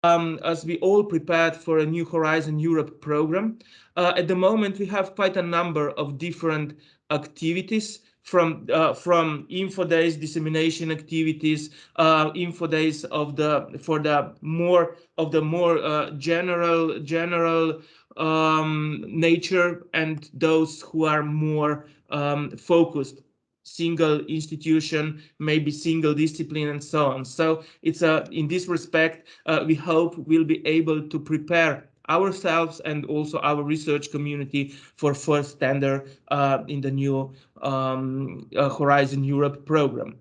as we all prepared for a new Horizon Europe program. At the moment, we have quite a number of different activities from info days, dissemination activities, info days for the more general nature, and those who are more focused, single institution, maybe single discipline, and so on. So it's in this respect, we hope we'll be able to prepare ourselves and also our research community for first tender in the new Horizon Europe program.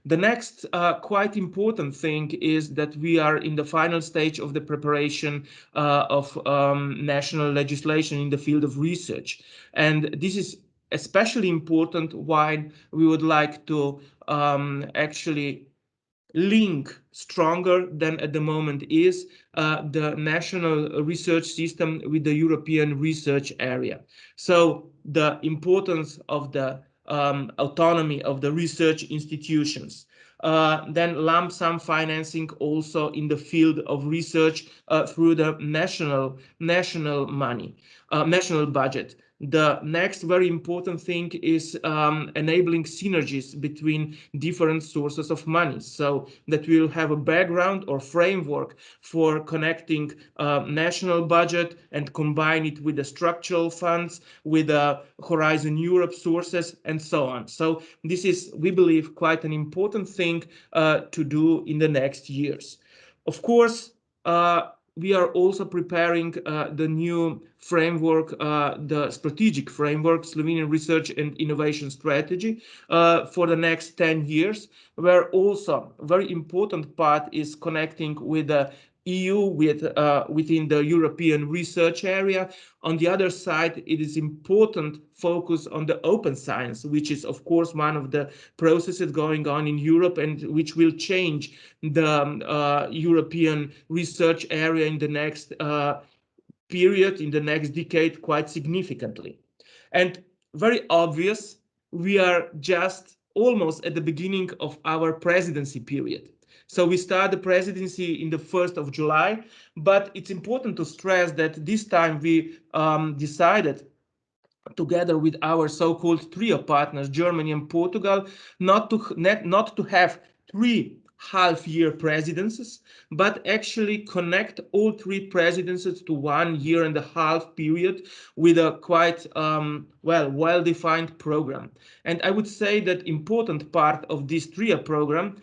The next quite important thing is that we are in the final stage of the preparation of national legislation in the field of research. And this is especially important why we would like to actually link stronger than at the moment is the national research system with the European research area. So the importance of the autonomy of the research institutions. Then lump sum financing also in the field of research through the national money, national budget. The next very important thing is enabling synergies between different sources of money, so that we'll have a background or framework for connecting national budget and combine it with the structural funds, with the Horizon Europe sources, and so on. So this is, we believe, quite an important thing to do in the next years. Of course, we are also preparing the new framework, the strategic framework, Slovenian Research and Innovation Strategy, for the next 10 years, where also a very important part is connecting with the EU within the European research area. On the other side, it is important focus on the open science, which is of course one of the processes going on in Europe and which will change the European research area in the next period, in the next decade, quite significantly. And very obvious, we are just almost at the beginning of our presidency period. So we start the presidency in the 1st of July, but it's important to stress that this time we decided, together with our so-called trio partners, Germany and Portugal, not to have 3 half-year presidencies, but actually connect all 3 presidencies to 1 year and a half period with a quite well-defined program. And I would say that important part of this trio program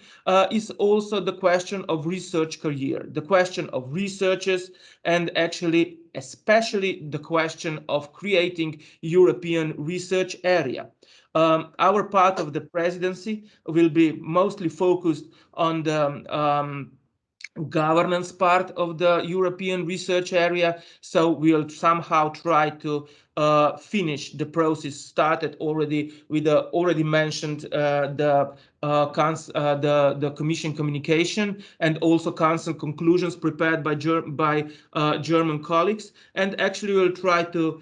is also the question of research career, the question of researchers, and actually especially the question of creating European research area. Our part of the presidency will be mostly focused on the governance part of the European research area. So we'll somehow try to finish the process started already with the already mentioned the Commission communication, and also Council conclusions prepared by German colleagues. And actually, we'll try to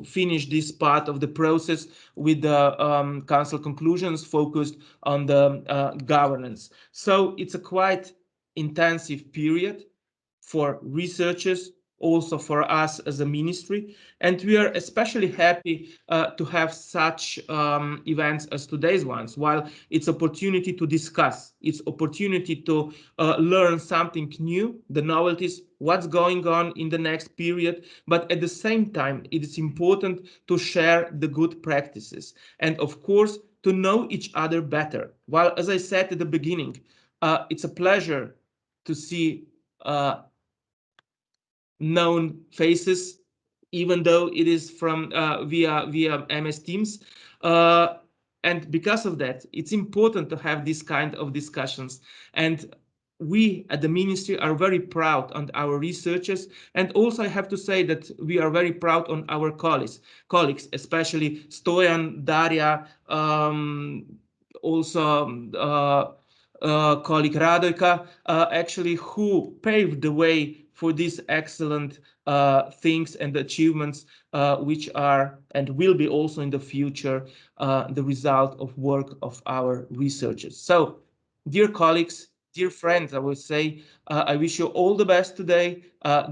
finish this part of the process with the Council conclusions focused on the governance. So it's a quite intensive period for researchers, also for us as a ministry. And we are especially happy to have such events as today's ones, while it's opportunity to discuss, it's opportunity to learn something new, the novelties, what's going on in the next period. But at the same time, it is important to share the good practices and, of course, to know each other better. While, as I said at the beginning, it's a pleasure to see known faces, even though it is from via MS Teams. And because of that, it's important to have this kind of discussions. And we at the ministry are very proud on our researchers. And also I have to say that we are very proud on our colleagues, especially Stojan, Daria, also colleague Radojka, actually, who paved the way for these excellent things and achievements, which are and will be also in the future the result of work of our researchers. So, dear colleagues, dear friends, I would say I wish you all the best today,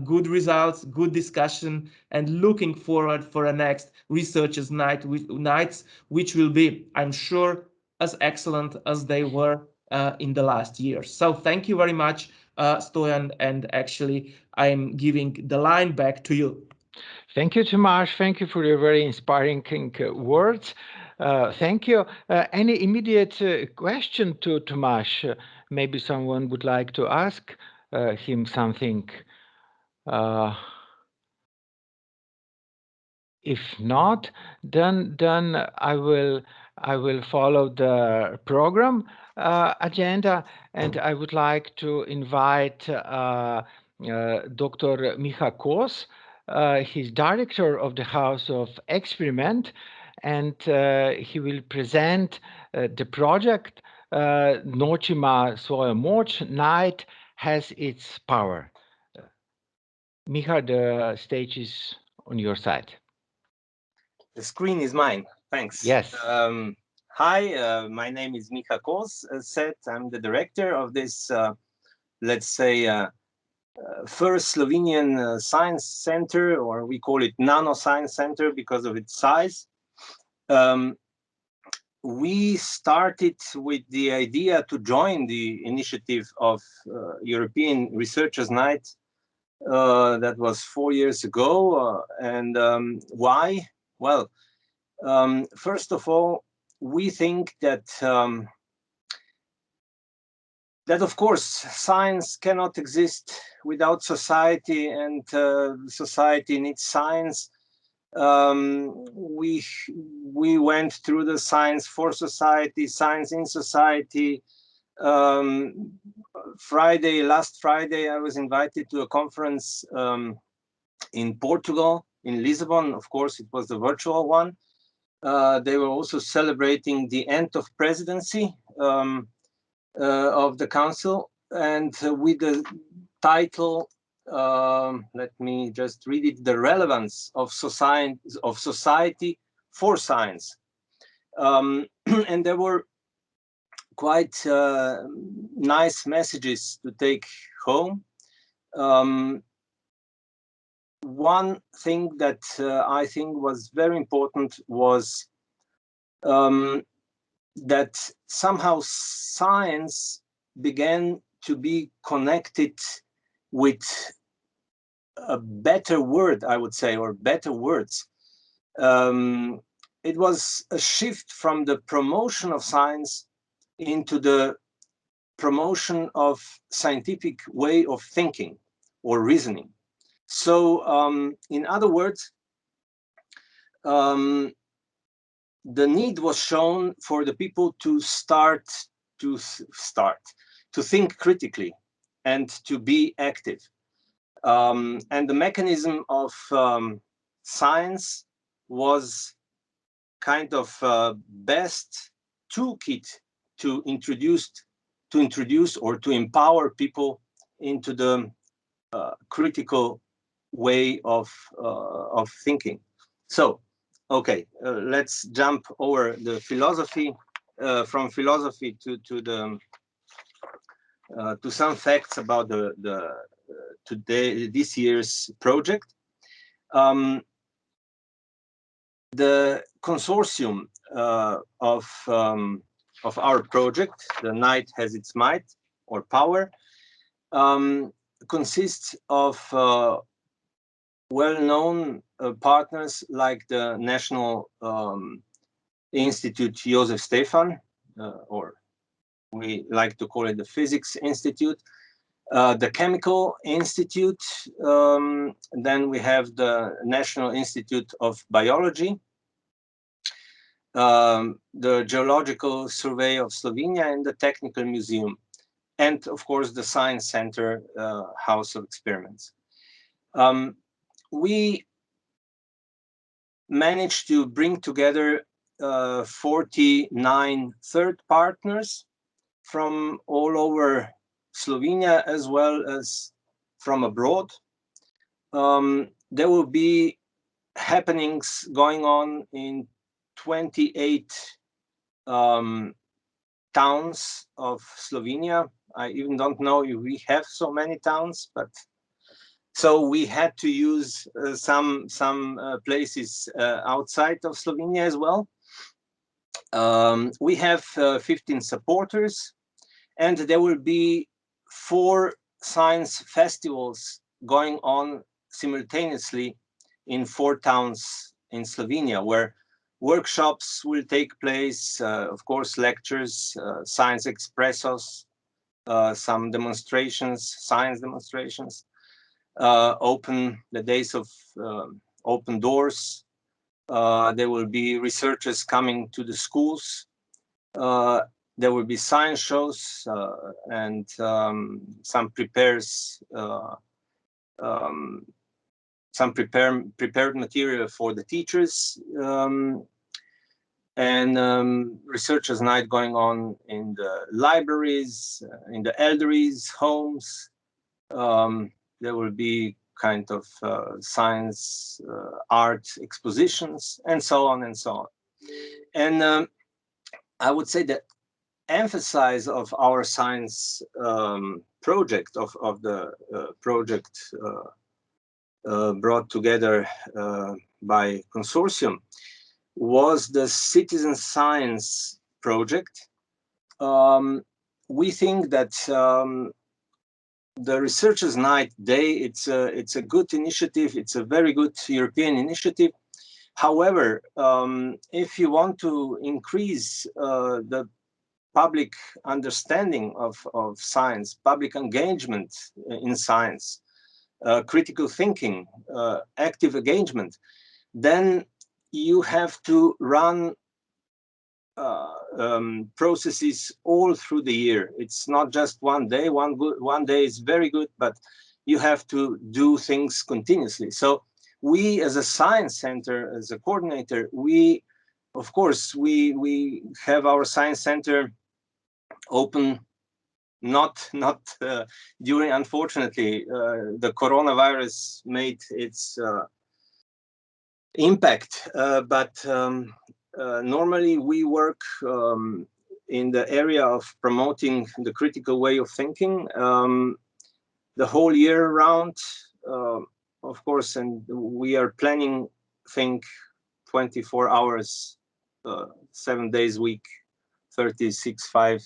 good results, good discussion, and looking forward for a next Researchers' Nights, which will be, I'm sure, as excellent as they were in the last years. So thank you very much, Stoyan, and actually I'm giving the line back to you. Thank you, Tomasz. Thank you for your very inspiring words. Thank you. Any immediate question to Tomasz? Maybe someone would like to ask him something. If not, then I will follow the program agenda, and I would like to invite Dr. Micha Kos. He's director of the House of Experiment, and he will present the project Noči ima svojo moč, night has its power. Micha, the stage is on your side. The screen is mine. Thanks. Yes. Hi, my name is Micha Kos. I'm the director of this, let's say, first Slovenian science center, or we call it Nano Science Center because of its size. We started with the idea to join the initiative of European Researchers' Night. That was 4 years ago. And why? Well, first of all, we think that that of course science cannot exist without society, and society needs science. We went through the Science for Society, Science in Society. Last Friday, I was invited to a conference in Portugal, in Lisbon. Of course, it was the virtual one. They were also celebrating the end of presidency of the council, and with the title, let me just read it: the relevance of society for science. And there were quite nice messages to take home. One thing that I think was very important was that somehow science began to be connected with a better word, I would say, or better words. It was a shift from the promotion of science into the promotion of scientific way of thinking or reasoning. So, in other words, the need was shown for the people to start to think critically and to be active. And the mechanism of science was kind of best toolkit to introduce or to empower people into the critical way of thinking. So, okay, let's jump over the philosophy, from philosophy to some facts about this year's project. The consortium of our project, the Night Has Its Might or Power, consists of well-known partners like the National Institute Josef Stefan, or we like to call it the Physics Institute, the Chemical Institute, then we have the National Institute of Biology, the Geological Survey of Slovenia, and the Technical Museum, and of course the Science Center, House of Experiments. We managed to bring together 49 third partners from all over Slovenia as well as from abroad. There will be happenings going on in 28 towns of Slovenia. I even don't know if we have so many towns, but so we had to use some places outside of Slovenia as well. We have 15 supporters, and there will be 4 science festivals going on simultaneously in 4 towns in Slovenia, where workshops will take place, of course, lectures, science expressos, some demonstrations, science demonstrations, the days of open doors. There will be researchers coming to the schools. There will be science shows and some prepared material for the teachers, and researchers' night going on in the libraries, in the elderlies' homes. There will be kind of science art expositions, and so on and so on. And I would say that emphasis of our science project, of the project brought together by consortium, was the citizen science project. We think that the Researchers' Night Day, it's a good initiative. It's a very good European initiative. However, if you want to increase the public understanding of science, public engagement in science, critical thinking, active engagement, then you have to run processes all through the year. It's not just one day. One day is very good, but you have to do things continuously. So we, as a science center, as a coordinator, we, of course, we have our science center open. Not during, unfortunately, the coronavirus made its impact, but normally we work in the area of promoting the critical way of thinking the whole year round, of course, and we are planning, think 24 hours, 7 days a week, 36, 5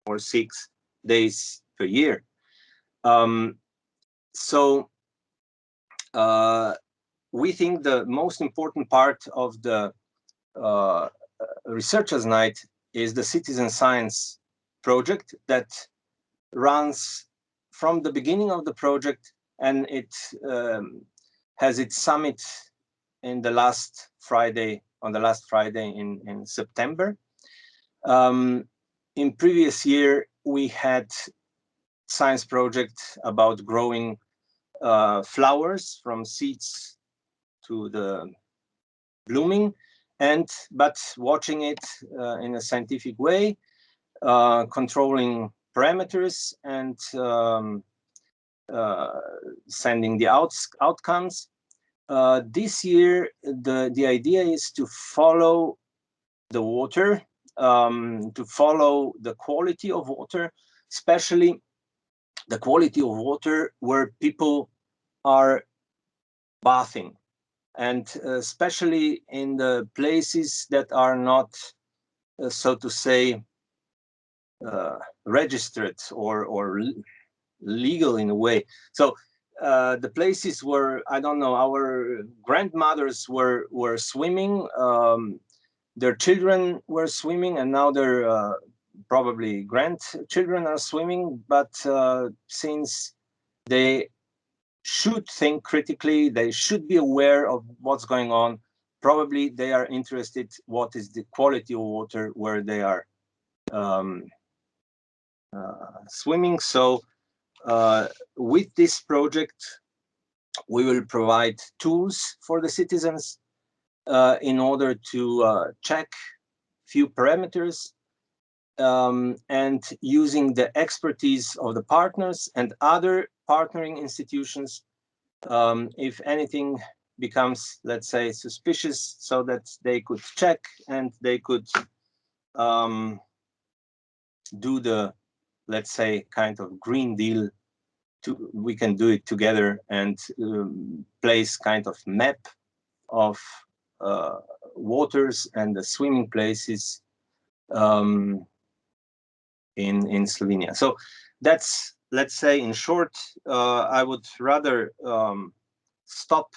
or 6 days per year. So we think the most important part of the Researchers' Night is the citizen science project that runs from the beginning of the project, and it has its summit in the last Friday, in September. In previous year, we had science project about growing flowers from seeds to the blooming, but watching it in a scientific way, controlling parameters and sending the outcomes. This year, the idea is to follow the water, to follow the quality of water, especially the quality of water where people are bathing, and especially in the places that are not, so to say, registered or legal in a way. So the places where, I don't know, our grandmothers were swimming, their children were swimming, and now their probably grandchildren are swimming, but since they should think critically, they should be aware of what's going on, probably they are interested what is the quality of water where they are swimming. So with this project, we will provide tools for the citizens in order to check few parameters, and using the expertise of the partners and other partnering institutions, if anything becomes, let's say, suspicious, so that they could check and they could do the, let's say, kind of Green Deal. We can do it together and place kind of map of waters and the swimming places in Slovenia. So that's, let's say, in short. I would rather stop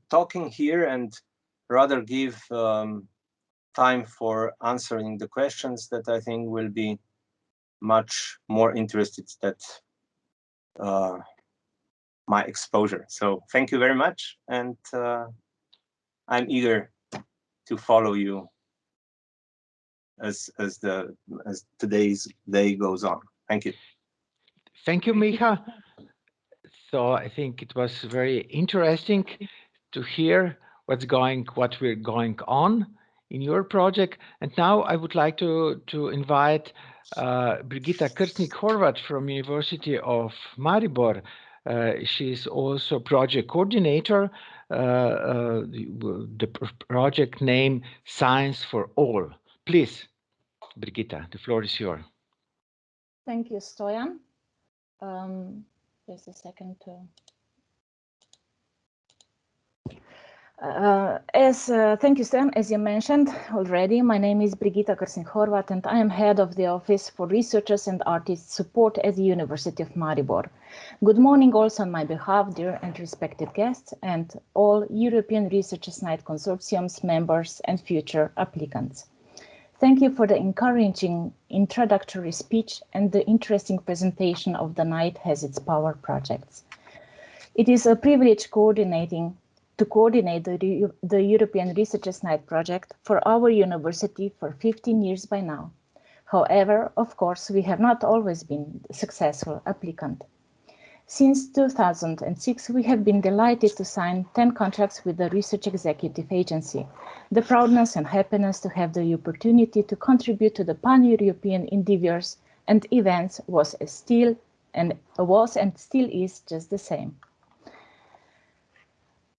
talking here and rather give time for answering the questions that I think will be much more interested that my exposure. So thank you very much, and I'm eager to follow you as today's day goes on. Thank you. Thank you, Micha. So I think it was very interesting to hear what we're going on in your project. And now I would like to invite Brigitta Krstnik-Horvat from University of Maribor. She's also project coordinator, the project name Science for All. Please, Brigitta, the floor is yours. Thank you, Stoyan. Just a second to... thank you, Stoyan. As you mentioned already, my name is Brigitta Krstnik-Horvat, and I am head of the Office for Researchers and Artists Support at the University of Maribor. Good morning also on my behalf, dear and respected guests, and all European Researchers Night Consortium's members and future applicants. Thank you for the encouraging introductory speech and the interesting presentation of the Night Has Its Power projects. It is a privilege to coordinate the European Researchers Night project for our university for 15 years by now. However, of course, we have not always been a successful applicant. Since 2006, we have been delighted to sign 10 contracts with the Research Executive Agency. The proudness and happiness to have the opportunity to contribute to the pan-European endeavors and events was and still is just the same.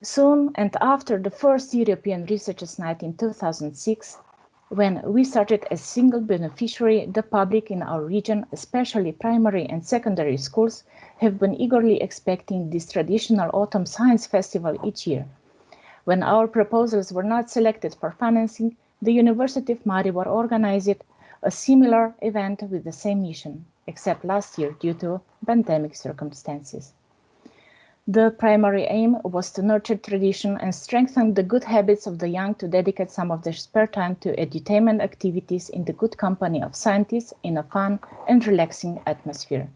Soon and after the first European Researchers' Night in 2006, when we started as single beneficiary, the public in our region, especially primary and secondary schools, have been eagerly expecting this traditional autumn science festival each year. When our proposals were not selected for financing, the University of Maribor organized a similar event with the same mission, except last year due to pandemic circumstances. The primary aim was to nurture tradition and strengthen the good habits of the young to dedicate some of their spare time to edutainment activities in the good company of scientists in a fun and relaxing atmosphere.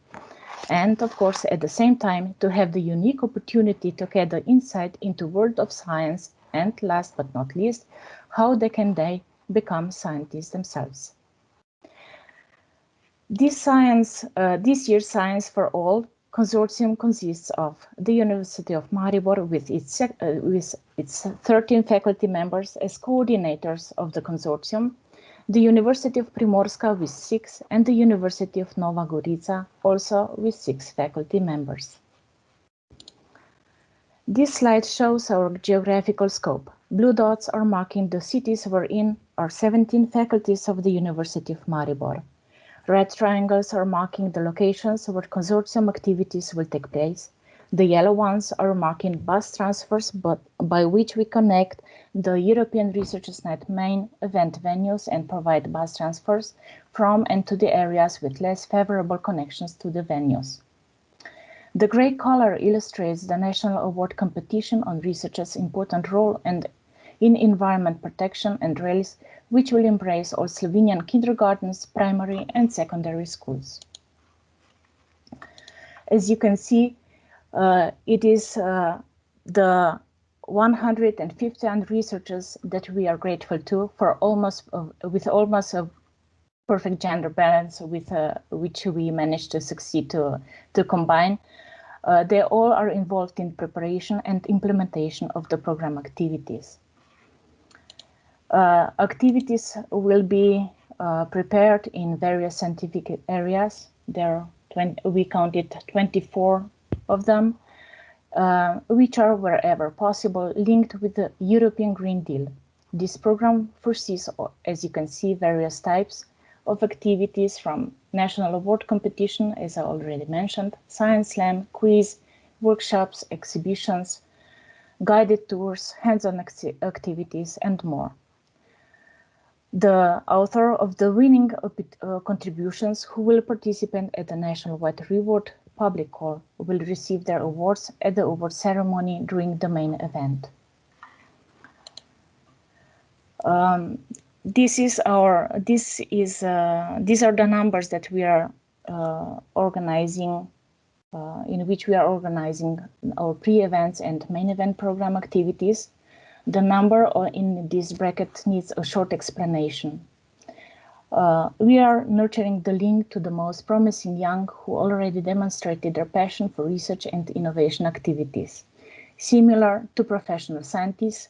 And of course, at the same time, to have the unique opportunity to gather insight into the world of science and, last but not least, how they become scientists themselves. This year's Science for All consortium consists of the University of Maribor with its 13 faculty members as coordinators of the consortium, the University of Primorska with 6, and the University of Nova Gorica also with 6 faculty members. This slide shows our geographical scope. Blue dots are marking the cities wherein are 17 faculties of the University of Maribor. Red triangles are marking the locations where consortium activities will take place. The yellow ones are marking bus transfers by which we connect the European Researchers' Night main event venues and provide bus transfers from and to the areas with less favorable connections to the venues. The gray color illustrates the national award competition on researchers' important role and in environment protection and rails, which will embrace all Slovenian kindergartens, primary and secondary schools. As you can see, it is the 151 researchers that we are grateful to for with almost a perfect gender balance with which we managed to succeed to combine. They all are involved in preparation and implementation of the program activities. Activities will be prepared in various scientific areas. We counted 24 of them, which are wherever possible linked with the European Green Deal. This program foresees, as you can see, various types of activities from national award competition, as I already mentioned, science slam, quiz, workshops, exhibitions, guided tours, hands-on activities, and more. The author of the winning contributions who will participate at the national-wide reward public call will receive their awards at the award ceremony during the main event. These are the numbers that we are organizing, in which we are organizing our pre-events and main event program activities. The number in this bracket needs a short explanation. We are nurturing the link to the most promising young who already demonstrated their passion for research and innovation activities. Similar to professional scientists,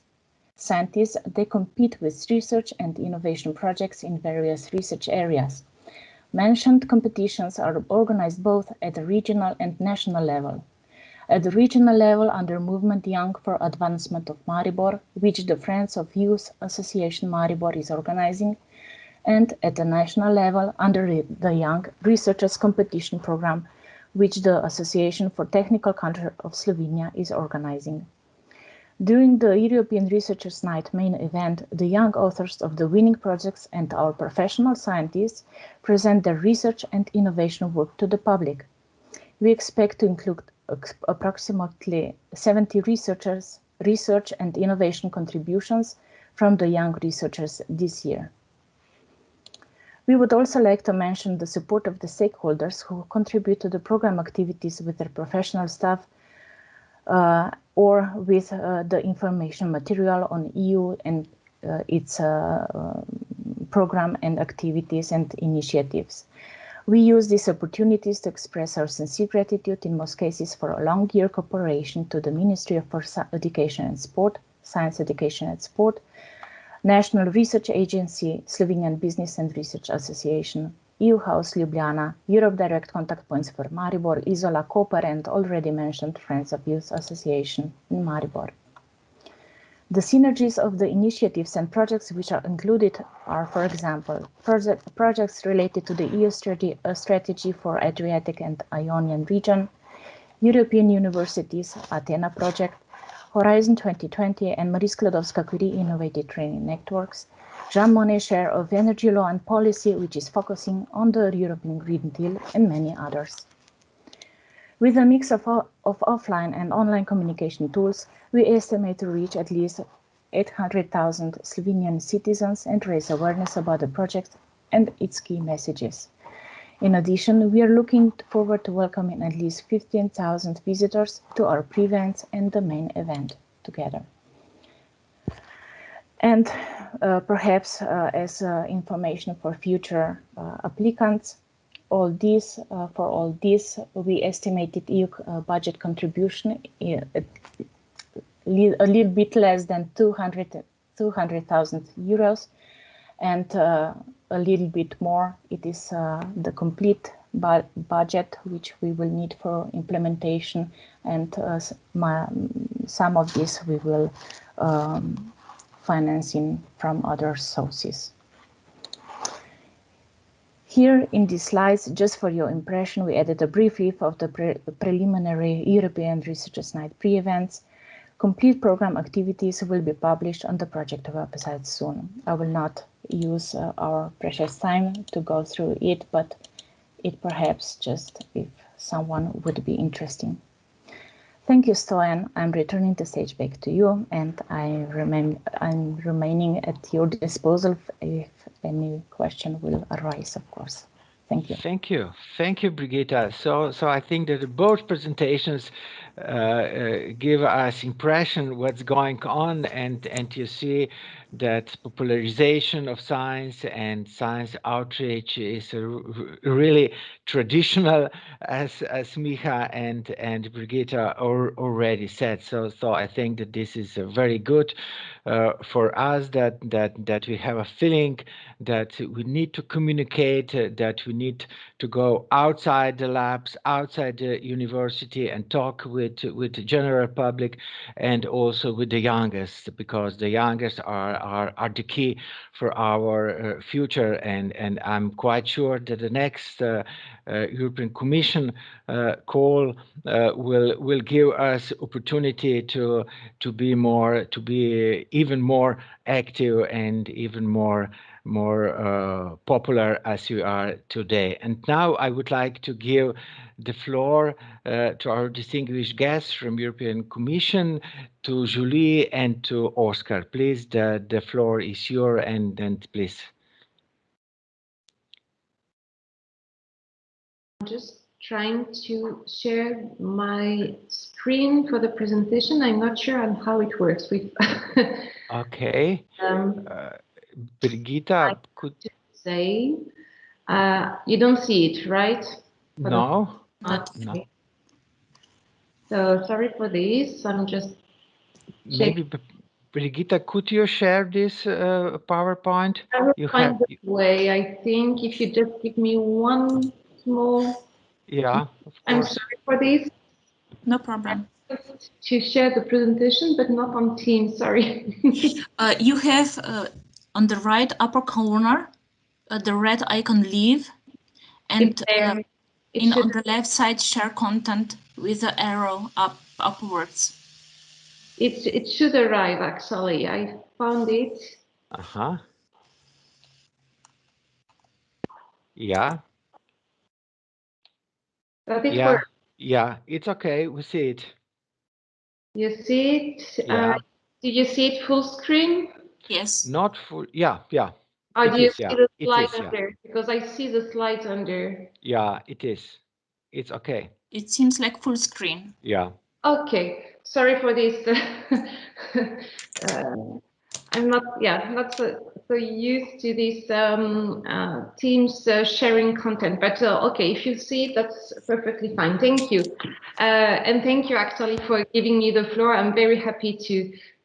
they compete with research and innovation projects in various research areas. Mentioned competitions are organized both at the regional and national level. At the regional level, under Movement Young for Advancement of Maribor, which the Friends of Youth Association Maribor is organizing, and at the national level, under the Young Researchers Competition Program, which the Association for Technical Country of Slovenia is organizing. During the European Researchers' Night main event, the young authors of the winning projects and our professional scientists present their research and innovation work to the public. We expect to include approximately 70 research and innovation contributions from the young researchers this year. We would also like to mention the support of the stakeholders who contribute to the program activities with their professional staff or with the information material on EU and its program and activities and initiatives. We use these opportunities to express our sincere gratitude in most cases for a long year cooperation to the Ministry of Education and Sport, Science Education and Sport, National Research Agency, Slovenian Business and Research Association, EU House Ljubljana, Europe Direct Contact Points for Maribor, Izola, Koper, and already mentioned Friends of Youth Association in Maribor. The synergies of the initiatives and projects which are included are, for example, projects related to the EU strategy for Adriatic and Ionian region, European universities, Athena project, Horizon 2020 and Marie Skłodowska-Curie Innovative Training Networks, Jean Monnet share of energy law and policy, which is focusing on the European Green Deal, and many others. With a mix of offline and online communication tools, we estimate to reach at least 800,000 Slovenian citizens and raise awareness about the project and its key messages. In addition, we are looking forward to welcoming at least 15,000 visitors to our pre-events and the main event together. And perhaps as information for future applicants, for all this, we estimated EU budget contribution a little bit less than 200,000 euros, and a little bit more. It is the complete budget which we will need for implementation, and some of this we will financing from other sources. Here in these slides, just for your impression, we added a brief brief of the preliminary European Researchers' Night pre-events. Complete program activities will be published on the project website soon. I will not use our precious time to go through it, but it perhaps just if someone would be interesting. Thank you, Stoyan. I'm returning the stage back to you, and I'm remaining at your disposal if any question will arise, of course. Thank you. Thank you. Thank you, Brigitta. So I think that both presentations give us impression what's going on, and you see that popularization of science and science outreach is really traditional, as Micha and Brigitta already said. So I think that this is very good for us, that we have a feeling that we need to communicate, that we need to go outside the labs, outside the university, and talk with with the general public and also with the youngest, because the youngest are the key for our future, and I'm quite sure that the next European Commission call will give us opportunity to be even more active and even more popular as you are today. And now I would like to give the floor to our distinguished guests from European Commission, to Julie and to Oscar. Please, the floor is yours, and please. I'm just trying to share my screen for the presentation. I'm not sure on how it works with. Okay. Brigitta, could say you don't see it, right? No. No. So sorry for this. I'm just maybe Brigitta, could you share this PowerPoint? I will find the way. I think if you just give me one small. Yeah, of course. I'm sorry for this. No problem. To share the presentation, but not on Teams. Sorry. You have on the right upper corner the red icon leave, and on the left side share content with the arrow upwards. It should arrive actually. I found it. Yeah. Does it work? Yeah, it's okay. We see it. You see it? Yeah. Do you see it full screen? Yes. Not full. Yeah. Or do you see the slide under? Because I see the slides under. Yeah, it is. It's okay. It seems like full screen. Yeah. Okay. Sorry for this. I'm not so used to this Teams sharing content, but okay, if you see it, that's perfectly fine. Thank you. And thank you actually for giving me the floor. I'm very happy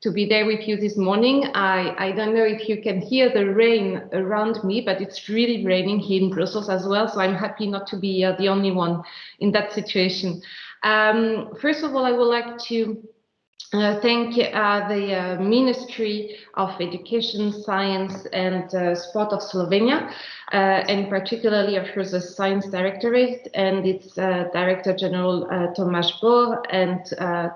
to be there with you this morning. I don't know if you can hear the rain around me, but it's really raining here in Brussels as well. So I'm happy not to be the only one in that situation. First of all, I would like to thank the Ministry of Education, Science and Sport of Slovenia, and particularly, of course, the Science Directorate and its Director General Tomáš Bor and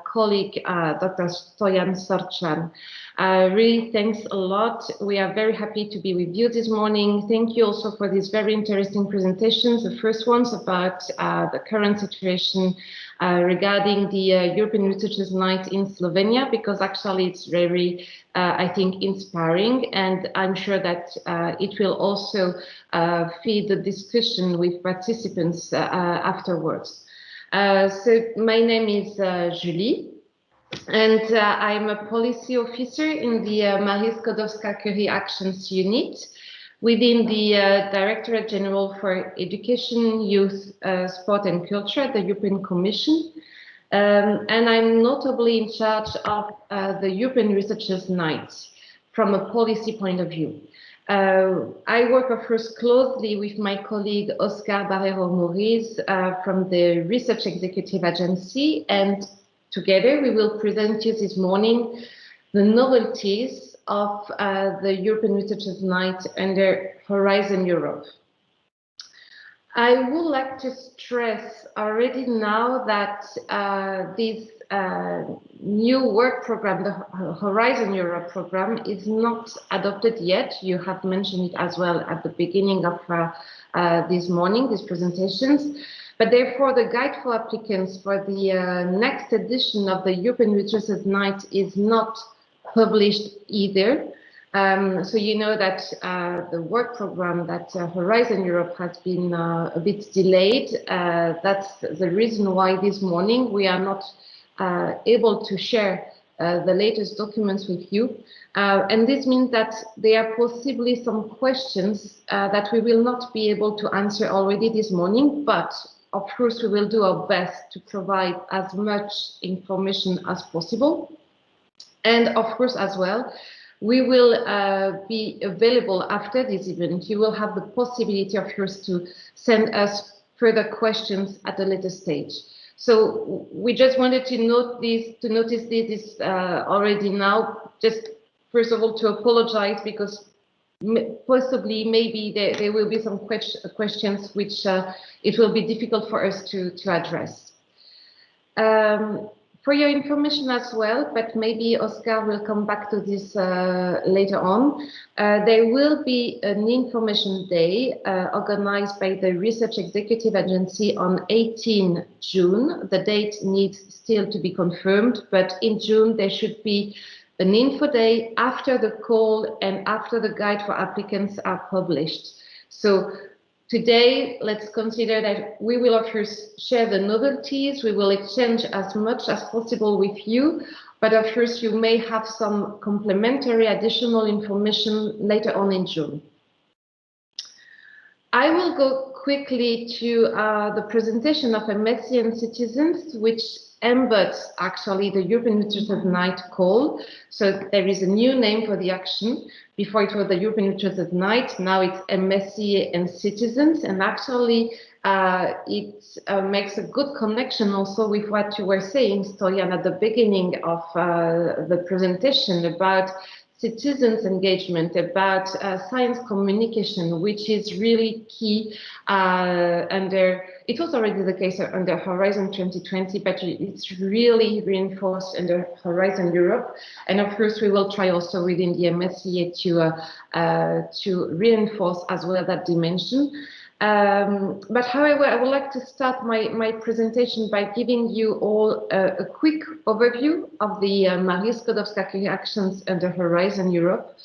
colleague Dr. Stojan Sorčan. Really, thanks a lot. We are very happy to be with you this morning. Thank you also for these very interesting presentations. The first one's about the current situation regarding the European Researchers' Night in Slovenia, because actually it's very, I think, inspiring, and I'm sure that it will also feed the discussion with participants afterwards. So my name is Julie, and I'm a policy officer in the Marie Skłodowska-Curie Actions Unit within the Directorate General for Education, Youth, Sport and Culture at the European Commission. And I'm notably in charge of the European Researchers' Night from a policy point of view. I work, of course, closely with my colleague Oscar Barrero-Moriz from the Research Executive Agency, and together we will present you this morning the novelties of the European Researchers' Night under Horizon Europe. I would like to stress already now that this new work program, the Horizon Europe program, is not adopted yet. You have mentioned it as well at the beginning of this morning, these presentations. But therefore, the guide for applicants for the next edition of the European Researchers' Night is not published either. So you know that the work program that Horizon Europe has been a bit delayed. That's the reason why this morning we are not able to share the latest documents with you. And this means that there are possibly some questions that we will not be able to answer already this morning, but of course we will do our best to provide as much information as possible. And of course as well, we will be available after this event. You will have the possibility, of course, to send us further questions at a later stage. So we just wanted to notice this already now. Just first of all to apologize, because possibly maybe there will be some questions which it will be difficult for us to address. For your information as well, but maybe Oscar will come back to this later on, there will be an information day organized by the Research Executive Agency on 18 June. The date needs still to be confirmed, but in June there should be an info day after the call and after the guide for applicants are published. So today, let's consider that we will of course share the novelties, we will exchange as much as possible with you, but of course you may have some complementary additional information later on in June. I will go quickly to the presentation of MSc and Citizens, which embeds actually the European Literature Night call. So there is a new name for the action. Before it was the European Literature Night, now it's MSc and Citizens, and actually it makes a good connection also with what you were saying, Stoyan, at the beginning of the presentation about citizens' engagement, about science communication, which is really key under, it was already the case under Horizon 2020, but it's really reinforced under Horizon Europe. And of course, we will try also within the MSc to reinforce as well that dimension. But however, I would like to start my presentation by giving you all a quick overview of the Marie Skłodowska actions under Horizon Europe.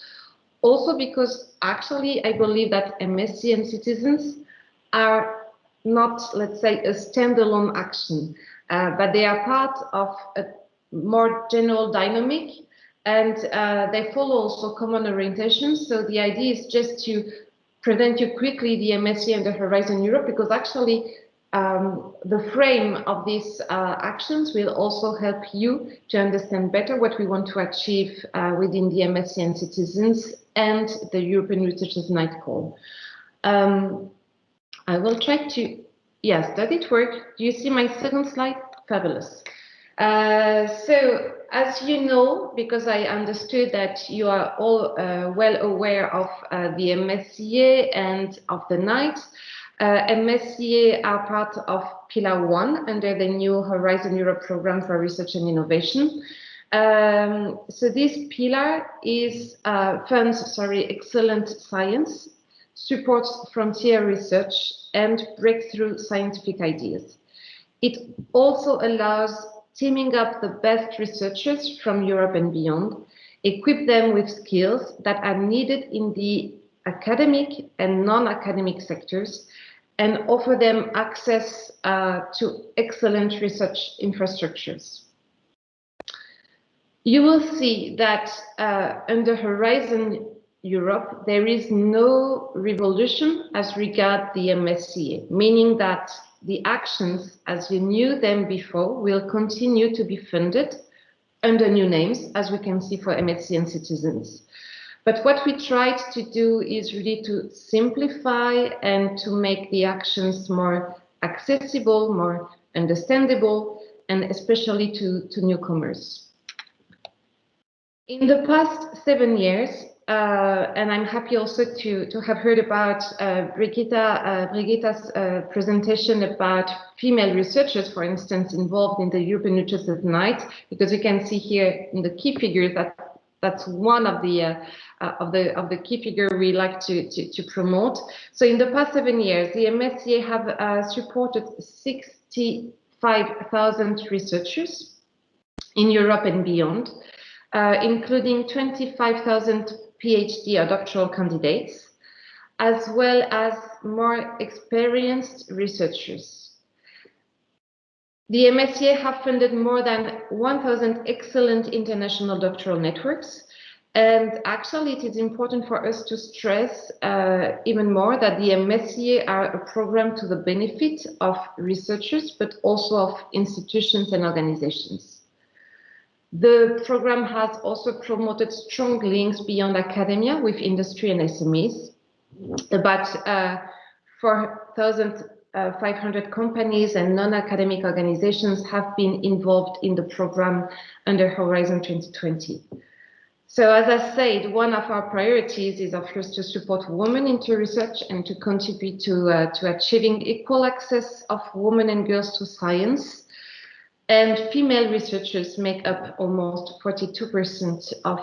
Also because actually I believe that MSc and Citizens are not, let's say, a standalone action, but they are part of a more general dynamic, and they follow also common orientations. So the idea is just to present you quickly the MSc and the Horizon Europe, because actually the frame of these actions will also help you to understand better what we want to achieve within the MSc and Citizens and the European Researchers Night call. I will try to, yes, does it work? Do you see my second slide? Fabulous. So, as you know, because I understood that you are all well aware of the MSCA and of the night, MSCA are part of Pillar 1 under the new Horizon Europe program for research and innovation. So this pillar is funds, excellent science, supports frontier research and breakthrough scientific ideas. It also allows teaming up the best researchers from Europe and beyond, equip them with skills that are needed in the academic and non-academic sectors, and offer them access to excellent research infrastructures. You will see that under Horizon Europe, there is no revolution as regards the MSCA, meaning that the actions, as you knew them before, will continue to be funded under new names, as we can see for MSc and Citizens. But what we tried to do is really to simplify and to make the actions more accessible, more understandable, and especially to newcomers. In the past 7 years, and I'm happy also to have heard about Brigitta's presentation about female researchers, for instance, involved in the European Literature Night, because you can see here in the key figures that that's one of the key figures we like to promote. So in the past 7 years, the MSCA have supported 65,000 researchers in Europe and beyond, including 25,000 PhD or doctoral candidates, as well as more experienced researchers. The MSCA have funded more than 1,000 excellent international doctoral networks, and actually it is important for us to stress even more that the MSCA are a program to the benefit of researchers, but also of institutions and organizations. The program has also promoted strong links beyond academia with industry and SMEs. About 4,000 500 companies and non-academic organizations have been involved in the program under Horizon 2020. So as I said, one of our priorities is, of course, to support women into research and to contribute to achieving equal access of women and girls to science. And female researchers make up almost 42% of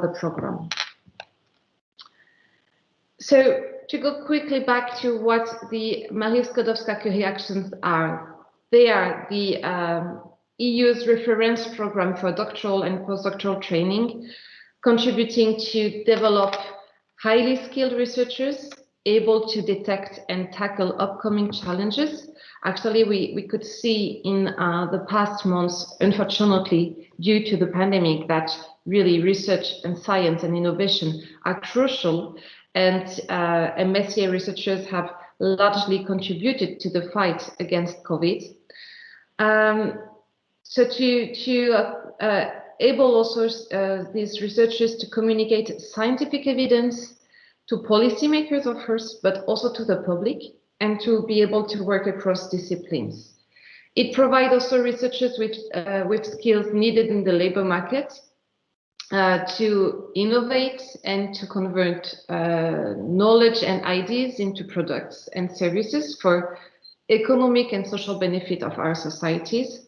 the program. So to go quickly back to what the Marie Skłodowska-Curie actions are, they are the EU's reference program for doctoral and postdoctoral training, contributing to develop highly skilled researchers able to detect and tackle upcoming challenges. Actually, we could see in the past months, unfortunately, due to the pandemic, that really research and science and innovation are crucial, and MSCA researchers have largely contributed to the fight against COVID. So to able also these researchers to communicate scientific evidence to policymakers, of course, but also to the public, and to be able to work across disciplines. It provides also researchers with skills needed in the labor market to innovate and to convert knowledge and ideas into products and services for economic and social benefit of our societies.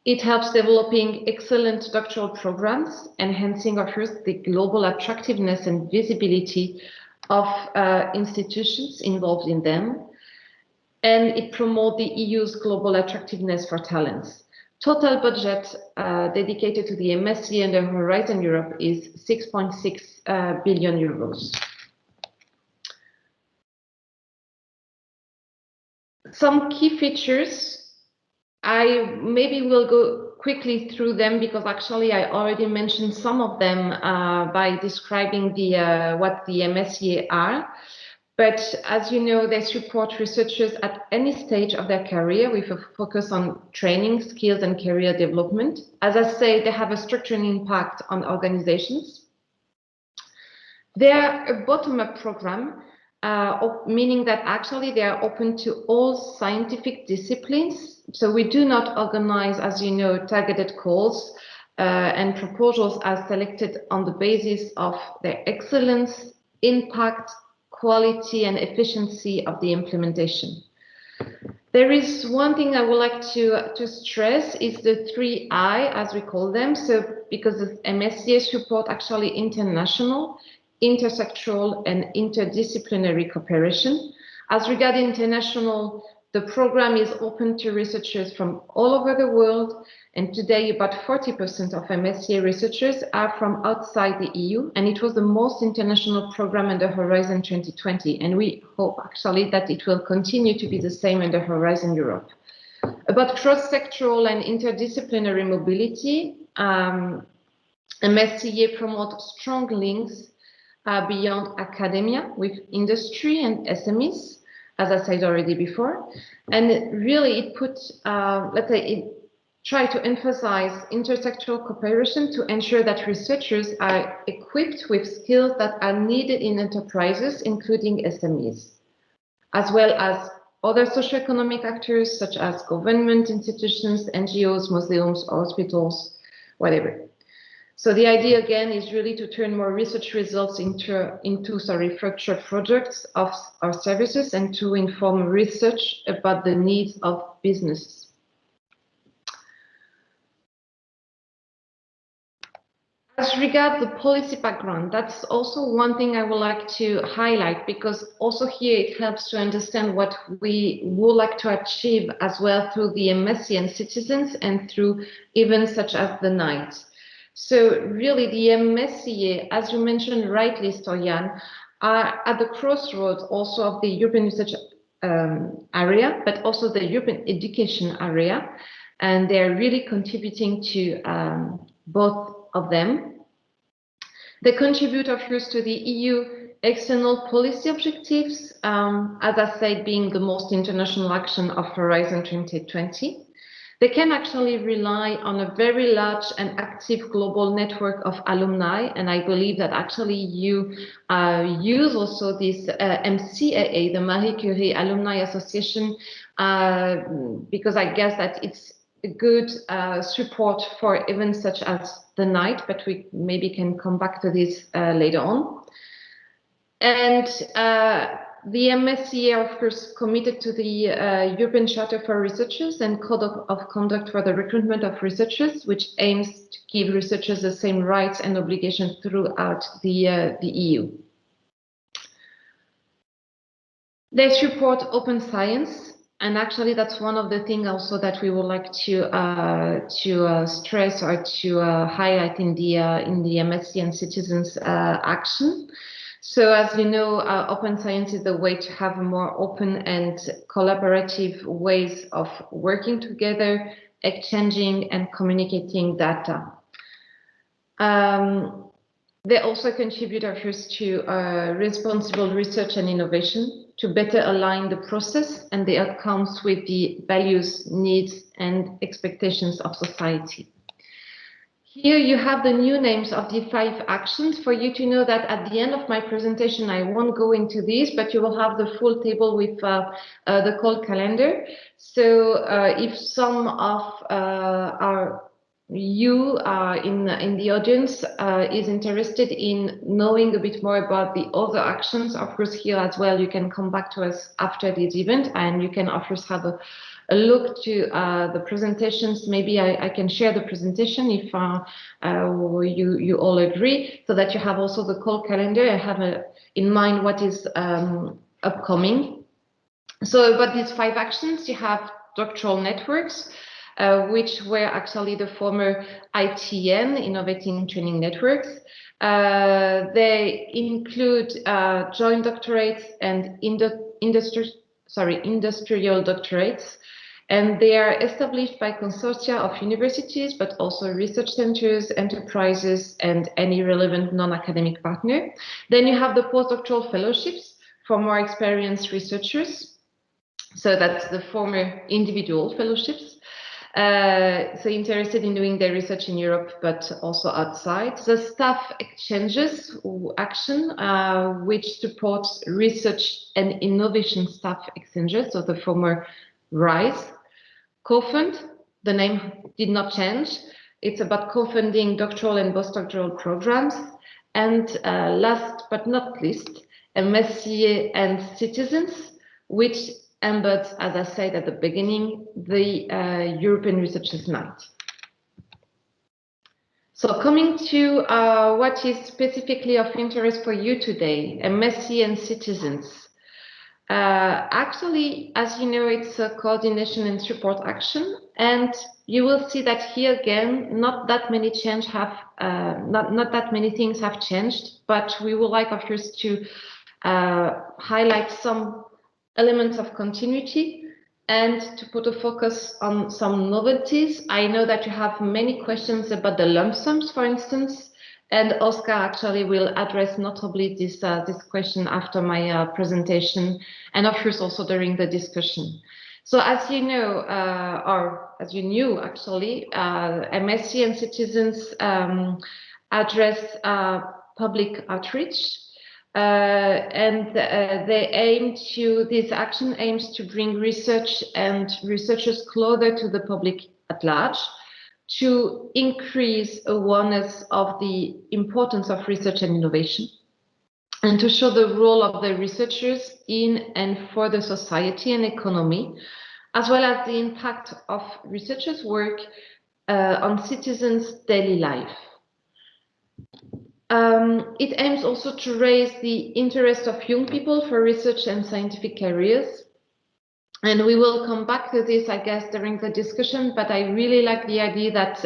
It helps developing excellent doctoral programs, enhancing, of course, the global attractiveness and visibility of institutions involved in them. And it promotes the EU's global attractiveness for talents. Total budget dedicated to the MSc under Horizon Europe is 6.6 billion euros. Some key features, I maybe will go quickly through them because actually I already mentioned some of them by describing what the MSCA are. But as you know, they support researchers at any stage of their career with a focus on training, skills, and career development. As I say, they have a structural impact on organizations. They are a bottom-up program, meaning that actually they are open to all scientific disciplines. So we do not organize, as you know, targeted calls and proposals are selected on the basis of their excellence, impact, quality, and efficiency of the implementation. There is one thing I would like to stress is the 3I, as we call them. So because the MSCA support actually international, intersectoral, and interdisciplinary cooperation. As regards international, the program is open to researchers from all over the world, and today about 40% of MSCA researchers are from outside the EU, and it was the most international program under Horizon 2020, and we hope actually that it will continue to be the same under Horizon Europe. About cross-sectoral and interdisciplinary mobility, MSCA promotes strong links beyond academia with industry and SMEs, as I said already before. And really it puts, let's say, it try to emphasize intersectoral cooperation to ensure that researchers are equipped with skills that are needed in enterprises, including SMEs, as well as other socioeconomic actors such as government institutions, NGOs, museums, hospitals, whatever. So the idea again is really to turn more research results into future projects of our services and to inform research about the needs of business. As regards the policy background, that's also one thing I would like to highlight, because also here it helps to understand what we would like to achieve as well through the MSc and citizens and through events such as the night. So really the MSCA, as you mentioned rightly, Stoyan, are at the crossroads also of the European research area, but also the European education area. And they're really contributing to both of them. They contribute, of course, to the EU external policy objectives, as I said, being the most international action of Horizon 2020. they can actually rely on a very large and active global network of alumni. And I believe that actually you use also this MCAA, the Marie Curie Alumni Association, because I guess that it's a good support for events such as the night, but we maybe can come back to this later on. And the MSCA, of course, committed to the European Charter for Researchers and Code of Conduct for the Recruitment of Researchers, which aims to give researchers the same rights and obligations throughout the EU. They support open science, and actually that's one of the things also that we would like to stress or to highlight in the MSc and Citizens Action. So as you know, open science is the way to have more open and collaborative ways of working together, exchanging and communicating data. They also contribute, of course, to responsible research and innovation to better align the process and the outcomes with the values, needs, and expectations of society. Here you have the new names of the 5 actions for you to know that at the end of my presentation, I won't go into these, but you will have the full table with the call calendar. So if some of you in the audience is interested in knowing a bit more about the other actions, of course, here as well, you can come back to us after this event, and you can of course have a look to the presentations. Maybe I can share the presentation if you all agree, so that you have also the call calendar and have in mind what is upcoming. So about these 5 actions, you have doctoral networks, which were actually the former ITN, Innovating Training Networks. They include joint doctorates and industrial doctorates, and they are established by consortia of universities, but also research centers, enterprises, and any relevant non-academic partner. Then you have the postdoctoral fellowships for more experienced researchers. So that's the former individual fellowships. So interested in doing their research in Europe, but also outside. The staff exchanges action, which supports research and innovation staff exchanges, so the former RISE. Co-fund, the name did not change. It's about co-funding doctoral and postdoctoral programs. And last but not least, MSCA and Citizens, which embeds, as I said at the beginning, the European Researchers' Night. So coming to what is specifically of interest for you today, MSc and Citizens. Actually, as you know, it's a coordination and support action, and you will see that here again, not that many things have changed, but we would like, of course, to highlight some elements of continuity and to put a focus on some novelties. I know that you have many questions about the lump sums, for instance, and Oscar actually will address notably this question after my presentation, and of course also during the discussion. So as you know, or as you knew actually, MSc and Citizens address public outreach. And this action aims to bring research and researchers closer to the public at large, to increase awareness of the importance of research and innovation, and to show the role of the researchers in and for the society and economy, as well as the impact of researchers' work on citizens' daily life. It aims also to raise the interest of young people for research and scientific careers. And we will come back to this, I guess, during the discussion, but I really like the idea that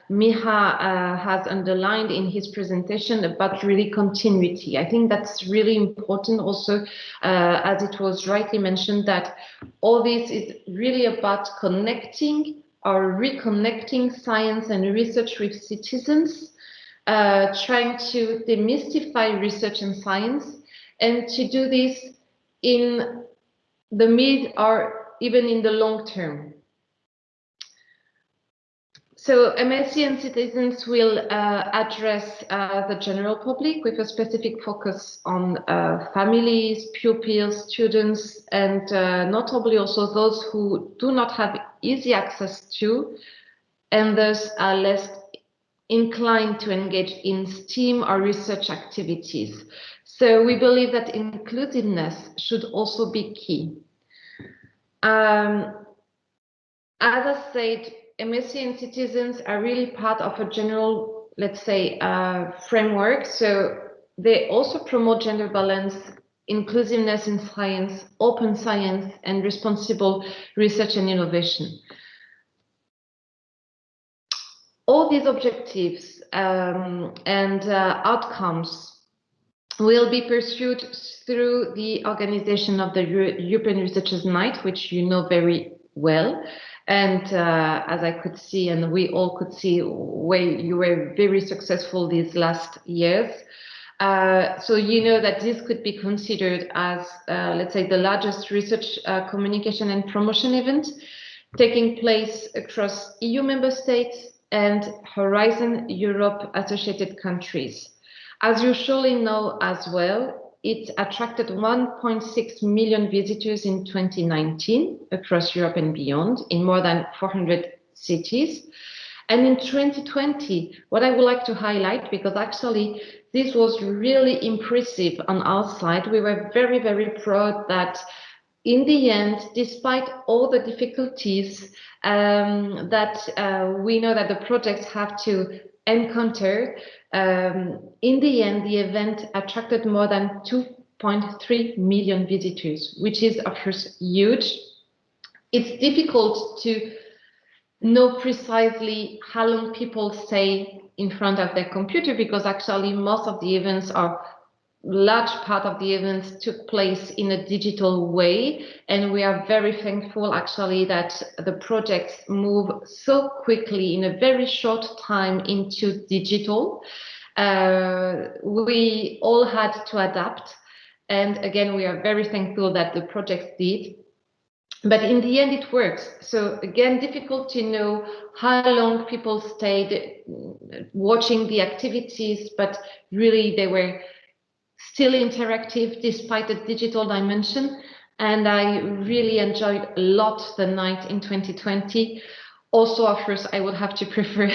Miha has underlined in his presentation about really continuity. I think that's really important also, as it was rightly mentioned, that all this is really about connecting or reconnecting science and research with citizens, trying to demystify research and science, and to do this in the mid or even in the long term. So MSc and citizens will address the general public with a specific focus on families, pupils, students, and notably also those who do not have easy access to, and thus are less inclined to engage in STEAM or research activities. So we believe that inclusiveness should also be key. As I said, MSc and citizens are really part of a general, let's say, framework. So they also promote gender balance, inclusiveness in science, open science, and responsible research and innovation. All these objectives and outcomes will be pursued through the organization of the European Researchers' Night, which you know very well. And as I could see, and we all could see, you were very successful these last years. So you know that this could be considered as, let's say, the largest research communication and promotion event taking place across EU member states and Horizon Europe associated countries. As you surely know as well, it attracted 1.6 million visitors in 2019 across Europe and beyond in more than 400 cities. And in 2020, what I would like to highlight, because actually this was really impressive on our side, we were very, very proud that in the end, despite all the difficulties that we know that the projects have to encounter, in the end, the event attracted more than 2.3 million visitors, which is of course huge. It's difficult to know precisely how long people stay in front of their computer, because actually most of the events are large part of the events took place in a digital way, and we are very thankful actually that the projects move so quickly in a very short time into digital. We all had to adapt, and again we are very thankful that the projects did, but in the end it works. So again, difficult to know how long people stayed watching the activities, but really they were still interactive despite the digital dimension, and I really enjoyed a lot the night in 2020. Also, of course, I would have to prefer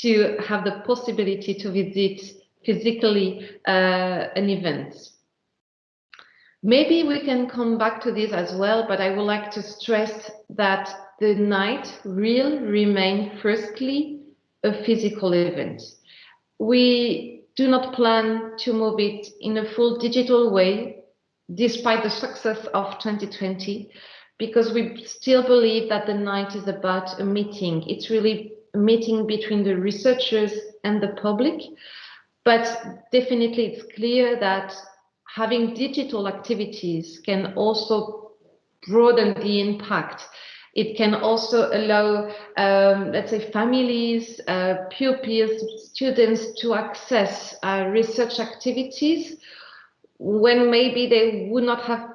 to have the possibility to visit physically an event. Maybe we can come back to this as well, but I would like to stress that the night will remain firstly a physical event. We do not plan to move it in a full digital way, despite the success of 2020, because we still believe that the night is about a meeting. It's really a meeting between the researchers and the public, but definitely it's clear that having digital activities can also broaden the impact. It can also allow, let's say, families, pupils, students to access research activities when maybe they would not have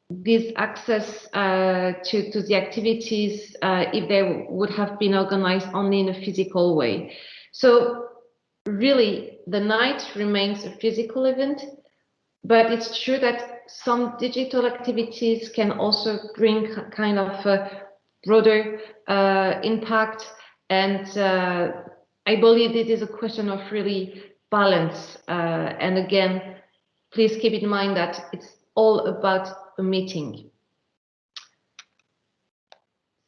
this access to the activities if they would have been organized only in a physical way. So really, the night remains a physical event, but it's true that some digital activities can also bring kind of a broader impact, and I believe it is a question of really balance, and again, please keep in mind that it's all about a meeting.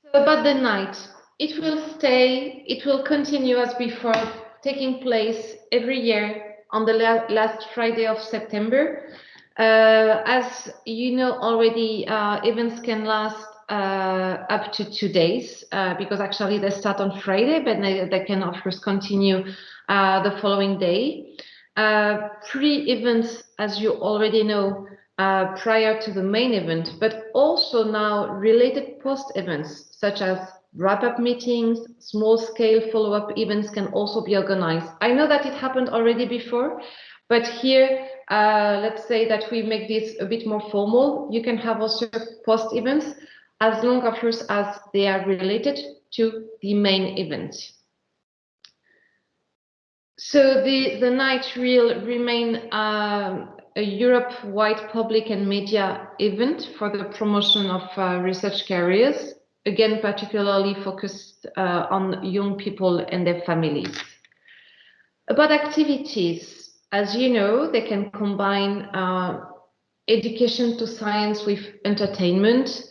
So about the night, it will continue as before, taking place every year on the last Friday of September. As you know already, events can last up to 2 days, because actually they start on Friday, but they can of course continue the following day. Pre-events, as you already know, prior to the main event, but also now related post-events, such as wrap-up meetings, small-scale follow-up events can also be organized. I know that it happened already before, but here, let's say that we make this a bit more formal. You can have also post-events, as long, of course, as they are related to the main event. So the night will remain a Europe-wide public and media event for the promotion of research careers, again particularly focused on young people and their families. About activities, as you know, they can combine education to science with entertainment.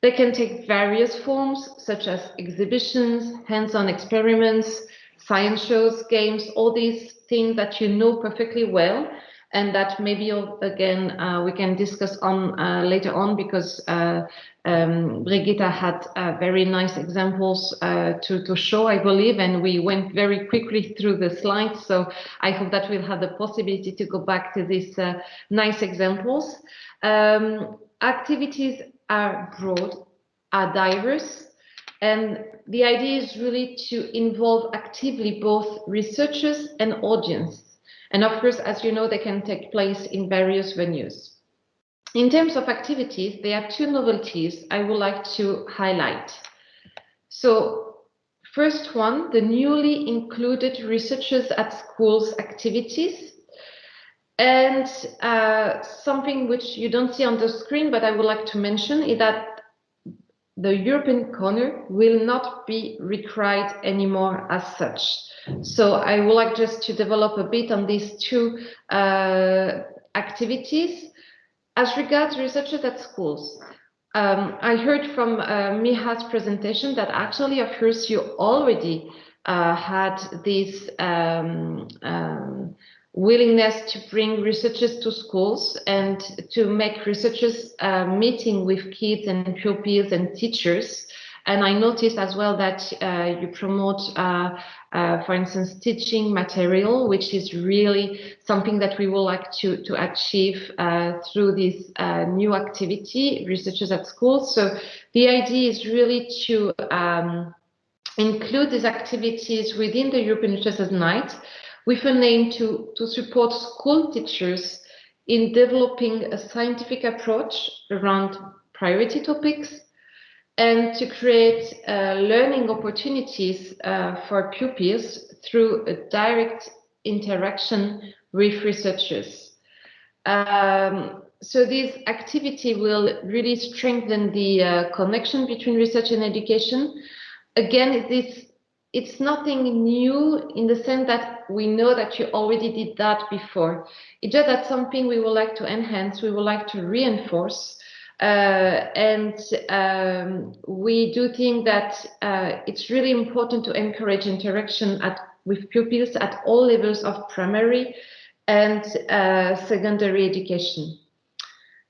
They can take various forms, such as exhibitions, hands-on experiments, science shows, games, all these things that you know perfectly well, and that maybe again we can discuss on later on, because Brigitte had very nice examples to show, I believe, and we went very quickly through the slides, so I hope that we'll have the possibility to go back to these nice examples. Activities are broad, are diverse, and the idea is really to involve actively both researchers and audience. And of course, as you know, they can take place in various venues. In terms of activities, there are two novelties I would like to highlight. So first one, the newly included Researchers at Schools activities. And something which you don't see on the screen, but I would like to mention, is that the European corner will not be required anymore as such. So I would like just to develop a bit on these two activities. As regards researchers at schools, I heard from Miha's presentation that actually, of course, you already had this willingness to bring researchers to schools and to make researchers meeting with kids and pupils and teachers. And I noticed as well that you promote, for instance, teaching material, which is really something that we would like to achieve through this new activity, Researchers at Schools. So the idea is really to include these activities within the European Researchers' Night, with an aim to support school teachers in developing a scientific approach around priority topics, and to create learning opportunities for pupils through a direct interaction with researchers. So this activity will really strengthen the connection between research and education. Again, it's nothing new in the sense that we know that you already did that before. It's just that something we would like to enhance, we would like to reinforce. We do think that it's really important to encourage interaction with pupils at all levels of primary and secondary education.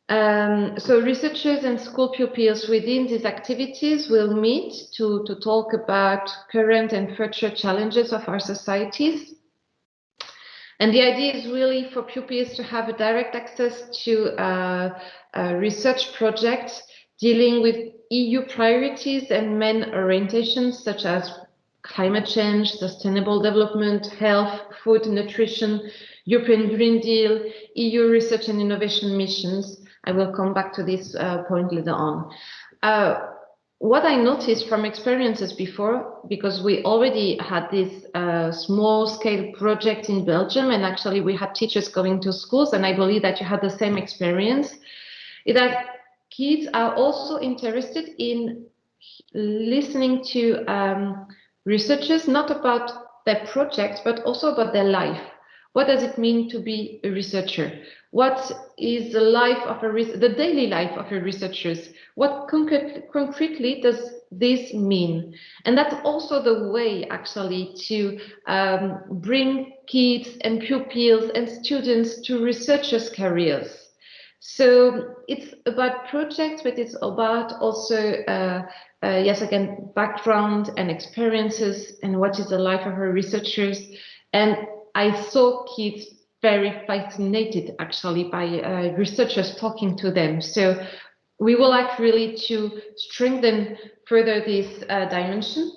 So researchers and school pupils within these activities will meet to talk about current and future challenges of our societies. And the idea is really for pupils to have a direct access to research projects dealing with EU priorities and main orientations such as climate change, sustainable development, health, food, nutrition, European Green Deal, EU research and innovation missions. I will come back to this point later on. What I noticed from experiences before, because we already had this small-scale project in Belgium, and actually we had teachers going to schools, and I believe that you had the same experience, is that kids are also interested in listening to researchers, not about their projects, but also about their life. What does it mean to be a researcher? What is the life of the daily life of a researcher? What concretely does this mean? And that's also the way actually to bring kids and pupils and students to researchers' careers. So it's about projects, but it's about also, yes, again, background and experiences and what is the life of our researchers. And I saw kids very fascinated actually by researchers talking to them. So we will like really to strengthen further this dimension.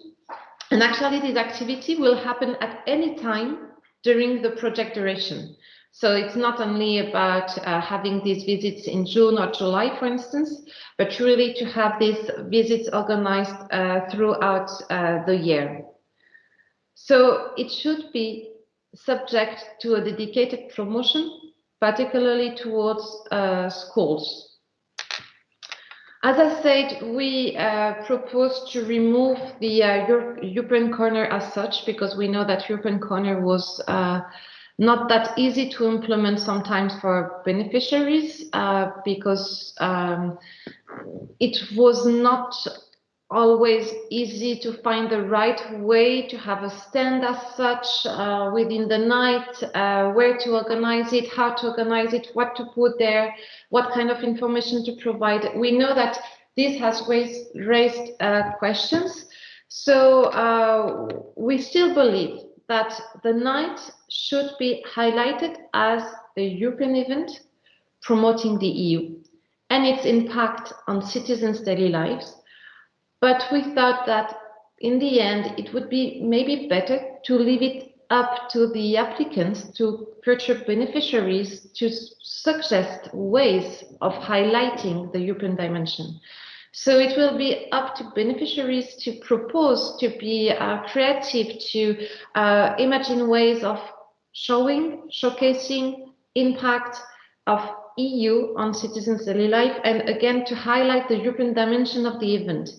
And actually this activity will happen at any time during the project duration. So it's not only about having these visits in June or July, for instance, but really to have these visits organized throughout the year. So it should be subject to a dedicated promotion, particularly towards schools. As I said, we propose to remove the European corner as such, because we know that European corner was not that easy to implement sometimes for beneficiaries, because it was not always easy to find the right way to have a stand as such within the night, where to organize it, how to organize it, what to put there, what kind of information to provide. We know that this has raised questions. So we still believe that the night should be highlighted as a European event promoting the EU and its impact on citizens' daily lives. But we thought that in the end, it would be maybe better to leave it up to the applicants, to future beneficiaries, to suggest ways of highlighting the European dimension. So it will be up to beneficiaries to propose, to be creative, to imagine ways of showcasing impact of EU on citizens' daily life, and again to highlight the European dimension of the event.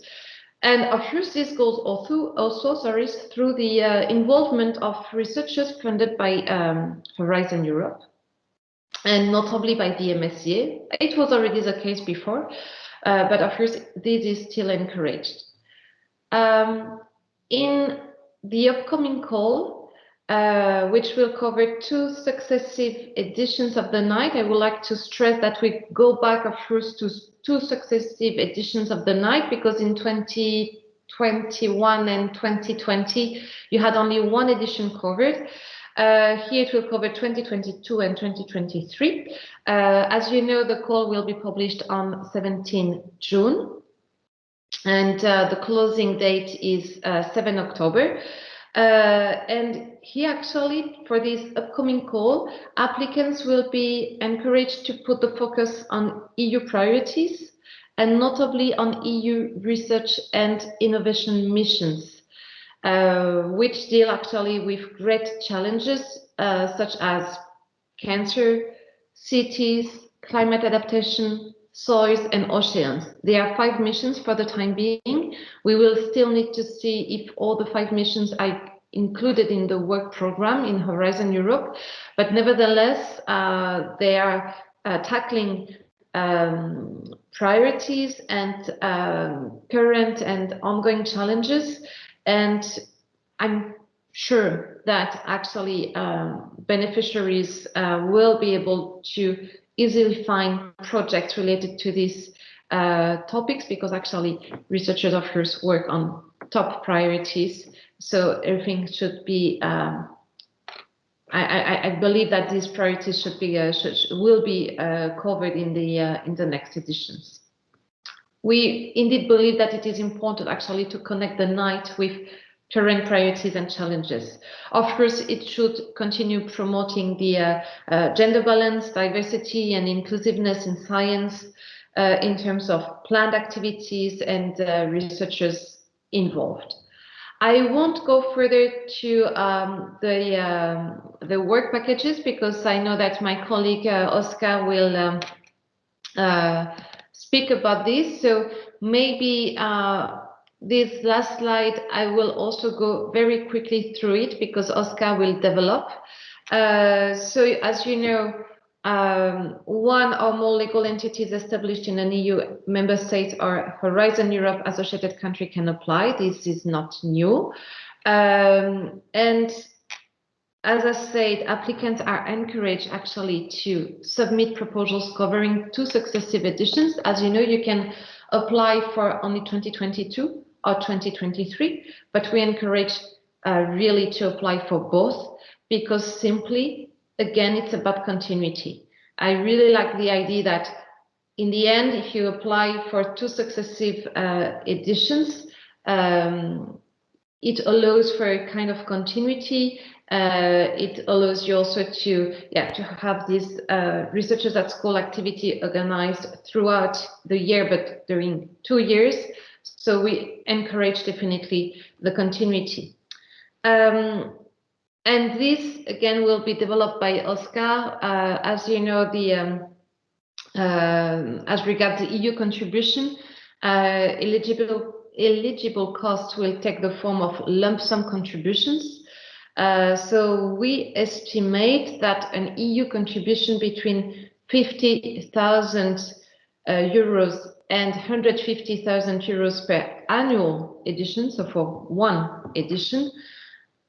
And of course, this goes also through the involvement of researchers funded by Horizon Europe, and notably by the MSCA. It was already the case before, but of course, this is still encouraged. In the upcoming call, which will cover 2 successive editions of the night, I would like to stress that we go back, of course, to 2 successive editions of the night, because in 2021 and 2020, you had only 1 edition covered. Here it will cover 2022 and 2023. As you know, the call will be published on 17 June, and the closing date is 7 October. And here, actually, for this upcoming call, applicants will be encouraged to put the focus on EU priorities, and notably on EU research and innovation missions, which deal actually with great challenges such as cancer, cities, climate adaptation, soils and oceans. There are 5 missions for the time being. We will still need to see if all the 5 missions are included in the work program in Horizon Europe, but nevertheless, they are tackling priorities and current and ongoing challenges. And I'm sure that actually beneficiaries will be able to easily find projects related to these topics, because actually researchers of course work on top priorities. So everything should be, I believe that these priorities should be will be covered in the next editions. We indeed believe that it is important actually to connect the night with current priorities and challenges. Of course, it should continue promoting the gender balance, diversity and inclusiveness in science in terms of planned activities and researchers involved. I won't go further to the work packages, because I know that my colleague Oscar will speak about this. So maybe this last slide, I will also go very quickly through it, because Oscar will develop. So as you know, 1 or more legal entities established in an EU member state or Horizon Europe associated country can apply. This is not new. And as I said, applicants are encouraged actually to submit proposals covering 2 successive editions. As you know, you can apply for only 2022 or 2023, but we encourage really to apply for both, because simply, again, it's about continuity. I really like the idea that in the end, if you apply for 2 successive editions, it allows for a kind of continuity. It allows you also to have this researchers at school activity organized throughout the year, but during 2 years. So we encourage definitely the continuity. And this again will be developed by Oscar. As you know, as regards the EU contribution, eligible costs will take the form of lump sum contributions. So we estimate that an EU contribution between 50,000 euros and 150,000 euros per annual edition, so for one edition,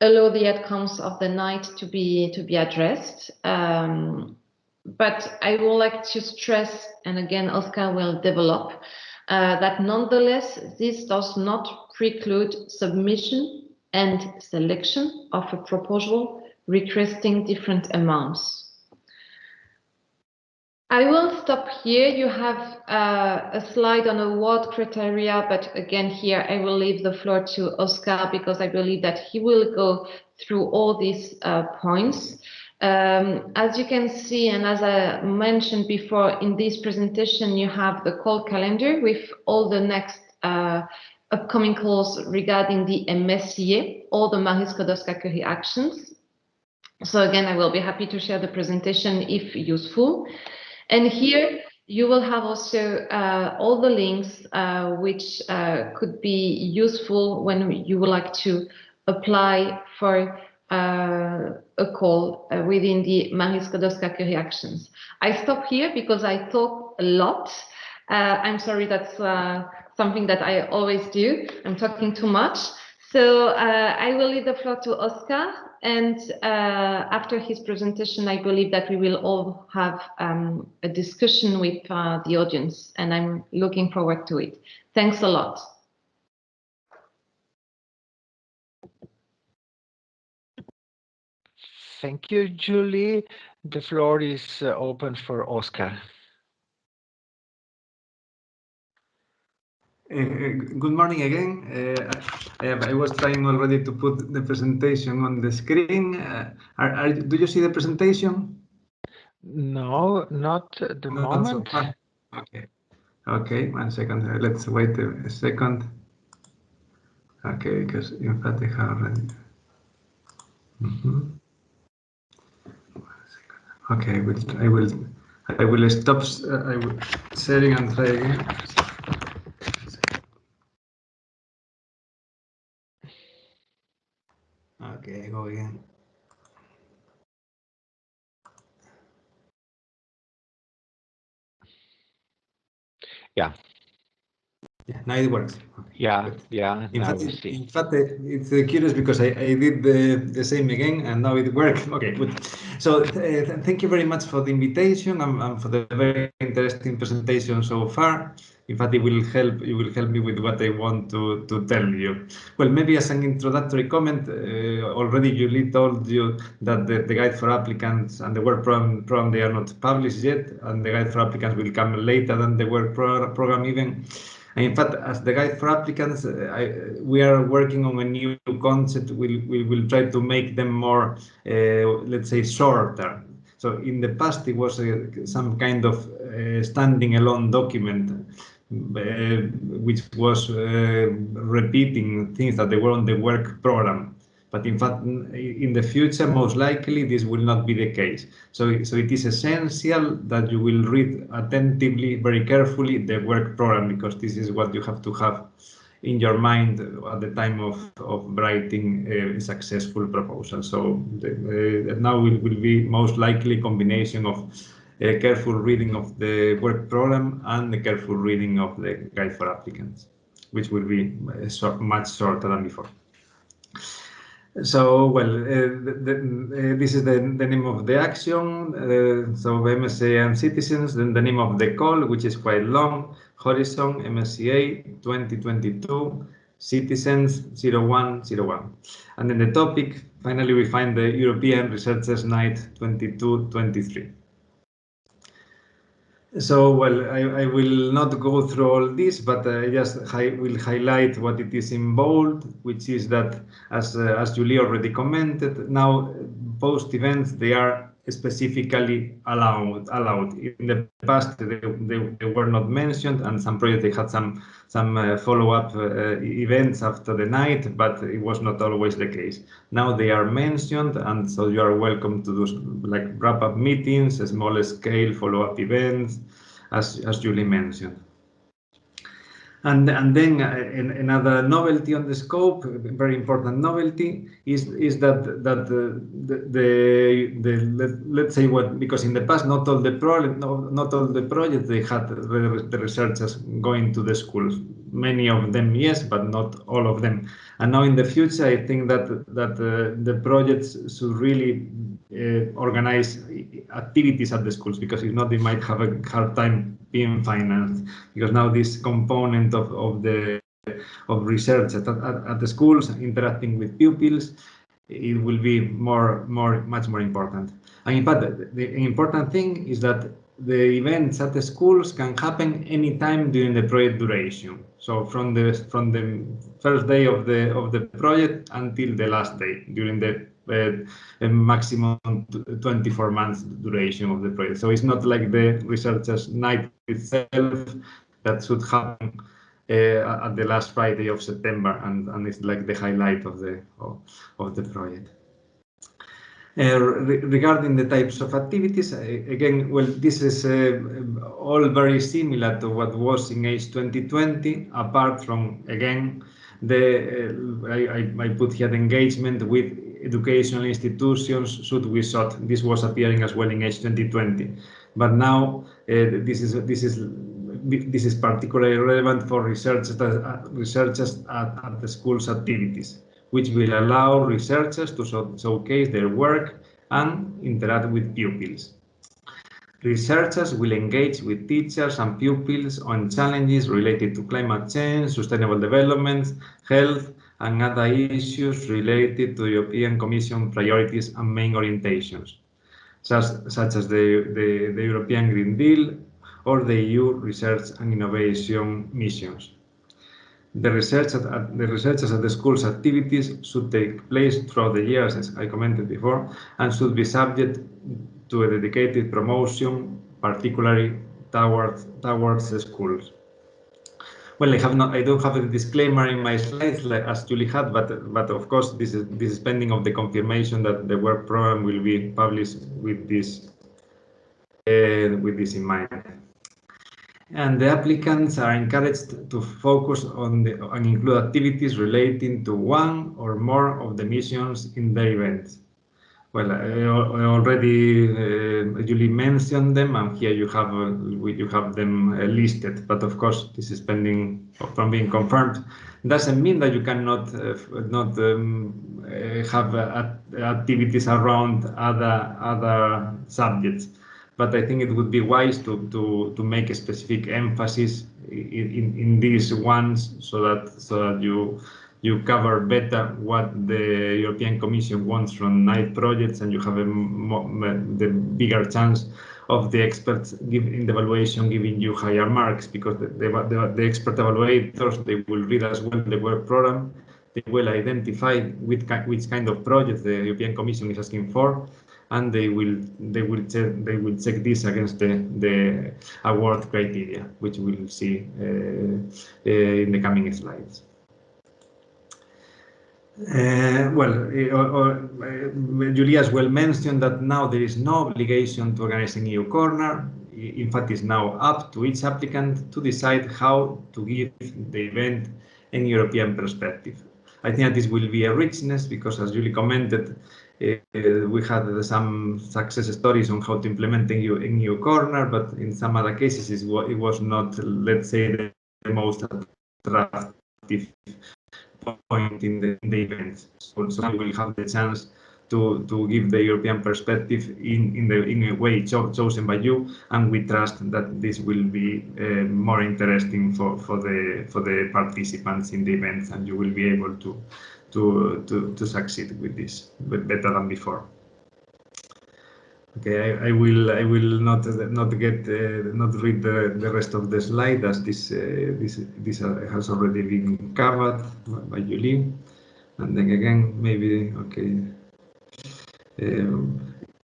allow the outcomes of the night to be addressed. But I would like to stress, and again, Oscar will develop, that nonetheless, this does not preclude submission and selection of a proposal requesting different amounts. I will stop here. You have a slide on award criteria, but again, here I will leave the floor to Oscar because I believe that he will go through all these points. As you can see, and as I mentioned before, in this presentation, you have the call calendar with all the next upcoming calls regarding the MSCA, all the Marie Skłodowska-Curie actions. So again, I will be happy to share the presentation if useful. And here you will have also all the links which could be useful when you would like to apply for a call within the Marie Skłodowska-Curie actions. I stop here because I talk a lot. I'm sorry, that's something that I always do. I'm talking too much. So I will leave the floor to Oscar, and after his presentation, I believe that we will all have a discussion with the audience, and I'm looking forward to it. Thanks a lot. Thank you, Julie. The floor is open for Oscar. Good morning again. I was trying already to put the presentation on the screen. Do you see the presentation? No, not at the moment. So okay. Okay, 1 second. Let's wait a second. Okay, because in fact I have already. Okay, I will stop. I will sharing and try again. Okay, go again. Yeah. Yeah, now it works. Okay. Yeah, Good. yeah. In fact, it's curious because I did the same again and now it worked. Okay, good. So thank you very much for the invitation and for the very interesting presentation so far. In fact, it will help. You will help me with what I want to tell you. Well, maybe as an introductory comment, already Julie told you that the guide for applicants and the work program they are not published yet, and the guide for applicants will come later than the work program even. And in fact, as the guide for applicants, we are working on a new concept. We will try to make them more, let's say, shorter. So in the past, it was some kind of standing alone document, which was repeating things that they were on the work program. But in fact, in the future, most likely, this will not be the case. So it is essential that you will read attentively, very carefully, the work program, because this is what you have to have in your mind at the time of writing a successful proposal. So now will be most likely a combination of a careful reading of the work program and the careful reading of the guide for applicants, which will be much shorter than before. So, well, this is the name of the action. So MSCA and citizens, then the name of the call, which is quite long, Horizon MSCA 2022, citizens 0101. And then the topic, finally, we find the European Researchers Night 22-23. So, well, I will not go through all this, but I just will highlight what it is in bold, which is that, as Julie already commented, now post events, they are specifically allowed. In the past, they were not mentioned, and some projects they had some follow-up events after the night, but it was not always the case. Now they are mentioned, and so you are welcome to do like wrap-up meetings, small scale follow-up events, as Julie mentioned. And then another novelty on the scope, very important novelty, is that let's say what, because in the past not all the projects they had the researchers going to the schools. Many of them yes, but not all of them. And now in the future, I think that the projects should really organize activities at the schools, because if not, they might have a hard time being financed, because now this component of research at the schools interacting with pupils, it will be much more important. And in fact, the important thing is that the events at the schools can happen anytime during the project duration. So from the first day of the project until the last day during the maximum 24 months duration of the project. So it's not like the researchers' night itself that should happen at the last Friday of September, and it's like the highlight of the project. Regarding the types of activities, again, well, this is all very similar to what was in Age 2020, apart from, again, I put here the engagement with educational institutions should we sought. This was appearing as well in Age 2020, but now this is particularly relevant for researchers at the school's activities, which will allow researchers to showcase their work and interact with pupils. Researchers will engage with teachers and pupils on challenges related to climate change, sustainable development, health, and other issues related to European Commission priorities and main orientations, such as the European Green Deal or the EU Research and Innovation missions. The researchers at the school's activities should take place throughout the years, as I commented before, and should be subject to a dedicated promotion, particularly towards the schools. Well, I don't have a disclaimer in my slides as Julie had, but of course this is pending of the confirmation that the work program will be published with this in mind. And the applicants are encouraged to focus on and include activities relating to one or more of the missions in their events. Well, I already Julie mentioned them, and here you have them listed. But of course, this is pending from being confirmed. Doesn't mean that you cannot have activities around other subjects. But I think it would be wise to make a specific emphasis in these ones, so that you cover better what the European Commission wants from night projects, and you have the bigger chance of the experts in the evaluation giving you higher marks, because the expert evaluators, they will read as well the work program, they will identify which kind of projects the European Commission is asking for, and they will check this against the award criteria, which we will see in the coming slides. Julia as well mentioned that now there is no obligation to organize an EU corner. In fact, it's now up to each applicant to decide how to give the event a European perspective. I think that this will be a richness, because as Julie commented, we had some success stories on how to implement a EU corner, but in some other cases it was not, let's say, the most attractive point in the event. So we will have the chance to give the European perspective in a way chosen by you, and we trust that this will be more interesting for the participants in the events, and you will be able to succeed with this better than before. Okay, I will not read the rest of the slide, as this has already been covered by Julie. And then again, maybe okay.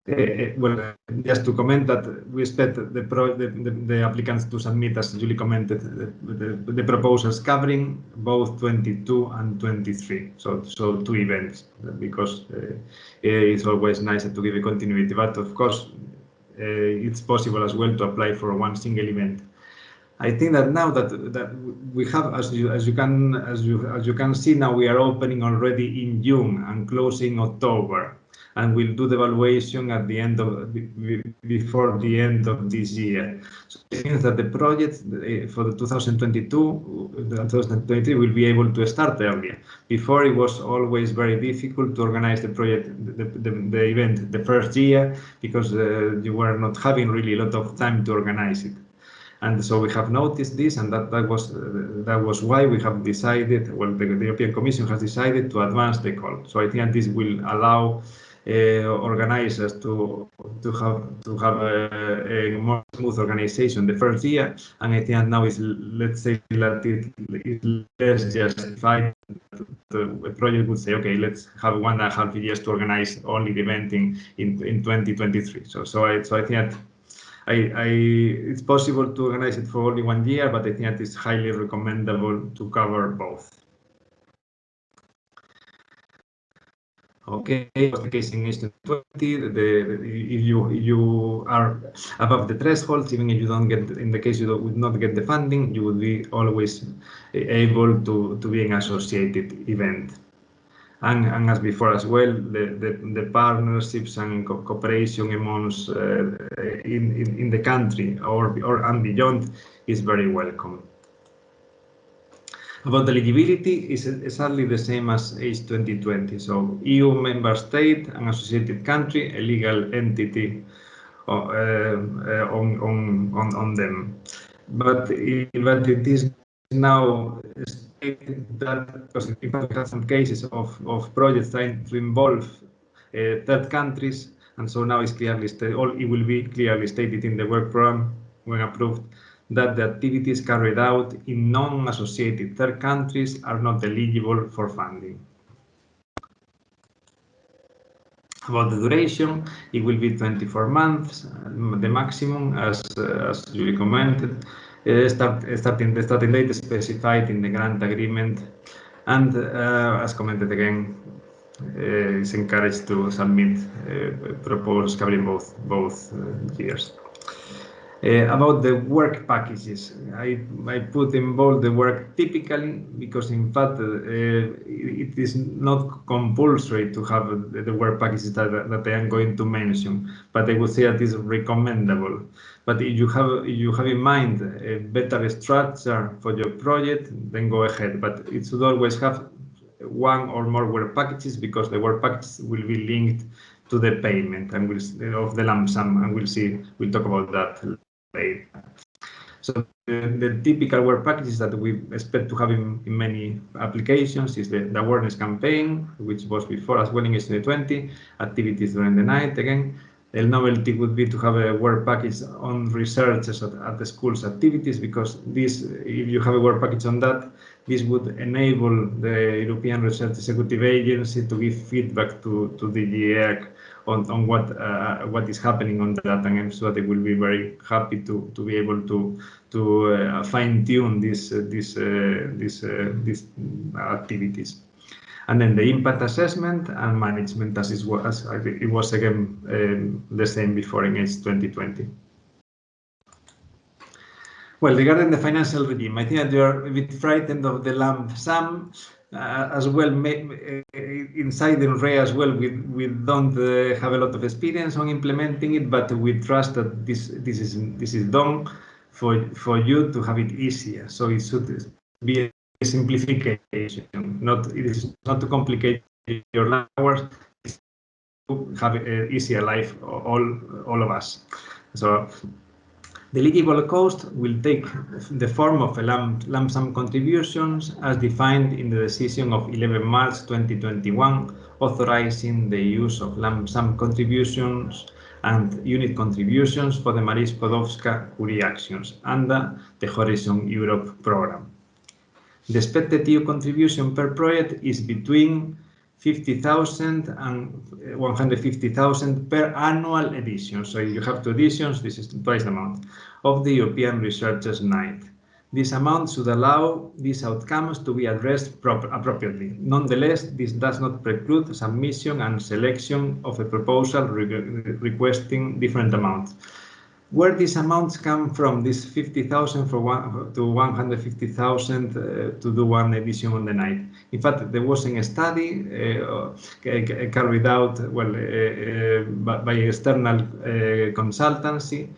Well, just to comment that we expect the applicants to submit, as Julie commented, the proposals covering both 22 and 23. So 2 events, because it's always nicer to give a continuity. But of course, it's possible as well to apply for one single event. I think that now that we have, as you can see, now we are opening already in June and closing October, and we'll do the evaluation at the end of before the end of this year. So it means that the project for the 2023 will be able to start earlier. Before, it was always very difficult to organize the project, the event, the first year, because you were not having really a lot of time to organize it. And so we have noticed this, and that was why we have decided, well, the European Commission has decided to advance the call. So I think this will allow organizers to have a more smooth organization the first year, and I think now is, let's say, that it is less justified. The project would say, okay, let's have 1.5 years to organize only the event in 2023. So I think that it's possible to organize it for only 1 year, but I think it is highly recommendable to cover both. Okay, the case in H2020, if you are above the thresholds, even if you don't get, in the case you would not get the funding, you would be always able to be an associated event. And as before as well, the partnerships and cooperation amongst in the country and beyond is very welcome. About eligibility, is exactly the same as H2020. So EU member state, an associated country, a legal entity on them. But it is now stated that, because in fact we have some cases of projects trying to involve third countries, and so now it's clearly stated, it will be clearly stated in the work program when approved, that the activities carried out in non-associated third countries are not eligible for funding. About the duration, it will be 24 months, the maximum, as you commented. The starting date is specified in the grant agreement, and as commented again, is encouraged to submit proposals covering both years. About the work packages, I put in bold the work typically, because in fact it is not compulsory to have the work packages that I am going to mention, but I would say that is recommendable. But if you have in mind a better structure for your project, then go ahead. But it should always have one or more work packages, because the work packages will be linked to the payment and of the lump sum, and we'll talk about that later. So the typical work packages that we expect to have in many applications is the awareness campaign, which was before as well in H2020, activities during the night again. The novelty would be to have a work package on researchers at the school's activities, because this, if you have a work package on that, this would enable the European Research Executive Agency to give feedback to the GEAC on what is happening on that, and I'm sure they will be very happy to be able to fine-tune these activities. And then the impact assessment and management, as it was again the same before in H2020. Well, regarding the financial regime, I think that you are a bit frightened of the lump sum. As well, inside the UNRE as well, we don't have a lot of experience on implementing it, but we trust that this is done for you to have it easier. So it should be a simplification. It is not to complicate your hours. It's to have an easier life, all of us. So the eligible cost will take the form of a lump sum contributions as defined in the decision of 11 March 2021, authorizing the use of lump sum contributions and unit contributions for the Marie Skłodowska-Curie actions under the Horizon Europe program. The expected EU contribution per project is between 50,000 and 150,000 per annual edition. So if you have 2 editions, this is twice the amount of the European Researchers' Night. This amount should allow these outcomes to be addressed appropriately. Nonetheless, this does not preclude submission and selection of a proposal requesting different amounts. Where these amounts come from, this 50,000 to 150,000 to do 1 edition on the night. In fact, there was a study carried out by external consultancy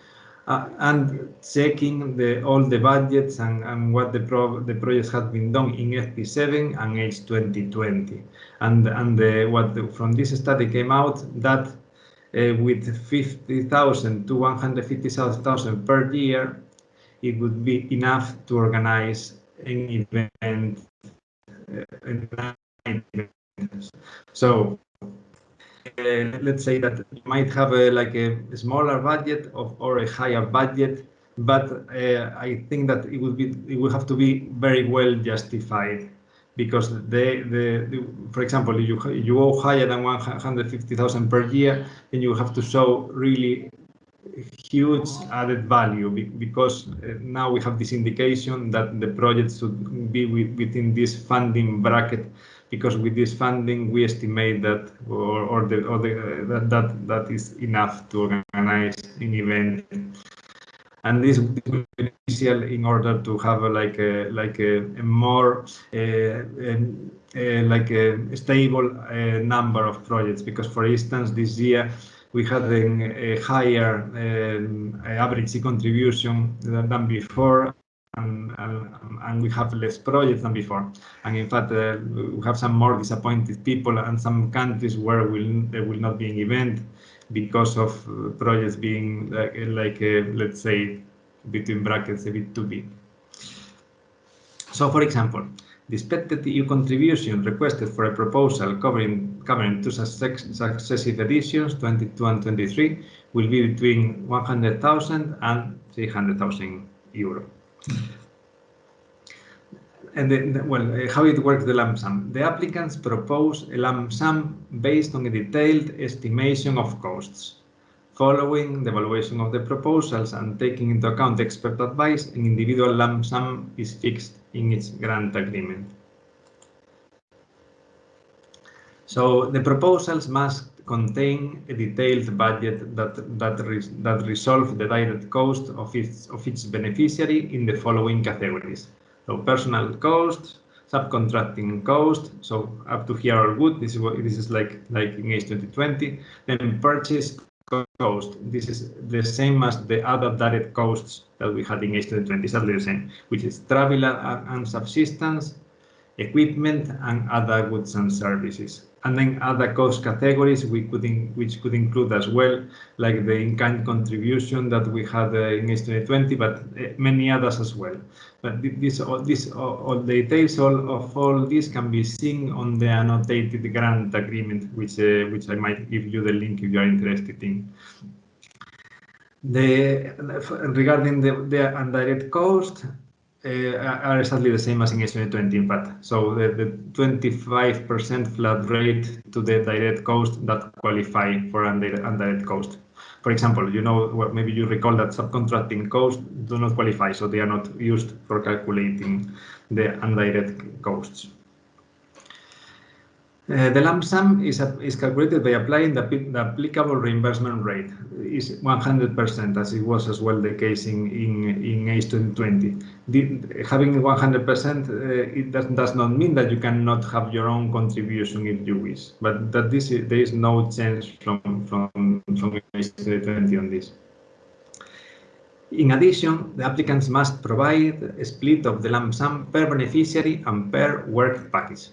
and checking all the budgets and what the projects had been done in FP7 and H2020. From this study came out that with 50,000 to 150,000 per year, it would be enough to organize an event. So let's say that you might have a smaller budget or a higher budget, but I think that it will have to be very well justified, because for example, if you go higher than 150,000 per year, then you have to show really huge added value, because now we have this indication that the project should be within this funding bracket, because with this funding we estimate that that is enough to organize an event. And this will be essential in order to have a more stable number of projects. Because, for instance, this year we had a higher average contribution than before, and we have less projects than before. And in fact, we have some more disappointed people and some countries where there will not be an event because of projects being let's say, between brackets, a bit too big. So, for example, the expected EU contribution requested for a proposal covering 2 successive editions, 22 and 23, will be between 100,000 and 300,000 euro. And then, how it works, the lump sum. The applicants propose a lump sum based on a detailed estimation of costs. Following the evaluation of the proposals and taking into account expert advice, an individual lump sum is fixed in its grant agreement. So the proposals must contain a detailed budget that resolves the direct cost of its beneficiary in the following categories. So personal costs, subcontracting cost, so up to here are good. This is like in H2020. Then purchase cost. This is the same as the other direct costs that we had in H2020, exactly the same, which is travel and subsistence, equipment, and other goods and services. And then other cost categories which could include as well, like the in-kind contribution that we had in H2020, but many others as well. But all the details of all this can be seen on the annotated grant agreement, which I might give you the link if you are interested in. Regarding the indirect cost, are exactly the same as in H2020, in fact. So the 25% flat rate to the direct cost that qualify for indirect cost. For example, maybe you recall that subcontracting costs do not qualify, so they are not used for calculating the indirect costs. The lump sum is calculated by applying the applicable reimbursement rate. Is 100%, as it was as well the case in H2020. Having 100%, it does not mean that you cannot have your own contribution if you wish, but that there is no change from H2020 on this. In addition, the applicants must provide a split of the lump sum per beneficiary and per work package.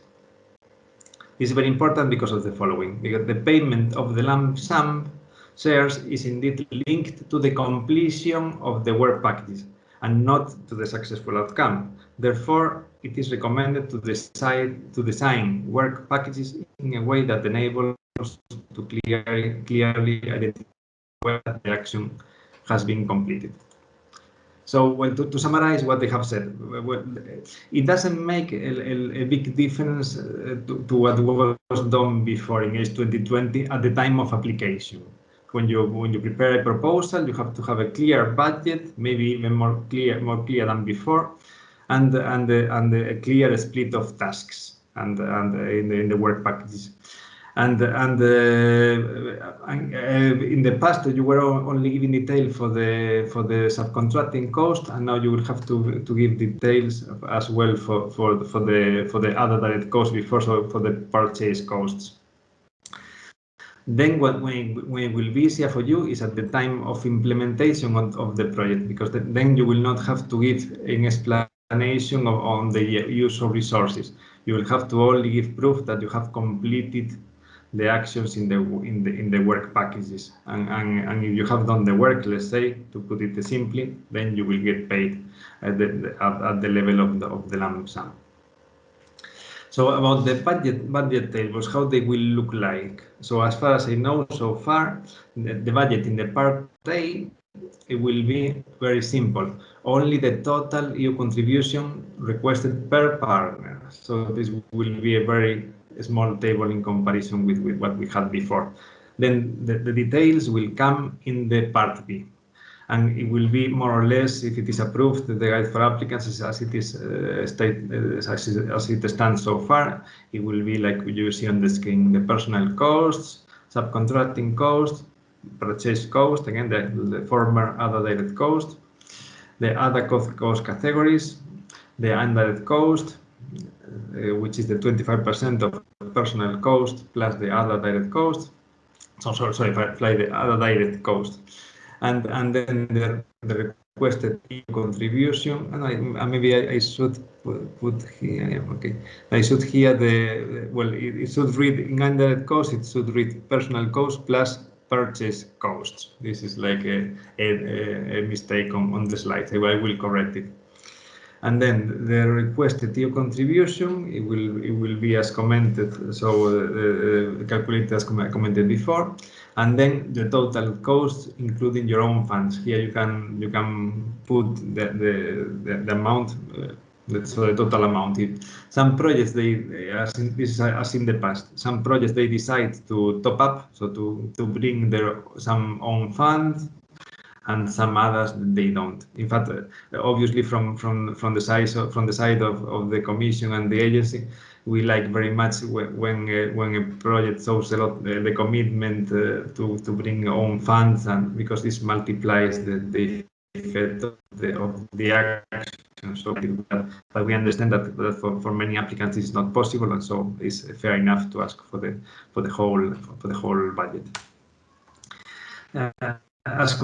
This is very important because of the following, because the payment of the lump sum shares is indeed linked to the completion of the work packages and not to the successful outcome. Therefore, it is recommended to design work packages in a way that enables to clearly identify whether the action has been completed. So, well, to summarize what they have said, well, it doesn't make a big difference to what was done before in ACE 2020 at the time of application. When you prepare a proposal, you have to have a clear budget, maybe even more clear than before, and a clear split of tasks and in the work packages. And in the past, you were only giving detail for the subcontracting cost, and now you will have to give details as well for the other direct costs before, so for the purchase costs. Then when it will be easier for you is at the time of implementation of the project, because then you will not have to give an explanation on the use of resources. You will have to only give proof that you have completed the actions in the work packages, and if you have done the work, let's say, to put it simply, then you will get paid at the level of the lump sum. So about the budget tables, how they will look like. So as far as I know so far, the budget in the part A, it will be very simple. Only the total EU contribution requested per partner. So this will be a very small table in comparison with what we had before. Then the details will come in the part B. And it will be more or less, if it is approved, the guide for applicants as it is as it stands so far. It will be like you see on the screen: the personnel costs, subcontracting costs, purchase cost, again the former other direct cost, the other cost categories, the indirect cost, which is the 25% of personnel cost plus the other direct cost. So sorry if I apply the other direct cost. And then the requested contribution, and maybe I should put here, okay. I should here it should read in indirect cost, it should read personal cost plus purchase costs. This is like a mistake on the slide, so I will correct it. And then the requested EU contribution, it will be as commented, so calculated as commented before, and then the total cost, including your own funds. Here you can put the amount, so the total amount. Some projects this is as in the past. Some projects they decide to top up, so to bring some own funds, and some others they don't. In fact, obviously from the side of the Commission and the agency, we like very much when a project shows a lot the commitment to bring own funds, and because this multiplies the effect of the action. So, but we understand that for many applicants this is not possible, and so it's fair enough to ask for the whole budget. As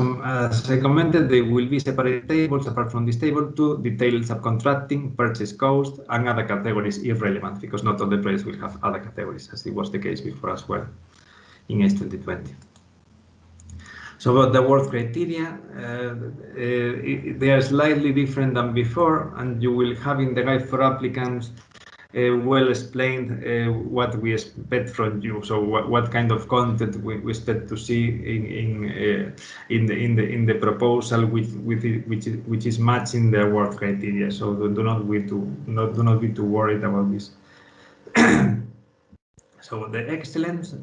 I commented, there will be separate tables apart from this table to detail subcontracting, purchase cost, and other categories if relevant, because not all the projects will have other categories, as it was the case before as well in ACE 2020. So about the work criteria, they are slightly different than before, and you will have in the guide for applicants well explained what we expect from you. So what kind of content we expect to see in the proposal, which is matching the work criteria. So do not be too worried about this. So the excellence.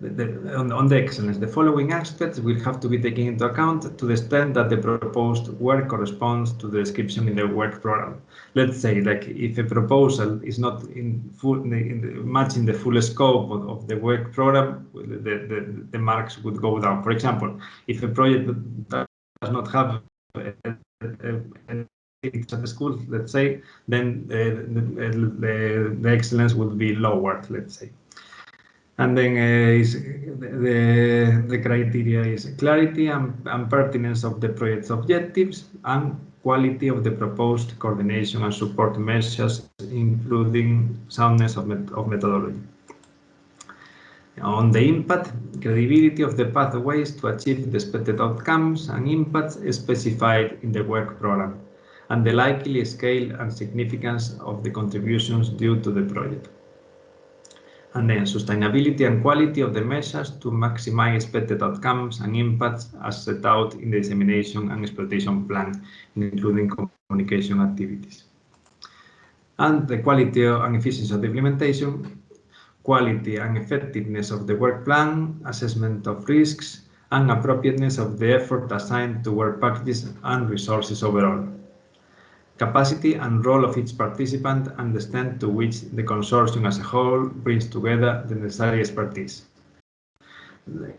On the excellence, the following aspects will have to be taken into account to the extent that the proposed work corresponds to the description in the work program. Let's say, like, if a proposal is not matching the full scope of the work program, the marks would go down. For example, if a project does not have ethics at the school, let's say, then the excellence would be lowered, let's say. And then the criteria is clarity and pertinence of the project's objectives, and quality of the proposed coordination and support measures, including soundness of methodology. On the impact, credibility of the pathways to achieve the expected outcomes and impacts specified in the work program, and the likely scale and significance of the contributions due to the project. And then sustainability and quality of the measures to maximize expected outcomes and impacts as set out in the dissemination and exploitation plan, including communication activities. And the quality and efficiency of the implementation, quality and effectiveness of the work plan, assessment of risks, and appropriateness of the effort assigned to work packages and resources overall. Capacity and role of each participant and the extent to which the consortium as a whole brings together the necessary expertise.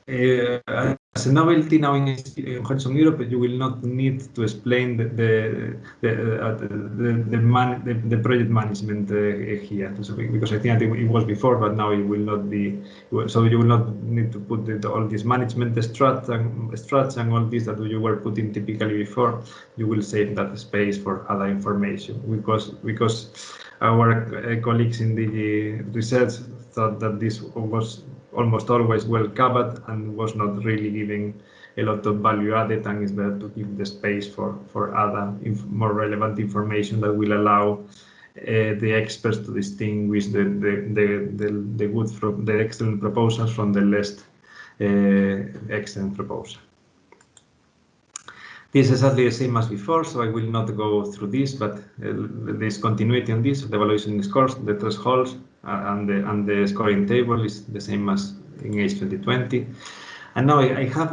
As a novelty now in Horizon Europe, you will not need to explain the project management here, so, because I think it was before, but now it will not be. So you will not need to put all these management structs and all this that you were putting typically before. You will save that space for other information because our colleagues in the research thought that this was almost always well covered and was not really giving a lot of value added, and it's better to give the space for other more relevant information that will allow the experts to distinguish the excellent proposals from the less excellent proposal. This is exactly the same as before, so I will not go through this, but there's continuity on this. The evaluation scores, the thresholds, and the scoring table is the same as in H2020. And now I have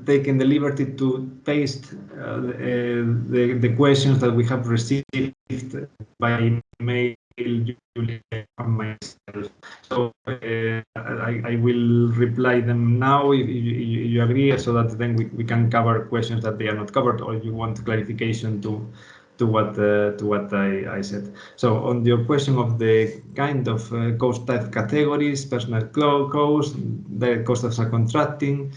taken the liberty to paste the questions that we have received by email, Julia and myself. So I will reply them now if you agree, so that then we can cover questions that they are not covered, or if you want clarification to what I said. So on your question of the kind of cost type categories, personal cost, the cost of subcontracting,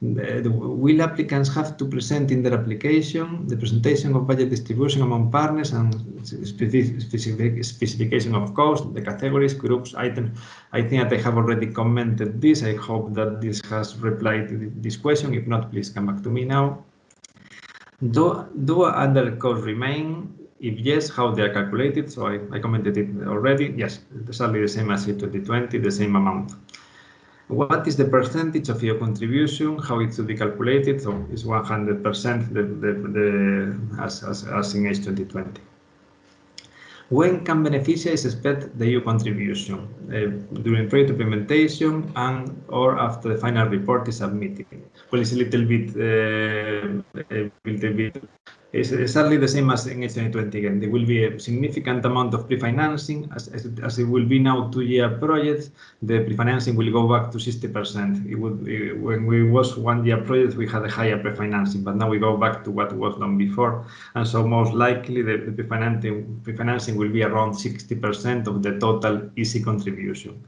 will applicants have to present in their application the presentation of budget distribution among partners and specification of cost, the categories, groups, items. I think that I have already commented this. I hope that this has replied to this question. If not, please come back to me now. Do other costs remain? If yes, how they are calculated? So I commented it already. Yes, exactly the same as in 2020, the same amount. What is the percentage of your contribution? How it should be calculated? So it's 100% as in H2020. When can beneficiaries expect the EU contribution? During project implementation and or after the final report is submitted? Well, it's a little bit, it's exactly the same as in H2020 again. There will be a significant amount of pre-financing. As it will be now 2-year projects, the pre-financing will go back to 60%. When we was 1-year project, we had a higher pre-financing, but now we go back to what was done before. And so most likely the pre-financing will be around 60% of the total EC contribution.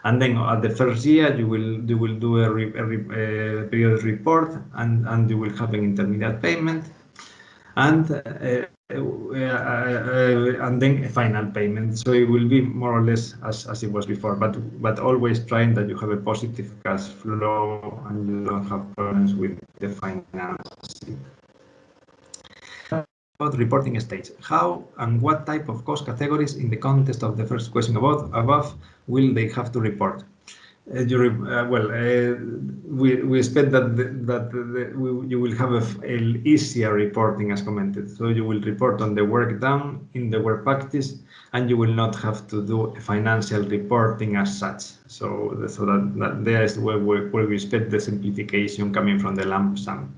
And then at the first year, you will do a periodic report, and you will have an intermediate payment, and then a final payment. So it will be more or less as it was before, but always trying that you have a positive cash flow and you don't have problems with the financing. About reporting stage, how and what type of cost categories in the context of the first question above will they have to report? We expect that you will have an easier reporting as commented. So you will report on the work done in the work practice, and you will not have to do a financial reporting as such. So that there is where we expect the simplification coming from the lump sum.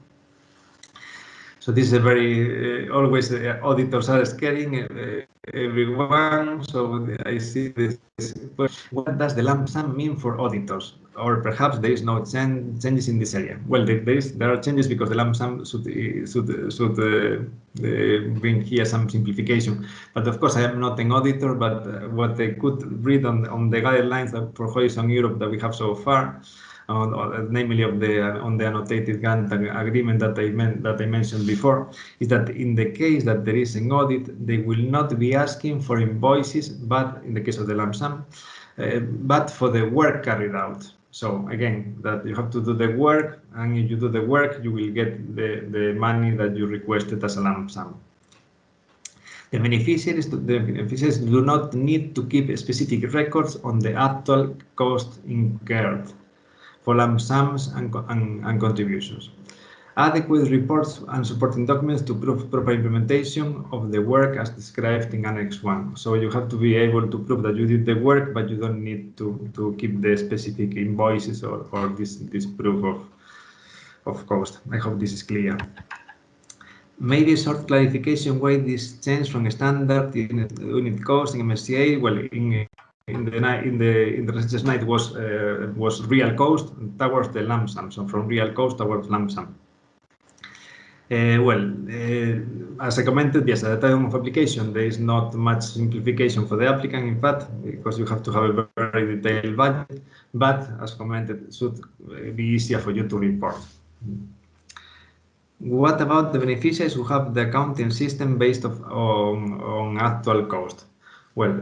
So this is a very, always the auditors are scaring everyone. So I see this, what does the lump sum mean for auditors? Or perhaps there is no changes in this area. Well, there are changes because the lump sum should bring here some simplification. But of course, I am not an auditor, but what I could read on the guidelines for Horizon Europe that we have so far, namely on the annotated grant agreement that I mentioned before, is that in the case that there is an audit, they will not be asking for invoices, but in the case of the lump sum, but for the work carried out. So again, that you have to do the work, and if you do the work, you will get the money that you requested as a lump sum. The beneficiaries do not need to keep specific records on the actual cost incurred for lump sums and contributions. Adequate reports and supporting documents to prove proper implementation of the work as described in Annex 1. So you have to be able to prove that you did the work, but you don't need to keep the specific invoices or this proof of cost. I hope this is clear. Maybe a short clarification why this change from standard unit cost in MSCA. Well, in the research night was real cost towards the lump sum. So from real cost towards lump sum. As I commented, yes, at the time of application, there is not much simplification for the applicant, in fact, because you have to have a very detailed budget, but as commented, it should be easier for you to report. What about the beneficiaries who have the accounting system based on actual cost? Well,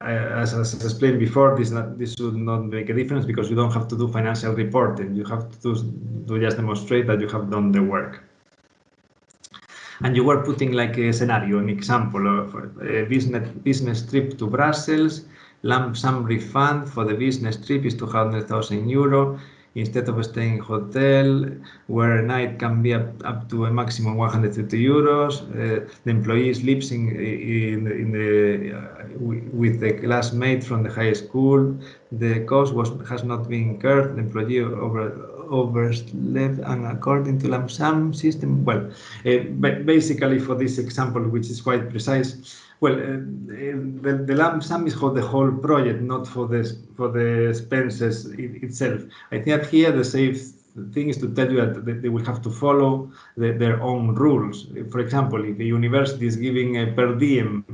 as explained before, this should not make a difference because you don't have to do financial reporting. You have to just demonstrate that you have done the work. And you were putting like a scenario, an example of a business trip to Brussels, lump sum refund for the business trip is 200,000 euro. Instead of staying in hotel, where a night can be up to a maximum 150 euros. The employee sleeps with the classmate from the high school. The cost has not been incurred. The employee overslept, and according to lump sum system, well, basically for this example, which is quite precise, well, the lump sum is for the whole project, not for the expenses itself. I think that here the safe thing is to tell you that they will have to follow their own rules. For example, if a university is giving a per diem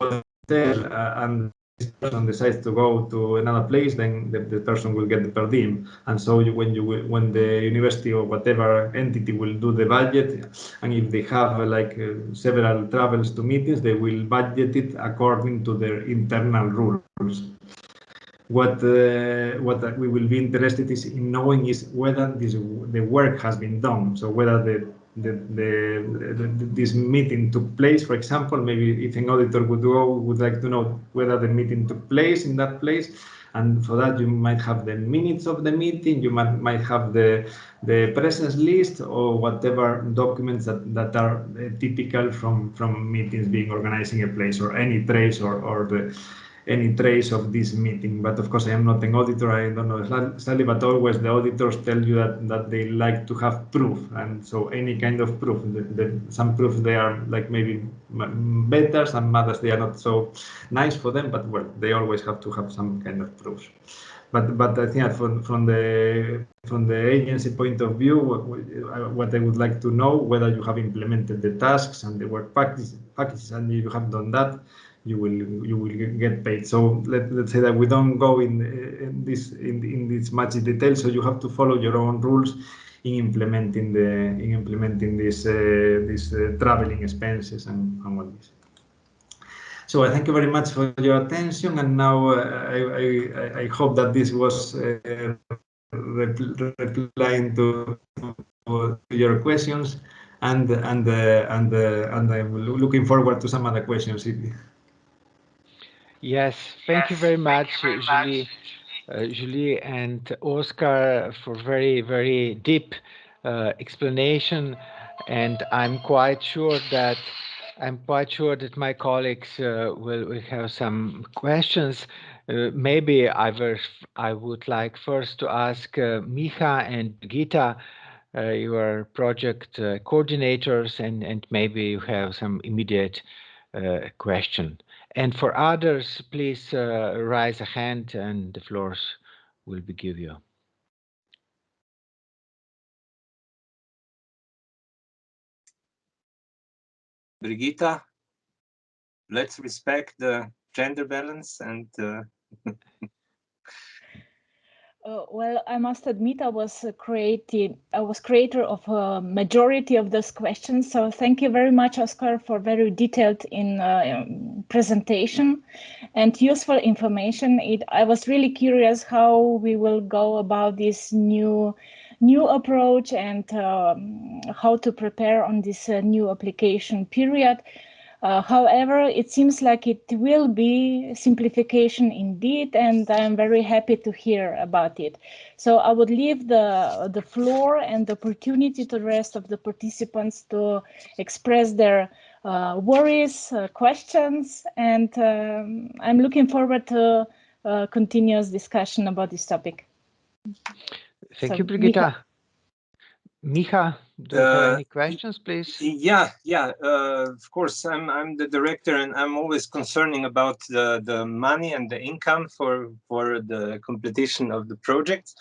hotel and this person decides to go to another place, then the person will get the per diem. And so when the university or whatever entity will do the budget, and if they have several travels to meetings, they will budget it according to their internal rules. What we will be interested in knowing is whether the work has been done. So whether this meeting took place, for example, maybe if an auditor would like to know whether the meeting took place in that place, and for that you might have the minutes of the meeting, you might have the presence list or whatever documents that are typical from meetings being organized in a place, or any trace any trace of this meeting. But of course I am not an auditor, I don't know exactly, but always the auditors tell you that they like to have proof, and so any kind of proof. Some proofs they are like maybe better, some others they are not so nice for them, but well, they always have to have some kind of proofs. But I think that from the agency point of view, what I would like to know, whether you have implemented the tasks and the work packages, and if you have done that, you will get paid. So let's say that we don't go in this much detail. So you have to follow your own rules in implementing these traveling expenses and all this. So I thank you very much for your attention, and now I hope that this was replying to your questions, and I'm looking forward to some other questions. Yes, thank you very much, Julie and Oscar, for very, very deep explanation, and I'm quite sure that my colleagues will have some questions. Maybe I would like first to ask Micha and Gita, your project coordinators, and maybe you have some immediate question. And for others, please raise a hand and the floors will be given you. Brigitta, let's respect the gender balance and well, I must admit I was creator of a majority of those questions. So thank you very much, Oscar, for very detailed presentation and useful information. I was really curious how we will go about this new new approach and how to prepare on this new application period. However, it seems like it will be simplification indeed, and I'm very happy to hear about it. So I would leave the floor and the opportunity to the rest of the participants to express their worries, questions, and I'm looking forward to continuous discussion about this topic. Thank you, Brigitta. Micha, do you have any questions, please? Yeah. Of course, I'm the director, and I'm always concerning about the money and the income for the completion of the project.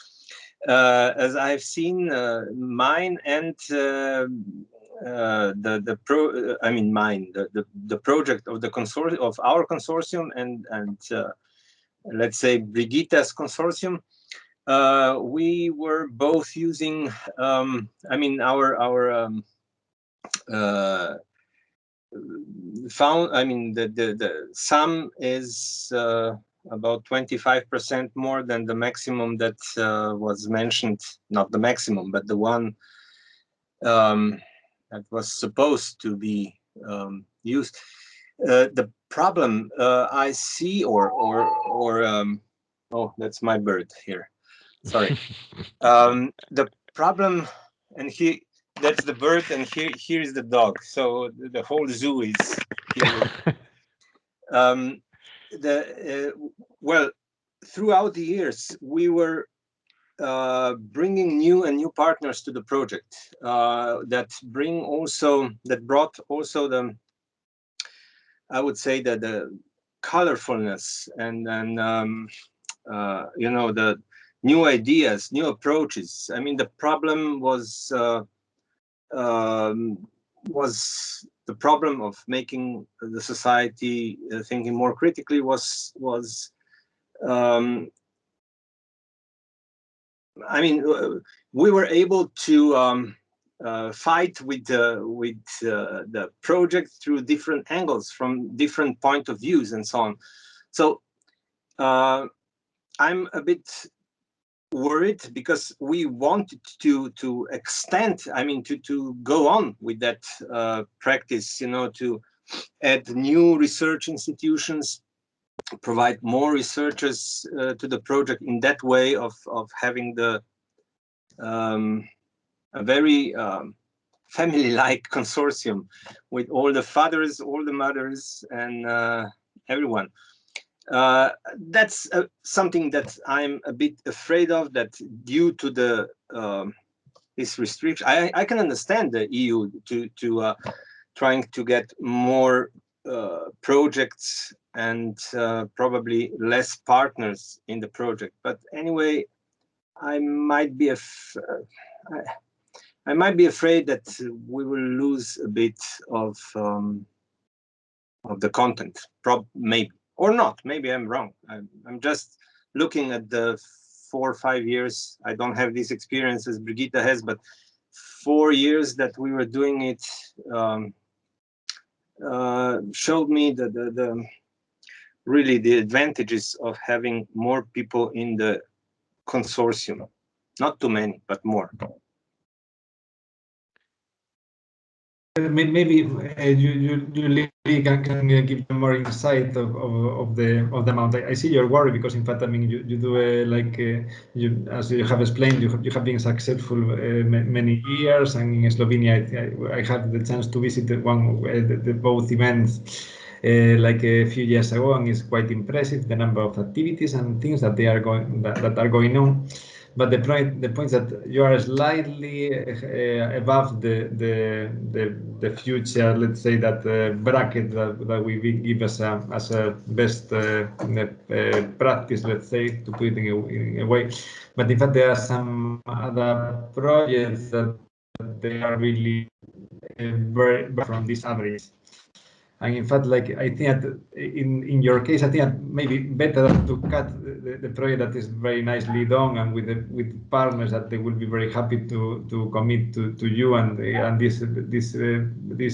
As I've seen, mine and the project of the consortium of our consortium and let's say Brigitta's consortium. We were both using, the sum is about 25% more than the maximum that was mentioned, not the maximum, but the one that was supposed to be used. The problem I see, oh, that's my bird here. Sorry. The problem, and that's the bird, and here is the dog. So the whole zoo is here. Well, throughout the years, we were bringing new partners to the project that brought also the, I would say, that the colorfulness and the new ideas, new approaches. I mean, the problem was the problem of making the society thinking more critically was we were able to fight with the project through different angles, from different point of views, and so on. So I'm a bit worried because we wanted to extend, to go on with that practice, to add new research institutions, provide more researchers to the project in that way of having the a very family-like consortium with all the fathers, all the mothers, and everyone. That's something that I'm a bit afraid of, that due to the this restriction, I can understand the EU to trying to get more projects and probably less partners in the project. But anyway, I might be afraid that we will lose a bit of the content, maybe. Or not, maybe I'm wrong. I'm just looking at the 4 or 5 years. I don't have this experience as Brigitta has, but 4 years that we were doing it showed me really the advantages of having more people in the consortium. Not too many, but more. Maybe you really can give more insight of the amount. I see your worry because, in fact, you do as you have explained, you have been successful many years, and in Slovenia I had the chance to visit both events like a few years ago, and it's quite impressive the number of activities and things that are going on. But the point is that you are slightly above the future, let's say, that bracket that we give as a best practice, let's say, to put it in a way. But in fact, there are some other projects that they are really very from this average. And in fact, I think that in your case, I think that maybe better to cut the project that is very nicely done, and with partners that they will be very happy to commit to you, and these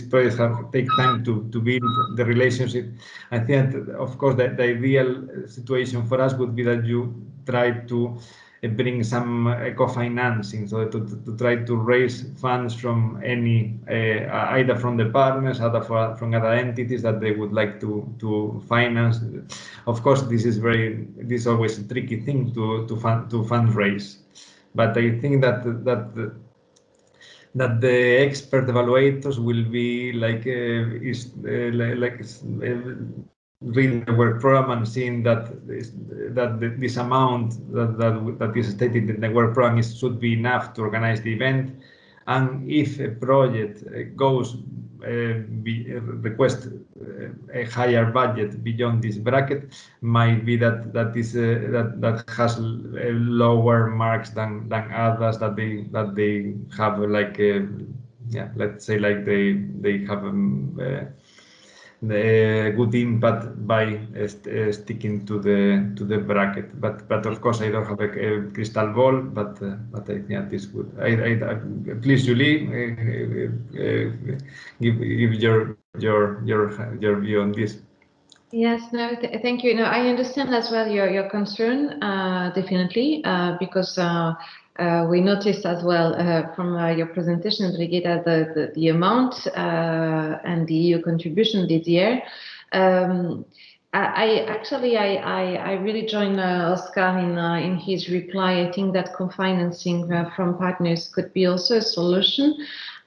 projects take time to build the relationship. I think that, of course, the ideal situation for us would be that you try to bring some co-financing, so to try to raise funds from any either from the partners, either from other entities that they would like to finance. Of course, this is always a tricky thing to fundraise, but I think that the expert evaluators will be reading the work program and seeing that this amount that is stated in the work program should be enough to organize the event. And if a project goes request a higher budget beyond this bracket, might be that has lower marks than others, that they have let's say they have the good impact by sticking to the bracket, but of course I don't have a crystal ball, but I think this would. Please, Julie, give your view on this. Yes, no, thank you. No, I understand as well your concern, definitely, because we noticed as well from your presentation, Brigitte, the amount and the EU contribution this year. I really join Oscar in his reply. I think that co-financing from partners could be also a solution.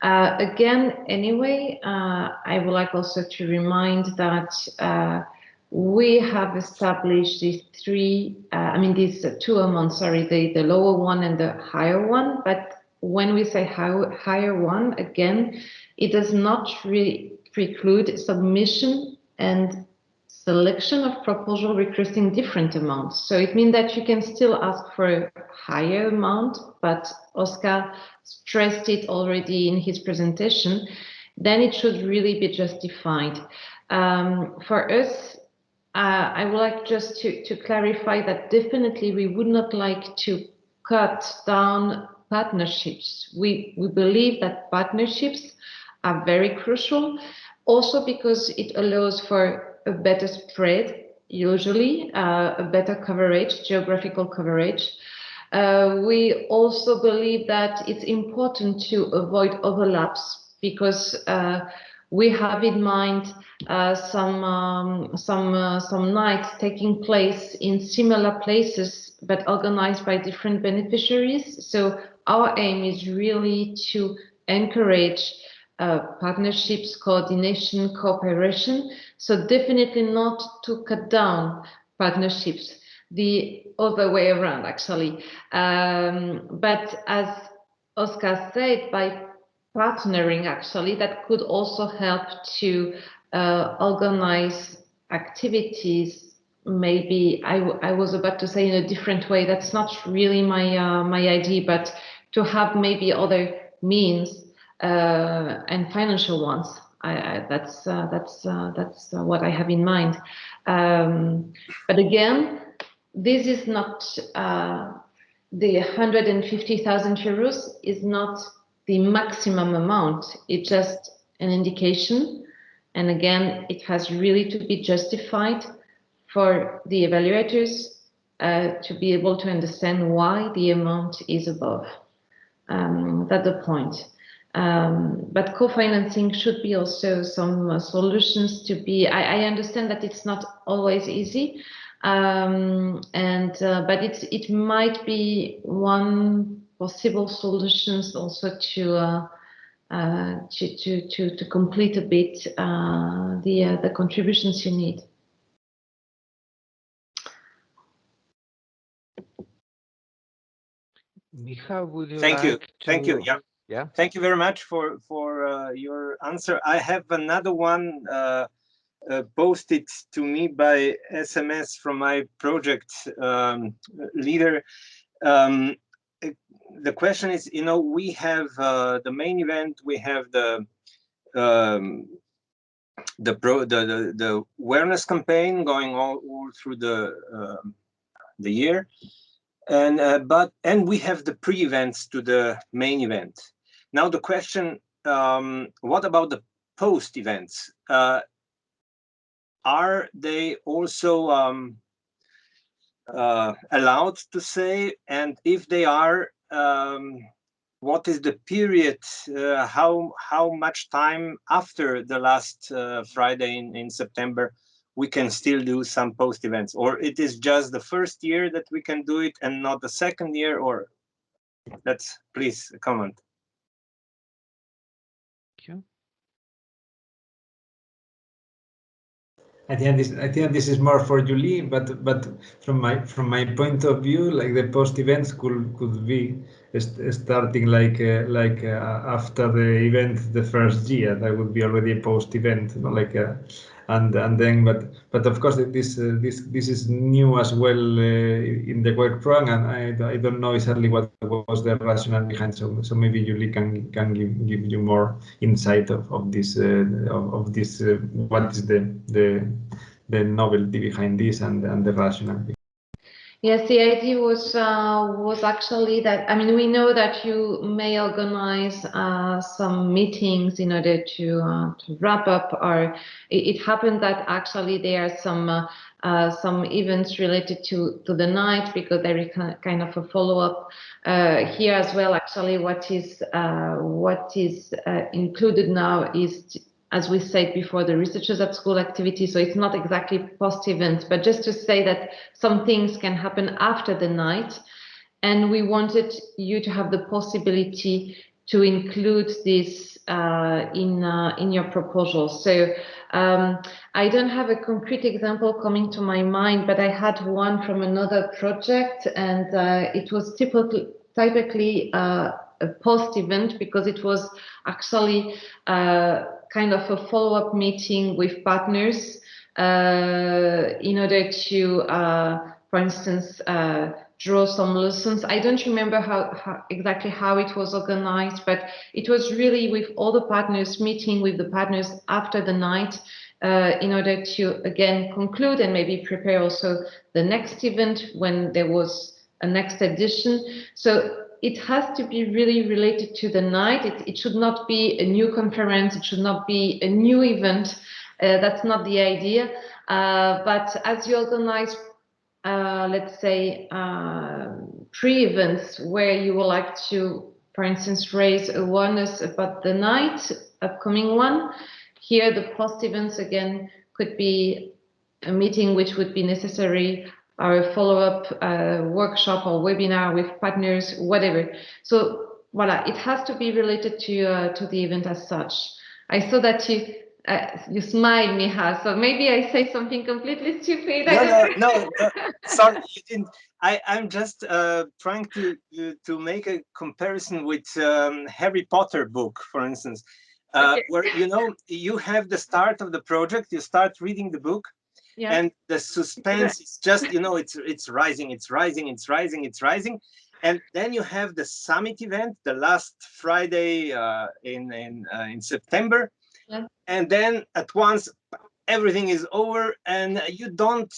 Again, anyway, I would like also to remind that we have established these these two amounts, the lower one and the higher one. But when we say higher one, again, it does not really preclude submission and selection of proposal requesting different amounts. So it means that you can still ask for a higher amount, but Oscar stressed it already in his presentation, then it should really be justified. For us, I would like just to clarify that definitely we would not like to cut down partnerships. We believe that partnerships are very crucial, also because it allows for a better spread, usually a better coverage, geographical coverage. We also believe that it's important to avoid overlaps, because we have in mind some nights taking place in similar places but organized by different beneficiaries. So our aim is really to encourage partnerships, coordination, cooperation. So definitely not to cut down partnerships, the other way around actually. But as Oscar said, by partnering, actually, that could also help to organize activities. Maybe I was about to say in a different way. That's not really my idea, but to have maybe other means and financial ones. That's what I have in mind. But again, this is not the 150,000 euros is not the maximum amount. It's just an indication, and again, it has really to be justified for the evaluators to be able to understand why the amount is above. That's the point. But co-financing should be also some solutions to be. I understand that it's not always easy, but it might be one possible solutions also to complete a bit the contributions you need. Micha, would you Thank you. Thank you. Yeah. Thank you very much for your answer. I have another one posted to me by SMS from my project leader. The question is, we have the main event, we have the awareness campaign going all through the year, and we have the pre-events to the main event. Now the question, what about the post events? Are they also allowed to say, and if they are, what is the period, how much time after the last Friday in September we can still do some post events, or it is just the first year that we can do it and not the second year, or that's, please comment. Thank you. I think this is more for Julie, but from my point of view, like the post events could be starting like after the event the first year. That would be already a post event, you know, like and then but of course this is new as well in the work program, and I don't know exactly what was the rationale behind. So maybe Julie can give you more insight of this what is the novelty behind this and the rationale. Yes, the idea was actually that, I mean, we know that you may organize some meetings in order to wrap up, or it happened that actually there are some events related to the night, because there is kind of a follow-up here as well. Actually, what is included now is, as we said before, the researchers at school activity. So it's not exactly post events, but just to say that some things can happen after the night. And we wanted you to have the possibility to include this in your proposal. So I don't have a concrete example coming to my mind, but I had one from another project, and it was typically a post event, because it was actually kind of a follow-up meeting with partners in order to, for instance, draw some lessons. I don't remember exactly how it was organized, but it was really with all the partners, meeting with the partners after the night in order to, again, conclude and maybe prepare also the next event when there was a next edition. So it has to be really related to the night. It should not be a new conference. It should not be a new event. That's not the idea. But as you organize, let's say, pre-events where you would like to, for instance, raise awareness about the night, upcoming one, here the post events again could be a meeting which would be necessary, or a follow-up workshop or webinar with partners, whatever. So voila, it has to be related to the event as such. I saw that you smiled, Miha, so maybe I say something completely stupid. No, sorry, you didn't. I'm just trying to make a comparison with Harry Potter book, for instance, Okay. where, you know, you have the start of the project, you start reading the book, yeah, and the suspense is just, you know, it's rising, it's rising, it's rising, it's rising. And then you have the summit event, the last Friday in September. Yeah. And then at once everything is over, and you don't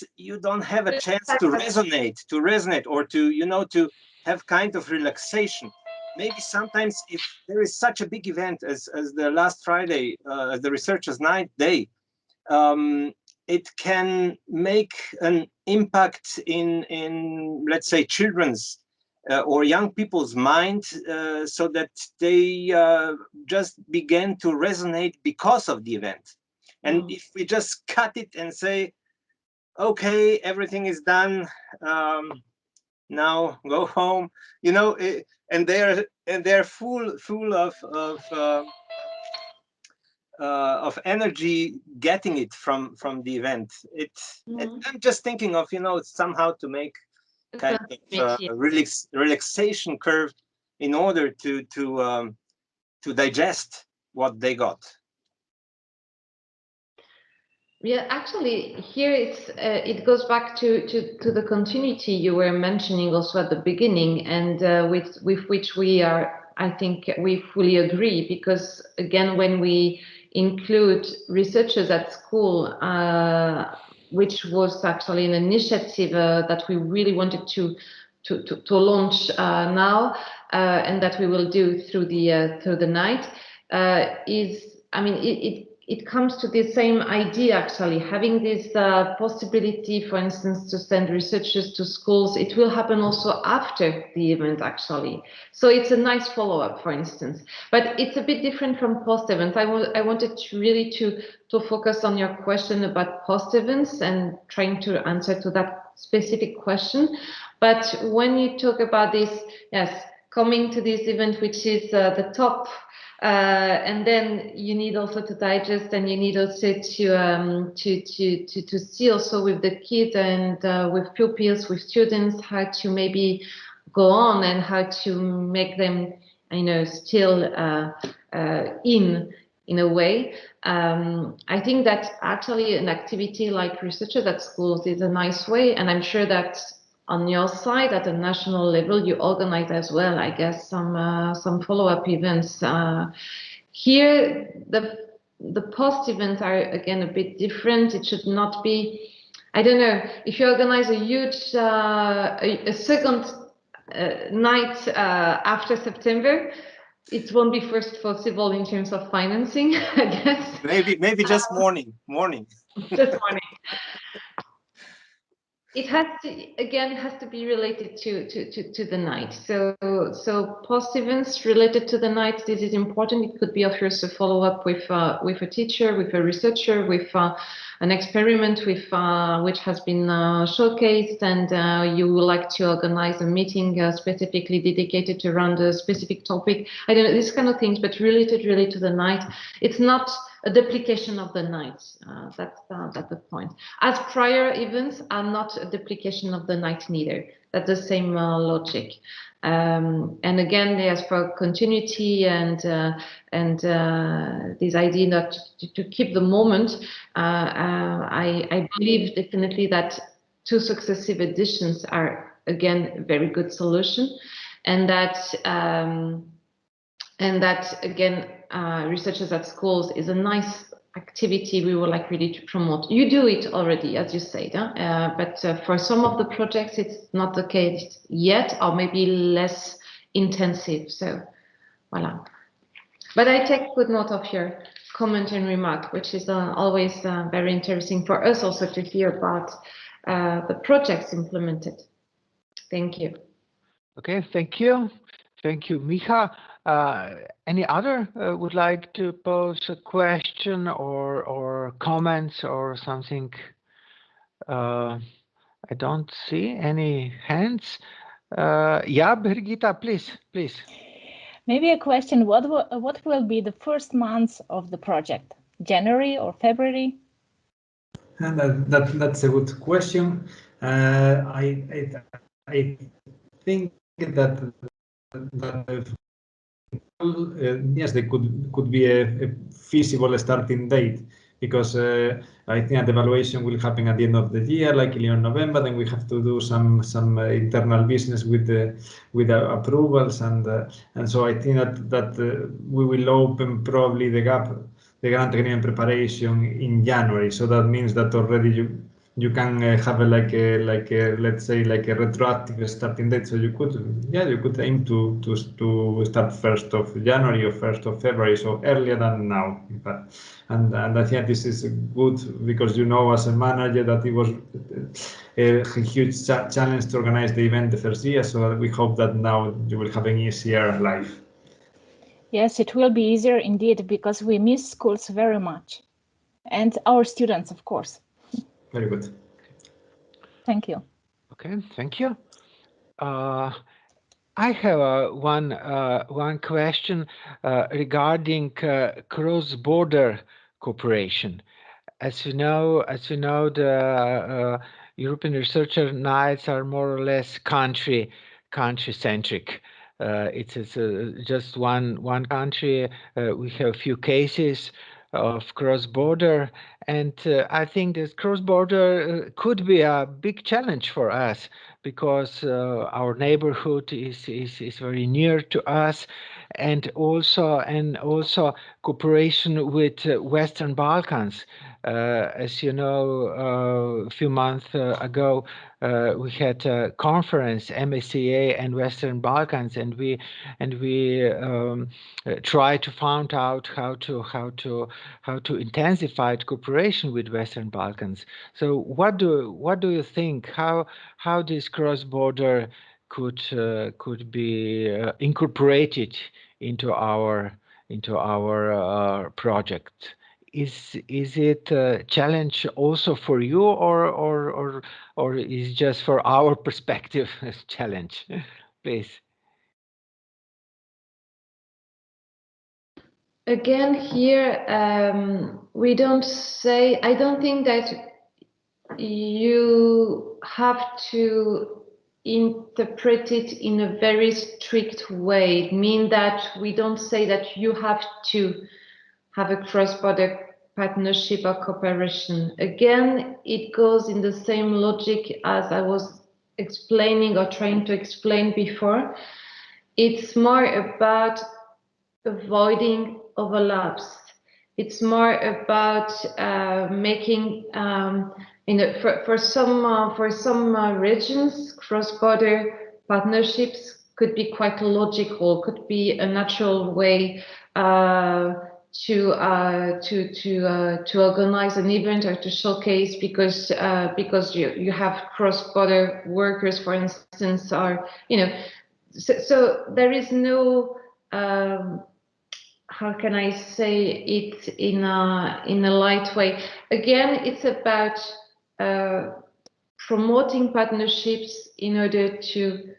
have a chance to resonate, or to, you know, to have kind of relaxation. Maybe sometimes if there is such a big event as the last Friday, the Researchers' Night Day, it can make an impact in let's say children's or young people's mind, so that they just begin to resonate because of the event. And if we just cut it and say, okay, everything is done, now go home, you know, and they're full of energy getting it from the event. I'm just thinking of, you know, somehow to make kind of a relaxation curve in order to digest what they got. Yeah, actually, here it goes back to the continuity you were mentioning also at the beginning, and with which we are, I think, we fully agree, because again, when we include researchers at school, which was actually an initiative that we really wanted to launch now, and that we will do through the night, is, I mean, it comes to the same idea, actually, having this possibility, for instance, to send researchers to schools. It will happen also after the event, actually. So it's a nice follow-up, for instance. But it's a bit different from post-event. I wanted to really to focus on your question about post-events and trying to answer to that specific question. But when you talk about this, yes, coming to this event, which is the top, and then you need also to digest, and you need also to see also with the kids and with pupils, with students, how to maybe go on and how to make them, you know, still in a way. I think that actually an activity like researchers at schools is a nice way, and I'm sure that on your side, at a national level, you organize as well, I guess, some follow-up events. Here, the post events are again a bit different. It should not be, I don't know, if you organize a huge a second night after September, it won't be first possible in terms of financing, I guess. Maybe just morning. Just morning. It has to, again, it has to be related to the night. So post events related to the night, this is important. It could be, of course, a follow up with a teacher, with a researcher, with an experiment with which has been showcased, and you would like to organize a meeting specifically dedicated around a specific topic. I don't know, these kind of things, but related really to the night. It's not a duplication of the night. That's the point. As prior events are not a duplication of the night neither. That's the same logic. And again, there's for continuity and this idea not to keep the moment. I believe definitely that 2 successive editions are again a very good solution, and that again, researchers at schools is a nice activity we would like really to promote. You do it already, as you said, but for some of the projects it's not the case yet, or maybe less intensive. So, voila. But I take good note of your comment and remark, which is always very interesting for us also to hear about the projects implemented. Thank you. Okay, thank you. Thank you, Micha. Any other would like to pose a question or comments or something? I don't see any hands. Yeah, Brigitta, please. Maybe a question, what will be the first months of the project? January or February? And that's a good question. I think that yes, there could be a feasible starting date, because I think that the evaluation will happen at the end of the year, like in November. Then we have to do some internal business with the approvals, and so I think that we will open probably the grant agreement preparation in January. So that means that already you can have like a let's say like a retroactive starting date. So you could aim to start 1st of January or 1st of February, so earlier than now. But and I think this is good, because you know, as a manager, that it was a huge challenge to organize the event the first year. So we hope that now you will have an easier life. Yes, it will be easier indeed, because we miss schools very much, and our students, of course. Very good. Thank you. Okay, thank you. I have one question regarding cross-border cooperation. As you know, the European Researcher Nights are more or less country-centric. It's just one country. We have a few cases of cross-border, and I think this cross-border could be a big challenge for us, because our neighborhood is very near to us, and also cooperation with Western Balkans. As you know, a few months ago, we had a conference, MSCA and Western Balkans, and we try to find out how to intensify cooperation with Western Balkans. So what do you think? How this cross-border could be incorporated into our project? Is it a challenge also for you, or is just for our perspective challenge? Please. Again, here we don't say. I don't think that you have to interpret it in a very strict way. It means that we don't say that you have to have a cross-border partnership or cooperation. Again, it goes in the same logic as I was explaining or trying to explain before. It's more about avoiding overlaps. It's more about making, for some regions, cross-border partnerships could be quite logical, could be a natural way to organize an event or to showcase, because you have cross-border workers, for instance, or so there is no how can I say it in a light way? Again, it's about promoting partnerships in order to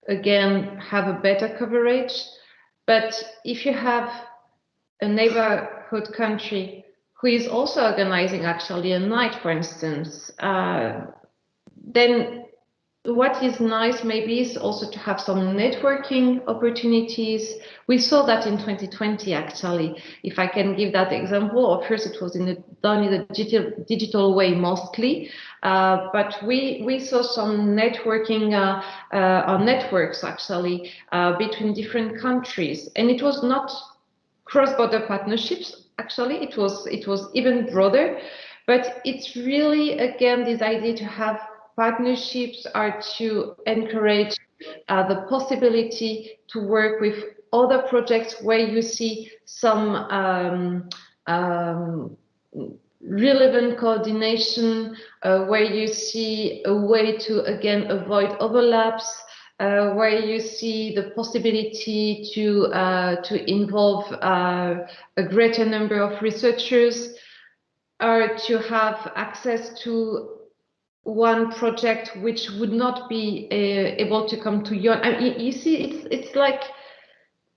again have a better coverage. But if you have a neighborhood country who is also organizing actually a night, for instance, then what is nice maybe is also to have some networking opportunities. We saw that in 2020, actually. If I can give that example, of course it was done in a digital way mostly, but we saw some networking networks actually between different countries, and it was not cross-border partnerships. Actually, it was even broader, but it's really again this idea to have partnerships are to encourage the possibility to work with other projects where you see some relevant coordination, where you see a way to again avoid overlaps, where you see the possibility to involve a greater number of researchers, or to have access to one project which would not be able to come to your. I mean, you see, it's like,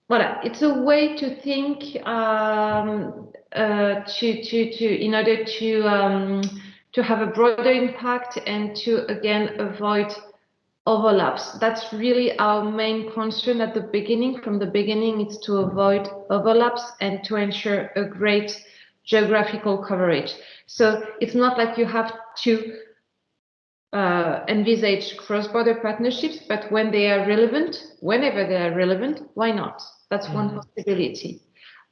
well, it's a way to think in order to have a broader impact and to again avoid overlaps. That's really our main concern at the beginning. From the beginning, it's to avoid overlaps and to ensure a great geographical coverage. So it's not like you have to envisage cross-border partnerships, but when they are relevant, whenever they are relevant, why not? That's one possibility.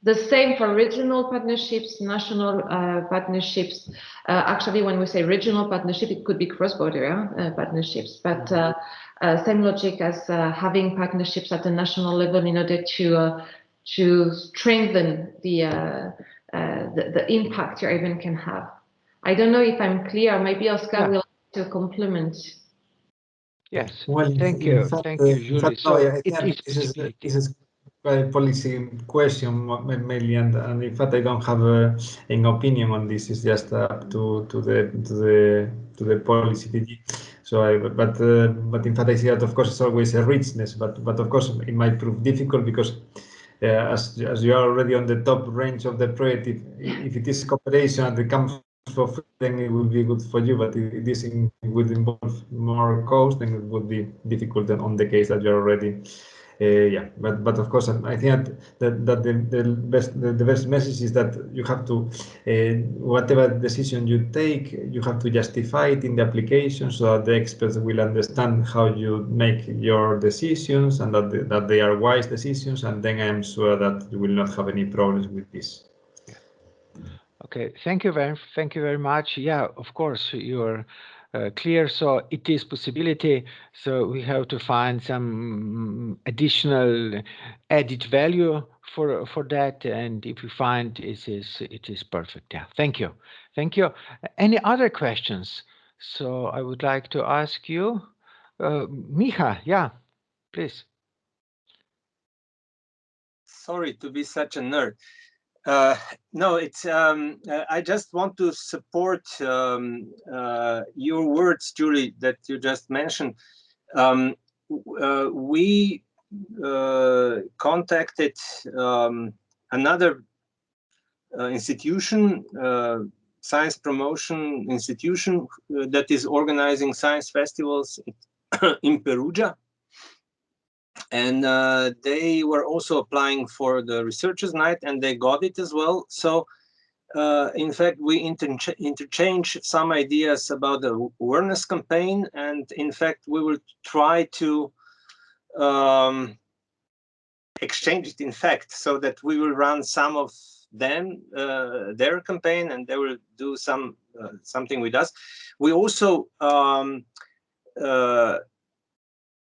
The same for regional partnerships, national partnerships. Actually, when we say regional partnership, it could be cross-border partnerships, but same logic as having partnerships at the national level in order to strengthen the impact your event can have. I don't know if I'm clear. Maybe Oscar will to complement. Yes. Well, thank you, Julie. No, I think this is a policy question mainly, and in fact I don't have an opinion on this. It's just up to the policy DG. So, but in fact I see that of course it's always a richness, but of course it might prove difficult because. As you are already on the top range of the project, if it is cooperation and it comes for free, then it would be good for you. But if this would involve more cost, then it would be difficult on the case that you're already Yeah, but of course, I think that the best message is that you have to, whatever decision you take, you have to justify it in the application so that the experts will understand how you make your decisions and that they are wise decisions. And then I am sure that you will not have any problems with this. Okay, thank you very much. Yeah, of course, you're clear. So it is possibility. So we have to find some additional added value for that, and if we find it is perfect. Yeah, thank you. Any other questions? So I would like to ask you, Micha. Yeah, please. Sorry to be such a nerd. No, it's I just want to support your words, Julie, that you just mentioned. We contacted another institution, science promotion institution that is organizing science festivals in Perugia. And they were also applying for the Researchers' Night, and they got it as well. So, in fact, we interchanged some ideas about the awareness campaign, and in fact, we will try to exchange it, in fact, so that we will run some of them, their campaign, and they will do something with us. We also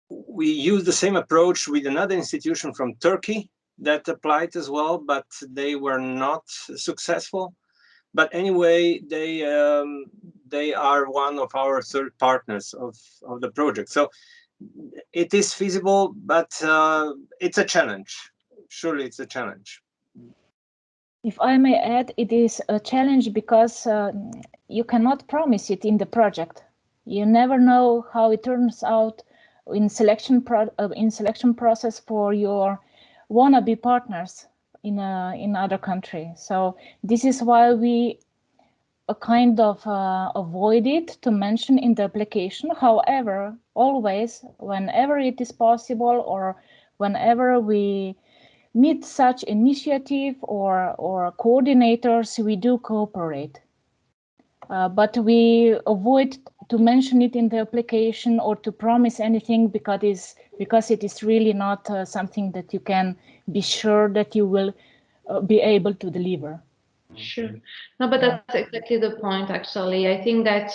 we used the same approach with another institution from Turkey that applied as well, but they were not successful. But anyway, they are one of our third partners of the project. So it is feasible, but it's a challenge. Surely it's a challenge. If I may add, it is a challenge because you cannot promise it in the project. You never know how it turns out in selection process for your wannabe partners in other country. So this is why we kind of avoid it to mention in the application. However, always, whenever it is possible or whenever we meet such initiative or coordinators, we do cooperate. But we avoid to mention it in the application or to promise anything because it is really not something that you can be sure that you will be able to deliver. Sure. No, but that's exactly the point, actually. I think that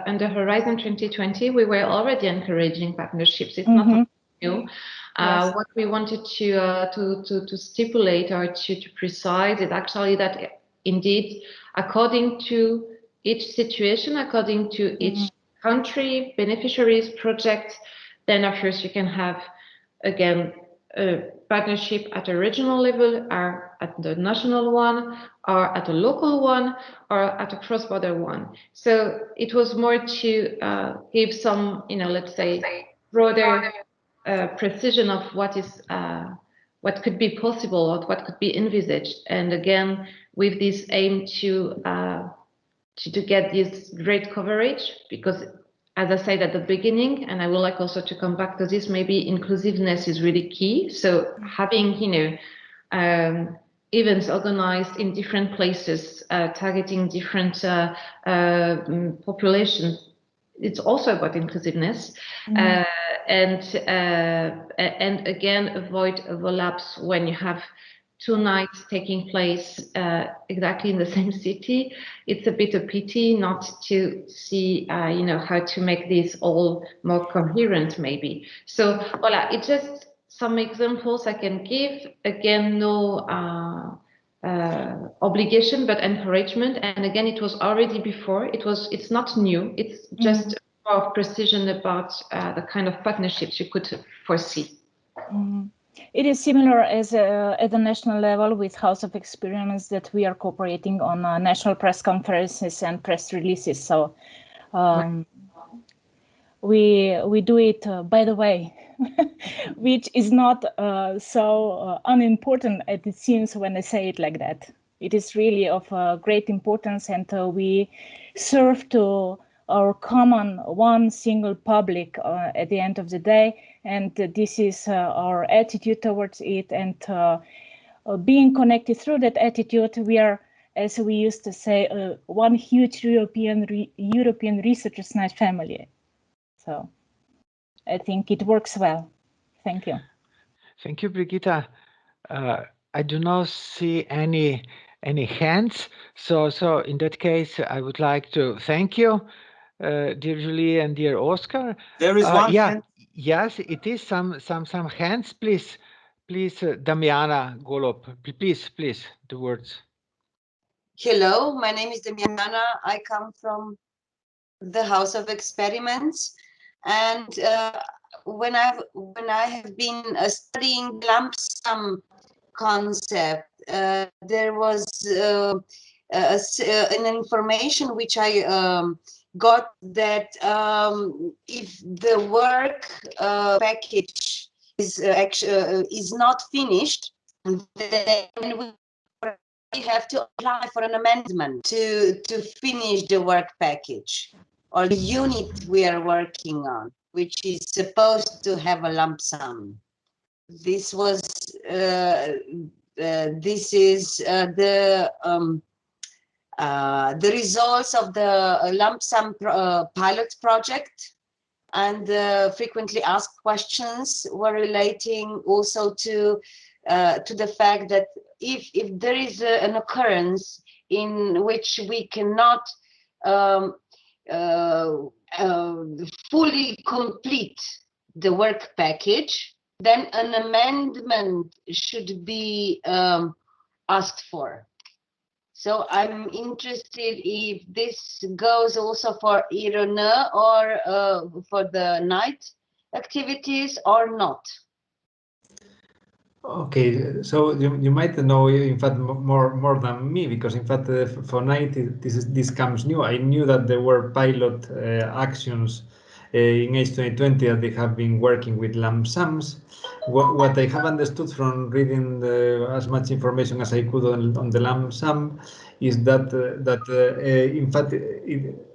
under Horizon 2020, we were already encouraging partnerships. It's not new. Yes. What we wanted to stipulate or to precise is actually that indeed, according to each situation, according to each country, beneficiaries, project, then of course you can have, again, a partnership at a regional level, or at the national one, or at a local one, or at a cross-border one. So it was more to give some, let's say, broader precision of what could be possible or what could be envisaged. And again, with this aim to get this great coverage, because as I said at the beginning, and I would like also to come back to this, maybe inclusiveness is really key. So having, events organized in different places, targeting different populations, it's also about inclusiveness. And again, avoid overlaps when you have 2 nights taking place exactly in the same city. It's a bit of pity not to see, how to make this all more coherent, maybe. So, voilà, it's just some examples I can give. Again, no obligation, but encouragement. And again, it was already before. It's not new. It's just more of precision about the kind of partnerships you could foresee. It is similar as at the national level with House of Experience that we are cooperating on national press conferences and press releases. So we do it, by the way, which is not so unimportant as it seems when I say it like that. It is really of great importance, and we serve to our common one single public at the end of the day. and this is our attitude towards it. And being connected through that attitude, we are, as we used to say, one huge European researchers' night family. So I think it works well. Thank you. Thank you, Brigitta. I do not see any hands. So in that case, I would like to thank you, dear Julie and dear Oscar. There is one hand. Yes, it is some hands. Please, Damiana Golob, please, the words. Hello, my name is Damiana. I come from the House of Experiments, and when I have been studying lump sum concept, there was an information which I got that if the work package is not finished, then we have to apply for an amendment to finish the work package or the unit we are working on, which is supposed to have a lump sum. This was this is the results of the lump sum pilot project, and frequently asked questions were relating also to the fact that if there is an occurrence in which we cannot fully complete the work package, then an amendment should be asked for. So I'm interested if this goes also for IRONE or for the night activities or not. Okay, so you might know, in fact, more than me, because in fact for night this comes new. I knew that there were pilot actions in H2020 that they have been working with lump sums. What I have understood from reading as much information as I could on the lump sum is that in fact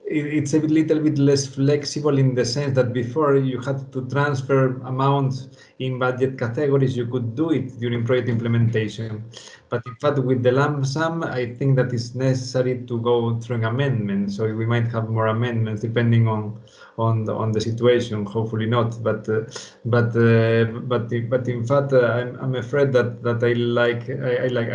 it's a little bit less flexible, in the sense that before you had to transfer amounts in budget categories. You could do it during project implementation, but in fact with the lump sum, I think that it's necessary to go through an amendment. So we might have more amendments depending on the situation. Hopefully not, but in fact I'm afraid that I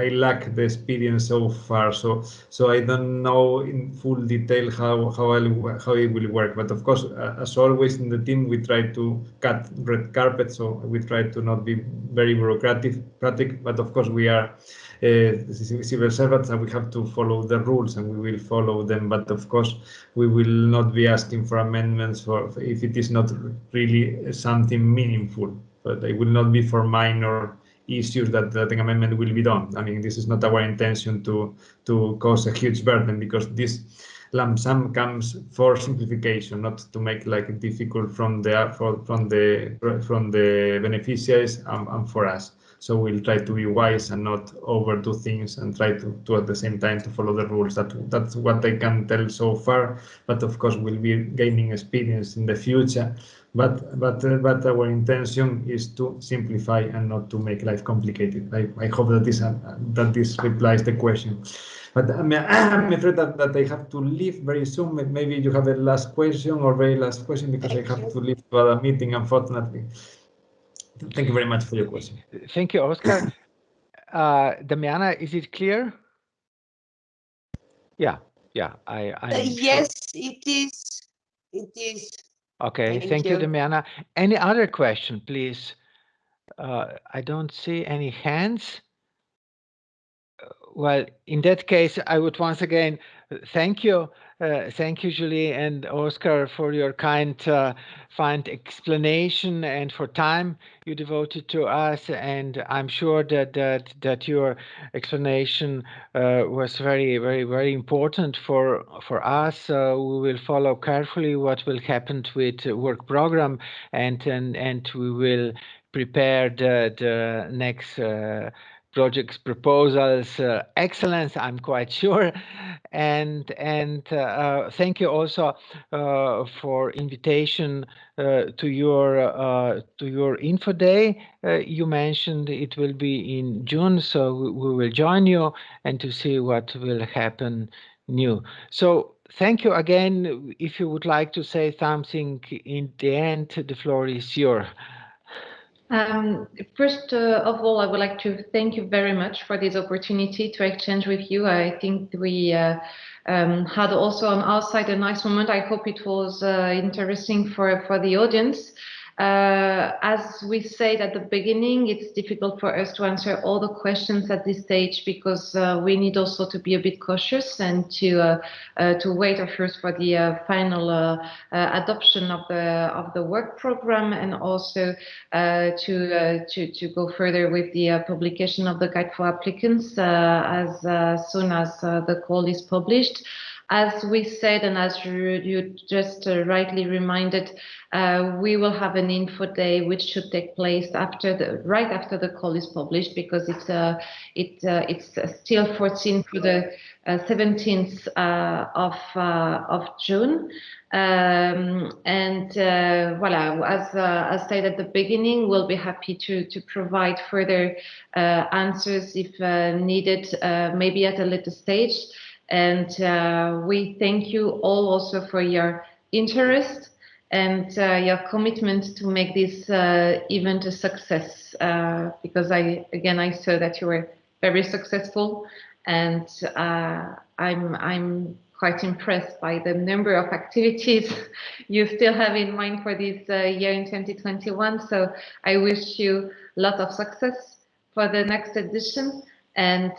lack the experience so far. So I don't know in full detail how it will work. But of course, as always in the team, we try to cut red carpet. So we try to not be very bureaucratic. But of course, we are civil servants, and we have to follow the rules, and we will follow them. But of course, we will not be asking for amendments if it is not really something meaningful. But it will not be for minor issues that an amendment will be done. I mean, this is not our intention to cause a huge burden, because this lump sum comes for simplification, not to make like difficult from the beneficiaries and for us. So we'll try to be wise and not overdo things, and try to at the same time to follow the rules. That's what I can tell so far. But of course, we'll be gaining experience in the future. But our intention is to simplify and not to make life complicated. I hope that this replies the question. But I'm afraid that I have to leave very soon. Maybe you have a last question or very last question, because I have to leave to a meeting, unfortunately. Thank you very much for your question. Thank you, Oscar. Damiana, is it clear? Yeah. Yes, it is. It is. Okay, thank you, Damiana. Any other question, please? I don't see any hands. Well, in that case, I would once again thank you, Julie and Oscar, for your kind explanation and for time you devoted to us. And I'm sure that your explanation was very important for us. We will follow carefully what will happen with the work program, and we will prepare the next projects proposals excellence, I'm quite sure. And thank you also for invitation to your info day. You mentioned it will be in June, so we will join you and to see what will happen new. So thank you again. If you would like to say something in the end, the floor is yours. First of all, I would like to thank you very much for this opportunity to exchange with you. I think we had also on our side a nice moment. I hope it was interesting for the audience. As we said at the beginning, it's difficult for us to answer all the questions at this stage because we need also to be a bit cautious and to wait first for the final adoption of the work program, and also to go further with the publication of the guide for applicants as soon as the call is published. As we said, and as you just rightly reminded, we will have an info day which should take place right after the call is published, because it's still foreseen for the 17th of June. Voilà, as said at the beginning, we'll be happy to provide further answers if needed, maybe at a later stage. And we thank you all also for your interest and your commitment to make this event a success, because I saw that you were very successful, and I'm quite impressed by the number of activities you still have in mind for this year in 2021. So I wish you a lot of success for the next edition, and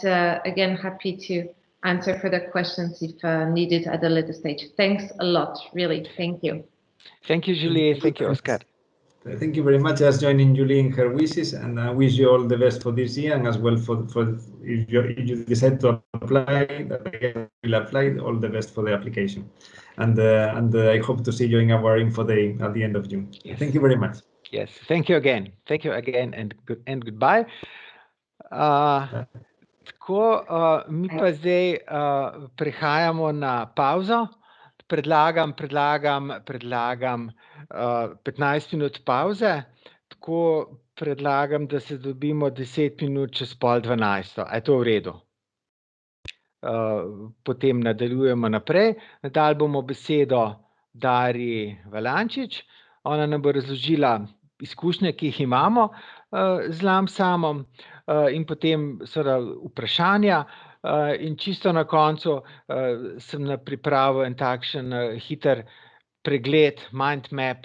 again, happy to answer further questions if needed at a later stage. Thanks a lot, really. Thank you. Thank you, Julie. Thank you, Oscar. Thank you very much for joining Julie in her wishes, and I wish you all the best for this year, and as well for if you decide to apply, that again will apply. All the best for the application, and I hope to see you in our info day at the end of June. Yes. Thank you very much. Yes, thank you again, and goodbye. Tako, mi pa zdaj prehajamo na pauzo. Predlagam 15 minut pauze. Tako predlagam, da se dobimo 10 minut čez 11:30. A je to v redu? Potem nadaljujemo naprej. Dali bomo besedo Darji Valančič. Ona nam bo razložila izkušnje, ki jih imamo z LAMSAM-om, in potem seveda vprašanja. In čisto na koncu sem pripravil en takšen hiter pregled, mind map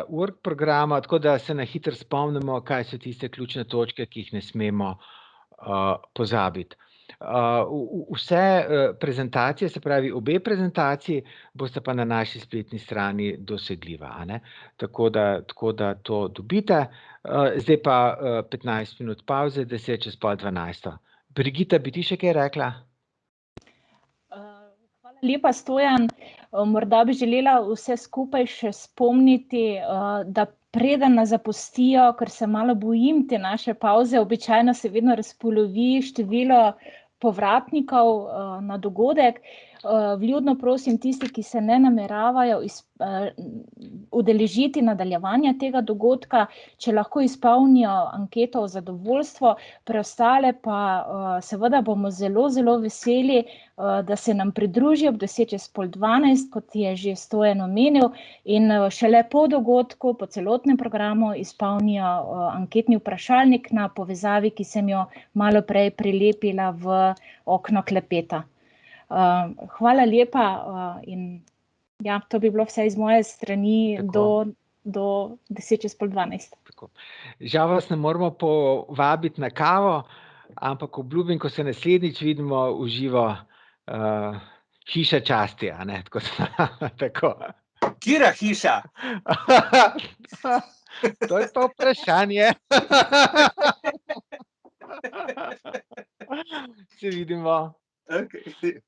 work programa, tako da se na hitro spomnimo, kaj so tiste ključne točke, ki jih ne smemo pozabiti. Vse prezentacije, se pravi obe prezentaciji, boste pa na naši spletni strani dosegljiva, a ne? Tako da to dobite. Zdaj pa 15 minut pauze, 10 čez 11:30. Brigita, bi ti še kaj rekla? Hvala lepa, Stojan. Morda bi želela vse skupaj še spomniti, da preden nas zapustijo, ker se malo bojim te naše pauze, običajno se vedno razpolovi število povratnikov na dogodek. Vljudno prosim tisti, ki se ne nameravajo udeležiti nadaljevanja tega dogodka, če lahko izpolnijo anketo o zadovoljstvo, preostale pa seveda bomo zelo, zelo veseli, da se nam pridružijo ob 10 čez 11:30, kot je že Stojan omenil, in šele po dogodku, po celotnem programu izpolnijo anketni vprašalnik na povezavi, ki sem jo malo prej prilepila v okno klepeta. Hvala lepa, in ja, to bi bilo vse iz moje strani do 10 čez 11:30. Žal vas ne moramo povabiti na kavo, ampak obljubim, ko se naslednjič vidimo v živo, hiša časti, a ne? Tako. Katera hiša? To je pa vprašanje. Se vidimo. Okay.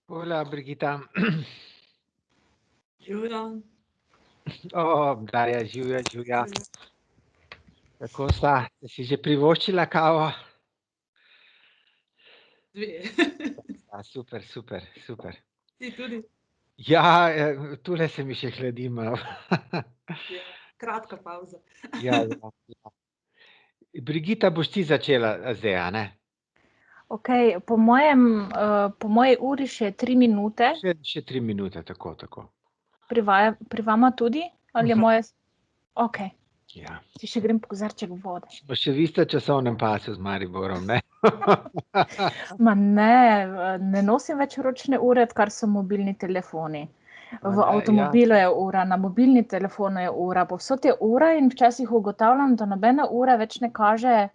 Hola, Brigita. Živjo. Darja, živja. Kako sta? Ste si že privoščila kavo? Dve. Super. Ti tudi? Ja, tule se mi še hladi malo. Ja, kratka pauza. Ja. Brigita, boš ti začela zdaj, a ne? Ok, po moji uri še 3 minute. Še 3 minute, tako. Pri vama tudi? Ali je moje? Ok. Ja. Si še grem po kozarček vode. Še vi ste v časovnem pasu z Mariborom, ne? Ma ne nosim več ročne ure, odkar so mobilni telefoni. V avtomobilu je ura, na mobilni telefonu je ura, povsod je ura in včasih ugotavljam, da nobena ura več ne kaže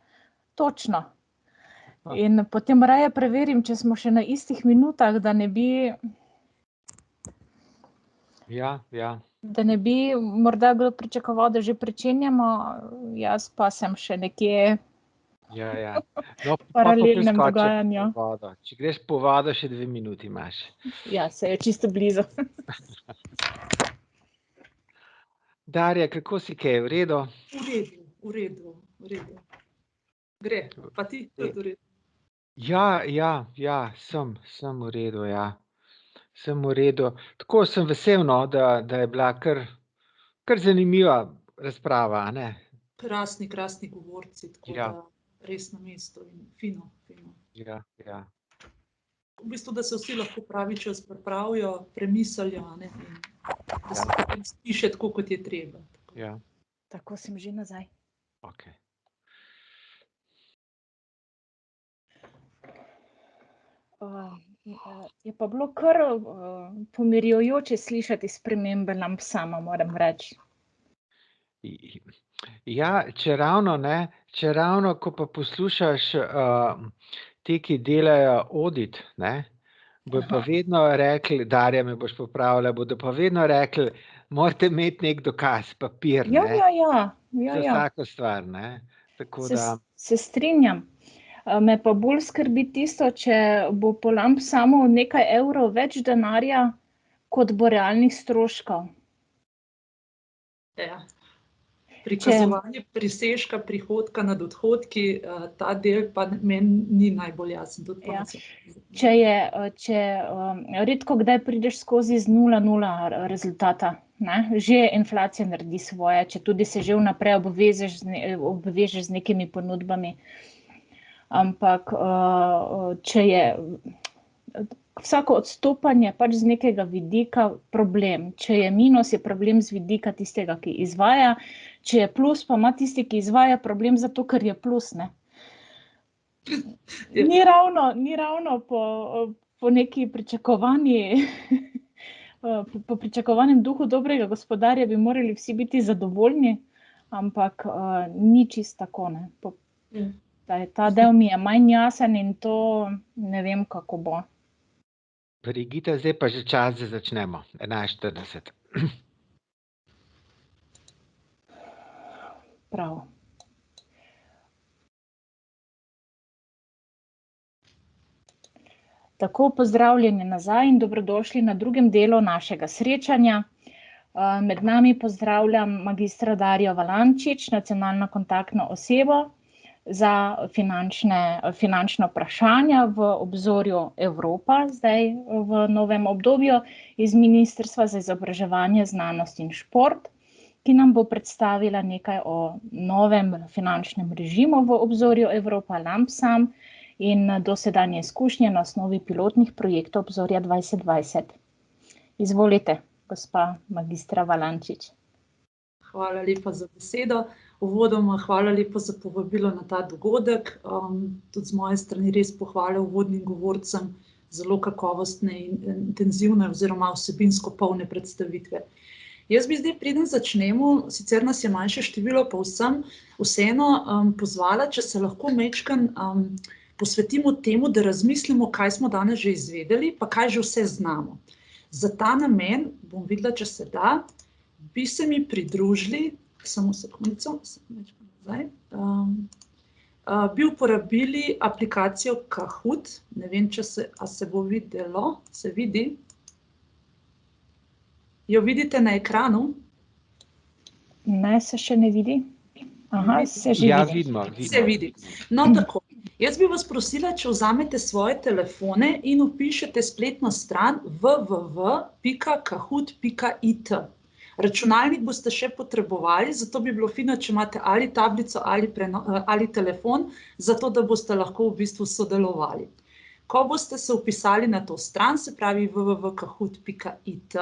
točno. In potem raje preverim, če smo še na istih minutah, da ne bi... Ja. Da ne bi morda kdo pričakoval, da že pričenjamo, jaz pa sem še nekje No, paralelnem dogajanju. Če greš po vodo, še 2 minuti imaš. Ja, se je čisto blizu. Darja, kako si kaj, v redu? V redu. Gre, pa ti tudi v redu. Ja, sem v redu, ja. Sem v redu. Tako sem vesel, no, da je bila kar zanimiva razprava, a ne? Krasni govorci, tako da res na mestu in fino. Ja. V bistvu, da se vsi lahko pravi čas pripravijo, premislijo, a ne? In da se potem spiše tako, kot je treba. Ja. Tako sem že nazaj. Ok. Je pa bilo kar pomirjujoče slišati spremembe sama, moram reči. Ja, če ravno, ko pa poslušaš te, ki delajo audit, ne, bodo pa vedno rekli, Darja me boš popravila, bodo pa vedno rekli, morate imeti nek dokaz, papir, ne. Ja. Za vsako stvar, ne. Tako da... Se strinjam. Me pa bolj skrbi tisto, če bo po lamp samo nekaj evrov več denarja, kot bo realnih stroškov. Ja. Prikazovanje presežka prihodka nad odhodki, ta del pa meni ni najbolj jasen. Ja. Če redko kdaj prideš skozi z 0,0 rezultata, ne? Že inflacija naredi svoje, če tudi se že vnaprej obvežeš z nekimi ponudbami. Ampak če je vsako odstopanje pač z nekega vidika problem. Če je minus, je problem z vidika tistega, ki izvaja. Če je plus, pa ima tisti, ki izvaja problem zato, ker je plus, ne. Ni ravno po neki po pričakovanem duhu dobrega gospodarja bi morali vsi biti zadovoljni, ampak ni čisto tako, ne. Ta del mi je manj jasen in to ne vem, kako bo. Brigita, zdaj pa že čas, da začnemo. 11:40. Prav. Tako, pozdravljeni nazaj in dobrodošli na drugem delu našega srečanja. Med nami pozdravljam magistra Darjo Valančič, nacionalno kontaktno osebo za finančna vprašanja v Obzorju Evropa, zdaj v novem obdobju, iz Ministrstva za izobraževanje, znanost in šport, ki nam bo predstavila nekaj o novem finančnem režimu v Obzorju Evropa, LAMPSAM, in dosedanje izkušnje na osnovi pilotnih projektov Obzorja 2020. Izvolite, gospa magistra Valančič. Hvala lepa za besedo. Uvodoma hvala lepa za povabilo na ta dogodek. Tudi z moje strani res pohvale uvodnim govorcem, zelo kakovostne in intenzivne oziroma vsebinsko polne predstavitve. Jaz bi zdaj, preden začnemo, sicer nas je manjše število, pa vseeno pozvala, če se lahko majčkeno posvetimo temu, da razmislimo, kaj smo danes že izvedeli, pa kaj že vse znamo. Za ta namen, bom videla, če se da, bi se mi pridružili, samo sekundico, bi uporabili aplikacijo Kahoot. Ne vem, a se bo videlo. Se vidi? Jo vidite na ekranu? Ne, se še ne vidi. Aha, se že Ja, vidi. vidimo. Se vidi. No, tako. Jaz bi vas prosila, če vzamete svoje telefone in vpišete spletno stran www.kahoot.it. Računalnik boste še potrebovali, zato bi bilo fino, če imate ali tablico ali telefon, zato da boste lahko v bistvu sodelovali. Ko boste se vpisali na to stran, se pravi www.kahoot.it,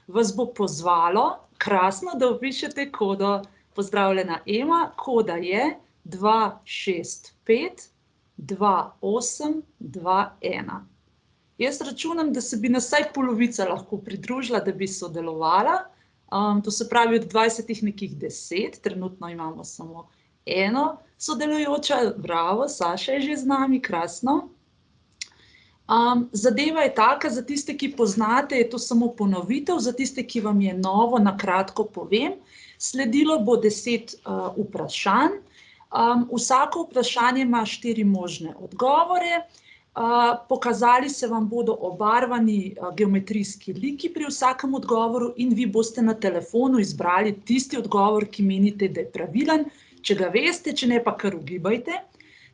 vas bo pozvalo, krasno, da vpišete kodo. Pozdravljena Ema, koda je 2652821. Jaz računam, da se bi nas vsaj polovica lahko pridružila, da bi sodelovala. To se pravi od 20 nekih 10, trenutno imamo samo eno sodelujoča. Bravo, Saša je že z nami, krasno. Zadeva je taka, za tiste, ki poznate, je to samo ponovitev, za tiste, ki vam je novo, na kratko povem. Sledilo bo 10 vprašanj. Vsako vprašanje ima 4 možne odgovore. Pokazali se vam bodo obarvani geometrijski liki pri vsakem odgovoru in vi boste na telefonu izbrali tisti odgovor, ki menite, da je pravilen. Če ga veste, če ne pa kar ugibajte.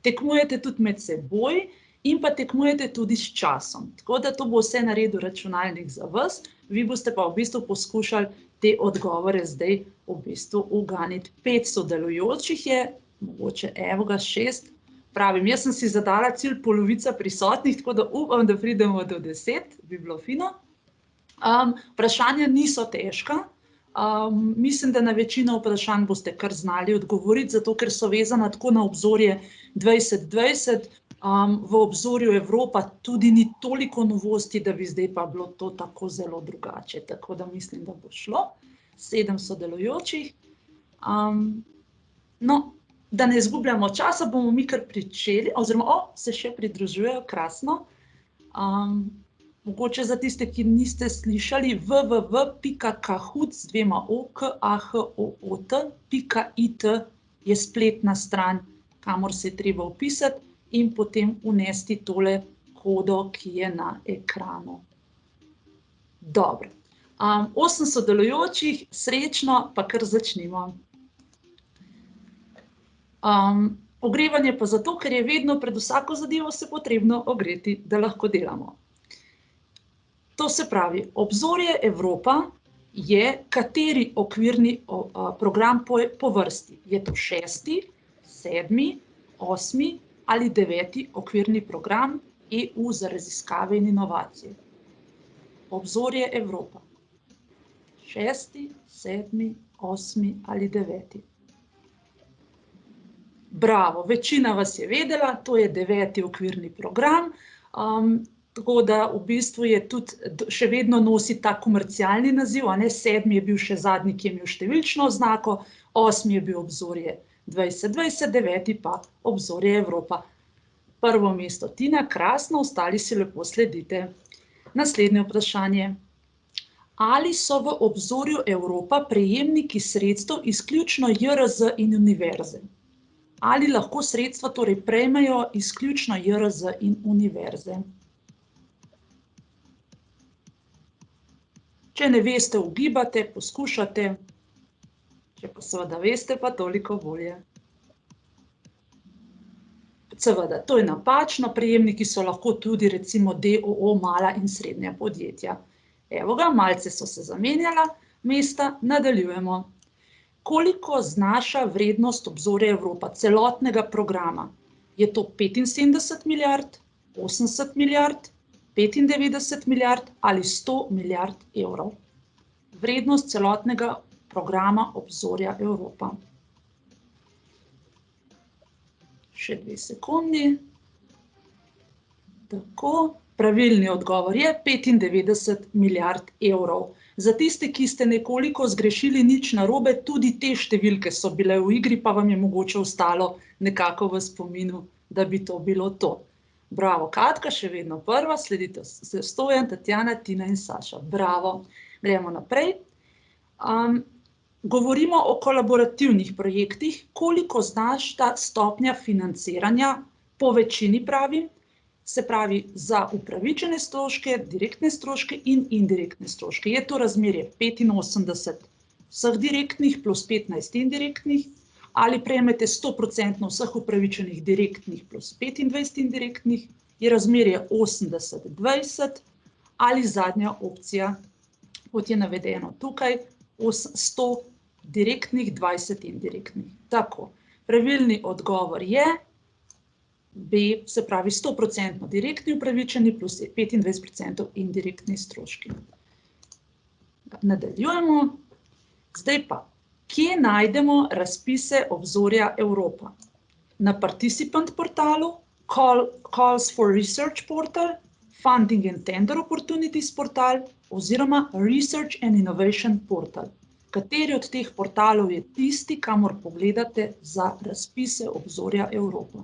Tekmujete tudi med seboj in pa tekmujete tudi s časom. Tako da to bo vse naredil računalnik za vas, vi boste pa v bistvu poskušali te odgovore zdaj v bistvu uganiti. 5 sodelujočih je, mogoče evo ga 6. Pravim, jaz sem si zadala cilj polovica prisotnih, tako da upam, da pridemo do 10, bi bilo fino. Vprašanja niso težka. Mislim, da na večino vprašanj boste kar znali odgovoriti, zato ker so vezana tako na obzorje 2020. V Obzorju Evropa tudi ni toliko novosti, da bi zdaj pa bilo to tako zelo drugače. Tako da mislim, da bo šlo. 7 sodelujočih. No, da ne izgubljamo časa, bomo mi kar pričeli, oziroma, se še pridružujejo, krasno. Mogoče za tiste, ki niste slišali, www.kahoot.it je spletna stran, kamor se je treba vpisati in potem vnesti tole kodo, ki je na ekranu. Dobro. 8 sodelujočih, srečno, pa kar začnimo. Ogrevanje pa zato, ker je vedno pred vsako zadevo se potrebno ogreti, da lahko delamo. To se pravi, Obzorje Evropa je kateri okvirni program po vrsti? Je to 6., 7., 8. ali 9. okvirni program EU za raziskave in inovacije? Obzorje Evropa. 6., 7., 8. ali 9. Bravo, večina vas je vedela, to je 9. okvirni program, tako da v bistvu je tudi, še vedno nosi ta komercialni naziv, 7. je bil še zadnji, ki je imel številčno oznako, 8. je bil Obzorje 2020, 9. pa Obzorje Evropa. Prvo mesto Tina, krasno, ostali si lepo sledite. Naslednje vprašanje. Ali so v Obzorju Evropa prejemniki sredstev izključno JRZ in univerze? Ali lahko sredstva torej prejmejo izključno JRZ in univerze? Če ne veste, ugibate, poskušate. Če pa seveda veste, pa toliko bolje. Seveda, to je napačno, prejemniki so lahko tudi recimo DOO, mala in srednja podjetja. Evo ga, malce so se zamenjala mesta, nadaljujemo. Koliko znaša vrednost Obzorja Evropa, celotnega programa? Je to 75 milijard, 80 milijard, 95 milijard ali 100 milijard evrov? Vrednost celotnega programa Obzorja Evropa. Še 2 sekundi. Tako, pravilni odgovor je 95 milijard evrov. Za tiste, ki ste nekoliko zgrešili nič narobe, tudi te številke so bile v igri, pa vam je mogoče ostalo nekako v spominu, da bi to bilo to. Bravo, Katka, še vedno prva, sledite Stojan, Tatjana, Tina in Saša. Bravo. Gremo naprej. govorimo o kolaborativnih projektih, koliko znaša stopnja financiranja po večini pravim, se pravi za upravičene stroške, direktne stroške in indirektne stroške. Je to razmerje 85 vseh direktnih plus 15 indirektnih, ali prejmete 100% vseh upravičenih direktnih plus 25 indirektnih, je razmerje 80-20, ali zadnja opcija, kot je navedeno tukaj, 100 direktnih, 20 indirektnih. Tako, pravilni odgovor je B, se pravi 100% direktni upravičeni plus 25% indirektni stroški. Nadaljujemo. Zdaj pa, kje najdemo razpise Obzorja Evropa? Na participant portalu, Calls for Research portal, Funding and Tender Opportunities portal oziroma Research and Innovation portal. Kateri od teh portalov je tisti, kamor pogledate za razpise Obzorja Evropa?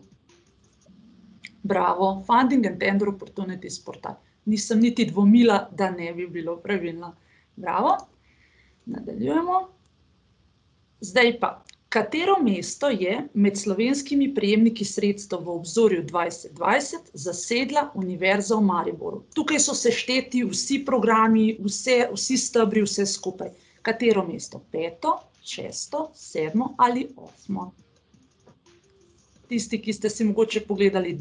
Bravo, Funding and Tender Opportunities portal. Nisem niti dvomila, da ne bi bilo pravilno. Bravo. Nadaljujemo. Zdaj pa, katero mesto je med slovenskimi prejemniki sredstev v Obzorju 2020 zasedla Univerza v Mariboru? Tukaj so sešteti vsi programi, vsi stebri, vse skupaj. Katero mesto? 5., 6., 7. ali 8. Tisti, ki ste si mogoče pogledali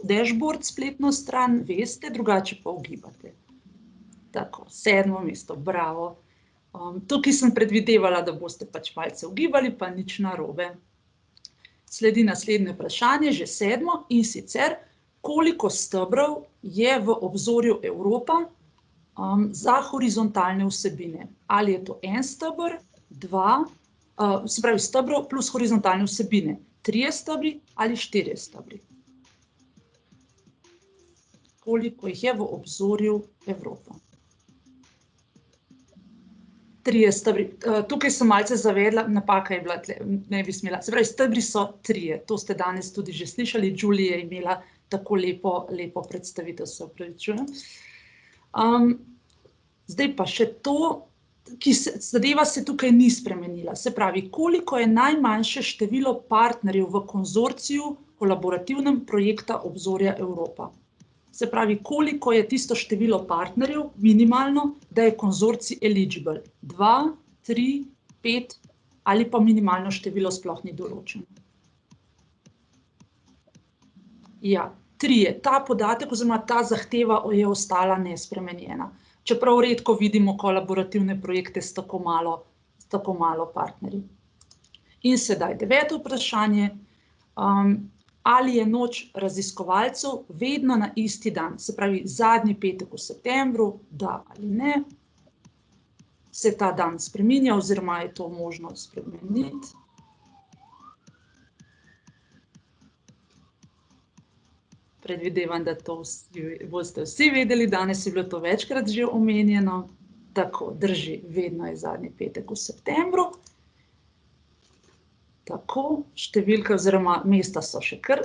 dashboard, spletno stran, veste, drugače pa ugibate. Tako, 7. mesto, bravo. Tukaj sem predvidevala, da boste pač malce ugibali, pa nič narobe. Sledi naslednje vprašanje, že 7. in sicer, koliko stebrov je v Obzorju Evropa za horizontalne vsebine? Ali je to en steber, 2, se pravi stebrov plus horizontalne vsebine, 3 stebri ali 4 stebri? Koliko jih je v Obzorju Evropa? 3 stebri. Tukaj sem malce zavedla, napaka je bila, ne bi smela. Se pravi, stebri so 3. To ste danes tudi že slišali. Julie je imela tako lepo predstavitev, se opravičujem. Zdaj pa še to, zadeva se tukaj ni spremenila. Se pravi, koliko je najmanjše število partnerjev v konzorciju kolaborativnem projekta Obzorja Evropa? Se pravi, koliko je tisto število partnerjev minimalno, da je konzorcij eligible? 2, 3, 5 ali pa minimalno število sploh ni določeno? Ja, 3. Ta podatek oziroma ta zahteva je ostala nespremenjena. Čeprav redko vidimo kolaborativne projekte s tako malo partnerji. In sedaj 9. vprašanje. Ali je noč raziskovalcev vedno na isti dan? Se pravi, zadnji petek v septembru, da ali ne? Se ta dan spreminja oziroma je to možno spremeniti? Predvidevam, da to boste vsi vedeli, danes je bilo to večkrat že omenjeno. Tako, drži, vedno je zadnji petek v septembru. Tako, številke oziroma mesta so še kar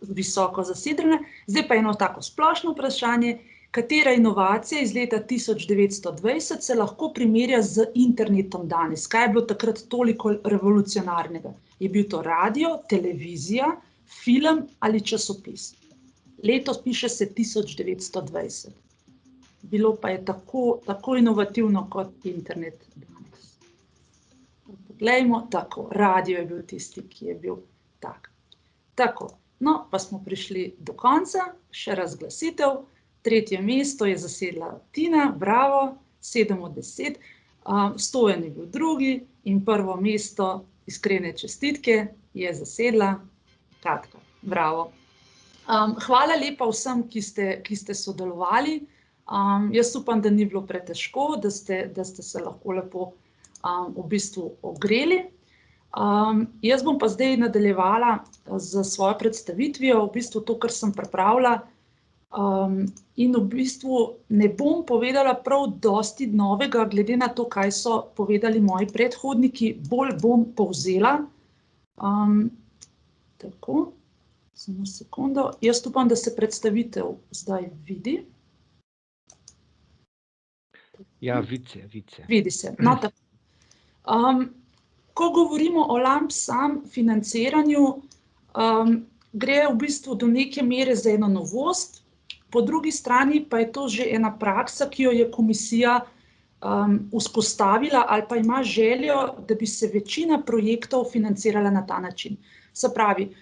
visoko zasedene. Zdaj pa eno tako splošno vprašanje, katera inovacija iz leta 1920 se lahko primerja z internetom danes? Kaj je bilo takrat toliko revolucionarnega? Je bil to radio, televizija, film ali časopis? Letos piše se 1920. Bilo pa je tako inovativno kot internet danes. Poglejmo, tako, radio je bil tisti, ki je bil tak. Tako, no, pa smo prišli do konca, še razglasitev. 3. mesto je zasedla Tina, bravo, 7 od 10. Stojan je bil 2. in 1. mesto, iskrene čestitke, je zasedla Katka, bravo. Hvala lepa vsem, ki ste sodelovali. Jaz upam, da ni bilo pretežko, da ste se lahko lepo v bistvu ogreli. Jaz bom pa zdaj nadaljevala z svojo predstavitvijo, v bistvu to, kar sem pripravila, in v bistvu ne bom povedala prav dosti novega, glede na to, kaj so povedali moji predhodniki, bolj bom povzela. Tako, samo sekundo. Jaz upam, da se predstavitev zdaj vidi. Ja, vidi se. No, tako. Ko govorimo o lump sum financiranju, gre v bistvu do neke mere za eno novost, po drugi strani pa je to že ena praksa, ki jo je komisija vzpostavila ali pa ima željo, da bi se večina projektov financirala na ta način. Se pravi,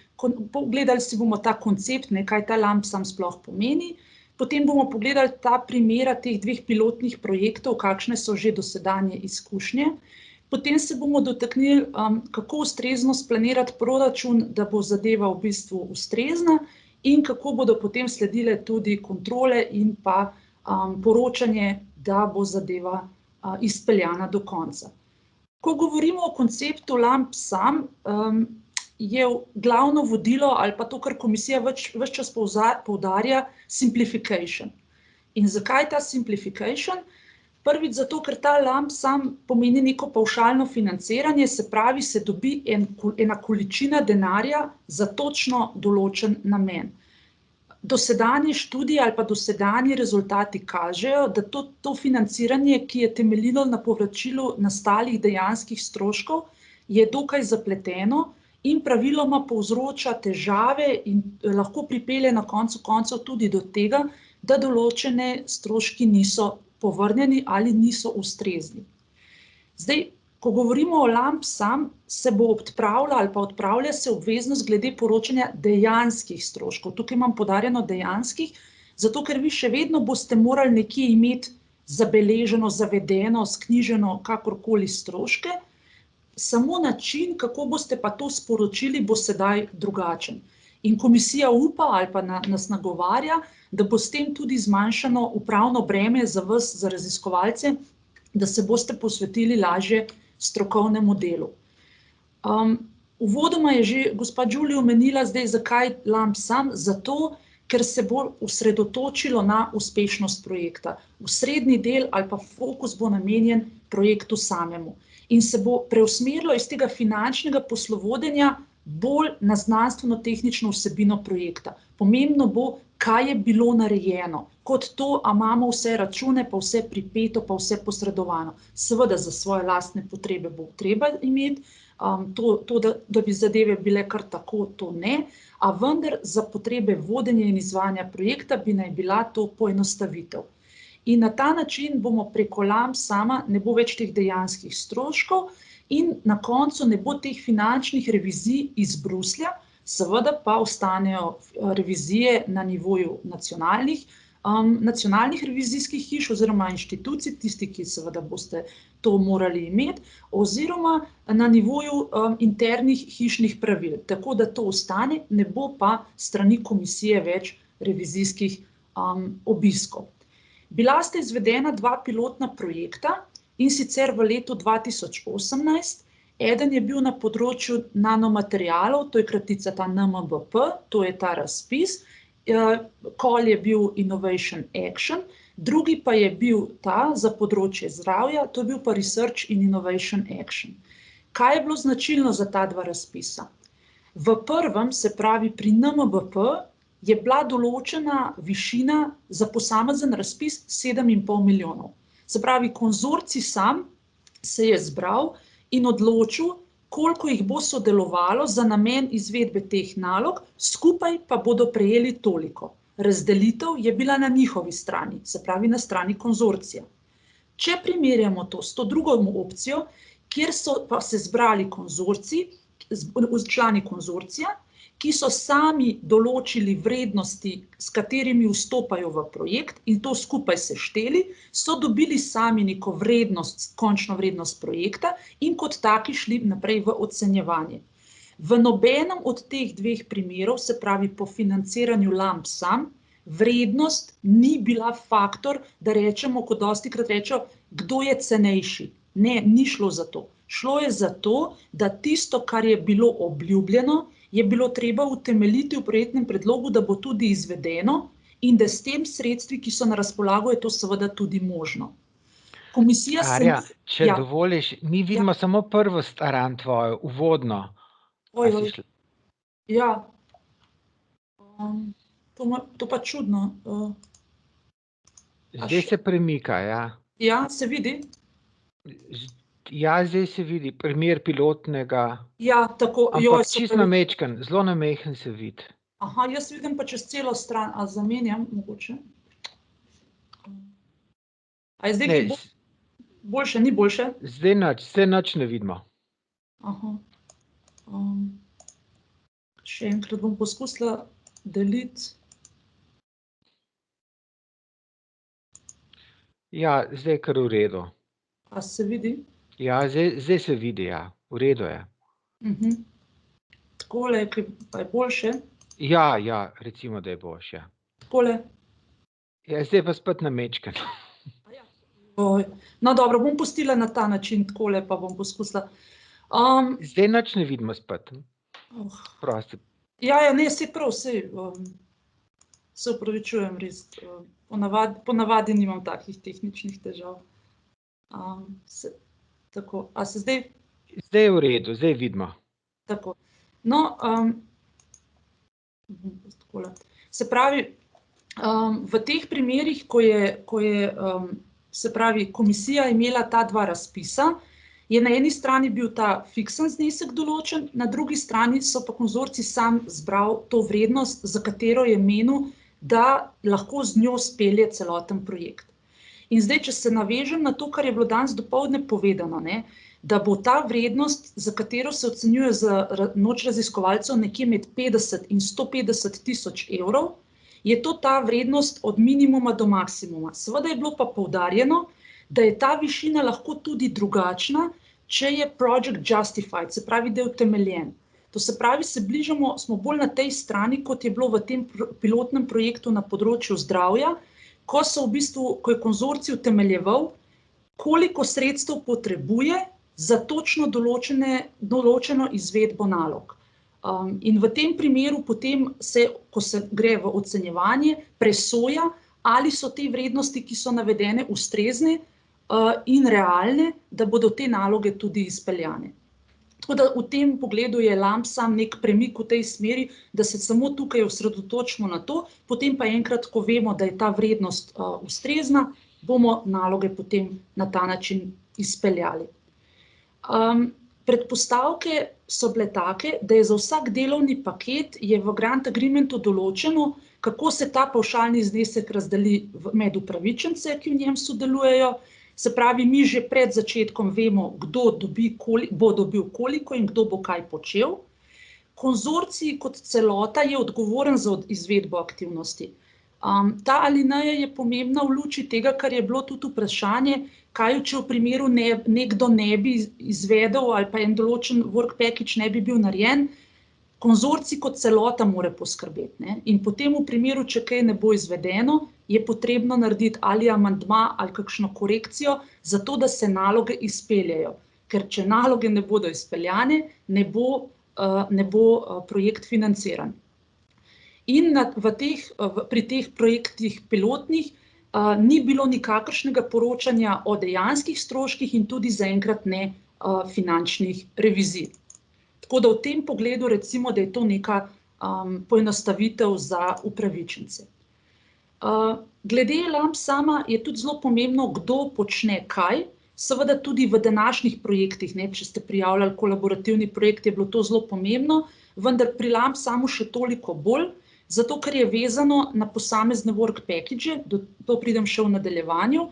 pogledali si bomo ta koncept, kaj ta lump sum sploh pomeni, potem bomo pogledali ta primera teh dveh pilotnih projektov, kakšne so že dosedanje izkušnje, potem se bomo dotaknili, kako ustrezno splanirati proračun, da bo zadeva v bistvu ustrezna in kako bodo potem sledile tudi kontrole in pa poročanje, da bo zadeva izpeljana do konca. Ko govorimo o konceptu lump sum, je glavno vodilo ali pa to, kar komisija ves čas poudarja, simplification. In zakaj ta simplification? Prvič zato, ker ta lump sum pomeni neko pavšalno financiranje, se pravi, se dobi ena količina denarja za točno določen namen. Dosedanji študiji ali pa dosedanji rezultati kažejo, da to financiranje, ki je temeljilo na povračilu nastalih dejanskih stroškov, je dokaj zapleteno in praviloma povzroča težave in lahko pripelje na koncu koncev tudi do tega, da določene stroški niso povrnjeni ali niso ustrezni. Zdaj, ko govorimo o lump sum, se bo odpravila ali pa odpravlja se obveznost glede poročanja dejanskih stroškov. Tukaj imam poudarjeno dejanskih, zato ker vi še vedno boste morali nekje imeti zabeleženo, zavedeno, sknjiženo kakorkoli stroške, samo način, kako boste pa to sporočili, bo sedaj drugačen. In komisija upa ali pa nas nagovarja, da bo s tem tudi zmanjšano upravno breme za vas, za raziskovalce, da se boste posvetili lažje strokovnemu delu. Uvodoma je že gospa Julie omenila zdaj, zakaj lump sum, zato, ker se bo osredotočilo na uspešnost projekta. Osrednji del ali pa fokus bo namenjen projektu samemu in se bo preusmerilo iz tega finančnega poslovodenja bolj na znanstveno-tehnično vsebino projekta. Pomembno bo, kaj je bilo narejeno, kot to, a imamo vse račune, pa vse pripeto, pa vse posredovano. Seveda za svoje lastne potrebe bo treba imeti, da bi zadeve bile kar tako, to ne, a vendar za potrebe vodenja in izvajanja projekta bi naj bila to poenostavitev. In na ta način bomo preko lump suma, ne bo več teh dejanskih stroškov in na koncu ne bo teh finančnih revizij iz Bruslja, seveda pa ostanejo revizije na nivoju nacionalnih revizijskih hiš oziroma inštitucij, tisti, ki seveda boste to morali imeti, oziroma na nivoju internih hišnih pravil. Tako da to ostane, ne bo pa strani komisije več revizijskih obiskov. Bila sta izvedena dva pilotna projekta, in sicer v letu 2018. Eden je bil na področju nanomaterialov, to je kratica ta NMBP, to je ta razpis, call je bil Innovation Action, drugi pa je bil ta za področje zdravja, to je bil pa Research in Innovation Action. Kaj je bilo značilno za ta dva razpisa? V prvem, se pravi pri NMBP, je bila določena višina za posamezen razpis 7,5 milijonov. Se pravi, konzorcij sam se je zbral in odločil, koliko jih bo sodelovalo za namen izvedbe teh nalog, skupaj pa bodo prejeli toliko. Razdelitev je bila na njihovi strani, se pravi na strani konzorcija. Če primerjamo to s to drugo opcijo, kjer so pa se zbrali konzorciji, člani konzorcija, ki so sami določili vrednosti, s katerimi vstopajo v projekt in to skupaj sešteli, so dobili sami neko vrednost, končno vrednost projekta in kot taki šli naprej v ocenjevanje. V nobenem od teh dveh primerov, se pravi po financiranju lump sum, vrednost ni bila faktor, da rečemo, kot dostikrat rečejo, kdo je cenejši. Ne, ni šlo za to. Šlo je za to, da tisto, kar je bilo obljubljeno, je bilo treba utemeljiti v projektnem predlogu, da bo tudi izvedeno in da s tem sredstvi, ki so na razpolago, je to seveda tudi možno. Komisija Arja, če dovoliš, mi vidimo samo prvo stran tvojo, uvodno. Ja, to pa čudno. Zdaj se premika, ja. Ja, se vidi. Ja, zdaj se vidi primer pilotnega, Ja, tako, ampak čisto namečkan, zelo namehen se vidi. Aha, jaz vidim pa čez celo stran, a zamenjam mogoče. A je zdaj kaj boljše, ni boljše? Zdaj nič ne vidimo. Aha. Še enkrat bom poskusila deliti. Ja, zdaj je kar v redu. A se vidi? Ja, zdaj se vidi, ja. V redu je. Takole pa je boljše? Ja, recimo, da je boljše. Takole? Ja, zdaj pa spet namečkan. No, dobro, bom pustila na ta način, takole pa bom poskusila. Zdaj nič ne vidimo spet. Prosti. Ja, ne, saj prav, se opravičujem res. Ponavadi nimam takih tehničnih težav. Tako, a se zdaj? Zdaj je v redu, zdaj vidimo. Tako, no, takole. Se pravi, v teh primerih, ko je se pravi, komisija imela ta dva razpisa, je na eni strani bil ta fiksen znesek določen, na drugi strani so pa konzorcij sam zbral to vrednost, za katero je menil, da lahko z njo spelje celoten projekt. In zdaj, če se navežem na to, kar je bilo danes dopoldne povedano, da bo ta vrednost, za katero se ocenjuje za noč raziskovalcev nekje med 50 in 150 tisoč evrov, je to ta vrednost od minimuma do maksimuma. Seveda je bilo pa poudarjeno, da je ta višina lahko tudi drugačna, če je project justified, se pravi, da je utemeljen. To se pravi, smo bolj na tej strani, kot je bilo v tem pilotnem projektu na področju zdravja, ko je konzorcij utemeljeval, koliko sredstev potrebuje za točno določeno izvedbo nalog. In v tem primeru potem ko se gre v ocenjevanje, presoja, ali so te vrednosti, ki so navedene, ustrezne in realne, da bodo te naloge tudi izpeljane. Tako da v tem pogledu je lump sum nek premik v tej smeri, da se samo tukaj osredotočimo na to, potem pa enkrat, ko vemo, da je ta vrednost ustrezna, bomo naloge potem na ta način izpeljali. Predpostavke so bile take, da je za vsak delovni paket je v grant agreementu določeno, kako se ta pavšalni znesek razdeli med upravičence, ki v njem sodelujejo. Se pravi, mi že pred začetkom vemo, kdo bo dobil koliko in kdo bo kaj počel. Konzorcij kot celota je odgovoren za izvedbo aktivnosti. Ta alineja je pomembna v luči tega, kar je bilo tudi vprašanje, kaj če v primeru nekdo ne bi izvedel ali pa en določen work package ne bi bil narejen, konzorcij kot celota mora poskrbeti. In potem v primeru, če kaj ne bo izvedeno, je potrebno narediti ali amandma ali kakšno korekcijo, zato da se naloge izpeljejo. Ker če naloge ne bodo izpeljane, ne bo projekt financiran. In pri teh projektih pilotnih ni bilo nikakršnega poročanja o dejanskih stroških in tudi zaenkrat ne finančnih revizij. Tako da v tem pogledu recimo, da je to neka poenostavitev za upravičence. Glede lump suma je tudi zelo pomembno, kdo počne kaj, seveda tudi v današnjih projektih, če ste prijavljali kolaborativni projekt, je bilo to zelo pomembno, vendar pri lump sumu še toliko bolj, zato ker je vezano na posamezne work package, to pridem še v nadaljevanju,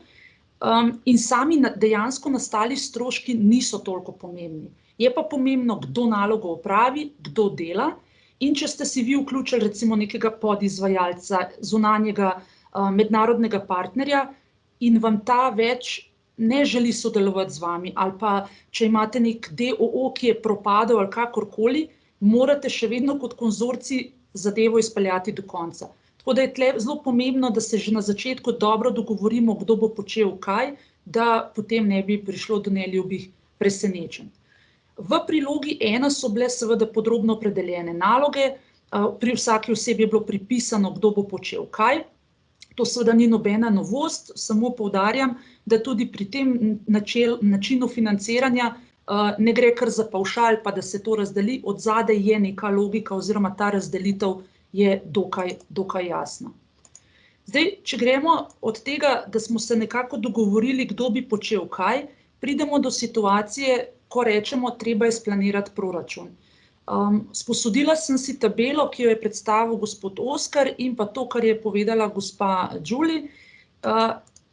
in sami dejansko nastali stroški niso toliko pomembni. Je pa pomembno, kdo nalogo opravi, kdo dela, in če ste si vi vključili recimo nekega podizvajalca, zunanjega mednarodnega partnerja in vam ta več ne želi sodelovati z vami, ali pa če imate nek DOO, ki je propadel ali kakorkoli, morate še vedno kot konzorcij zadevo izpeljati do konca. Tako da je tle zelo pomembno, da se že na začetku dobro dogovorimo, kdo bo počel kaj, da potem ne bi prišlo do neljubih presenečenj. V prilogi 1 so bile seveda podrobno opredeljene naloge, pri vsaki osebi je bilo pripisano, kdo bo počel kaj. To seveda ni nobena novost, samo poudarjam, da tudi pri tem načinu financiranja ne gre kar za pavšal, pa da se to razdeli, od zadaj je neka logika oziroma ta razdelitev je dokaj jasna. Zdaj, če gremo od tega, da smo se nekako dogovorili, kdo bi počel kaj, pridemo do situacije, ko rečemo, treba je splanirati proračun. Sposodila sem si tabelo, ki jo je predstavil gospod Oskar in pa to, kar je povedala gospa Julie.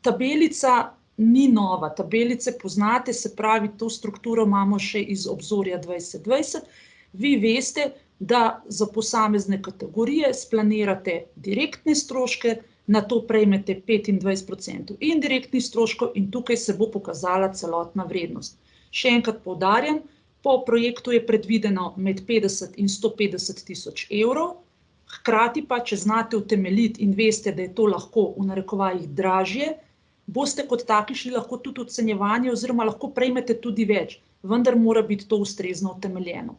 Tabelica ni nova, tabelice poznate, se pravi, to strukturo imamo še iz Obzorja 2020. Vi veste, da za posamezne kategorije splanirate direktne stroške, na to prejmete 25% indirektnih stroškov in tukaj se bo pokazala celotna vrednost. Še enkrat poudarjam, po projektu je predvideno med 50 in 150 tisoč evrov, hkrati pa, če znate utemeljiti in veste, da je to lahko v narekovajih dražje, boste kot taki šli lahko tudi ocenjevanje oziroma lahko prejmete tudi več, vendar mora biti to ustrezno utemeljeno.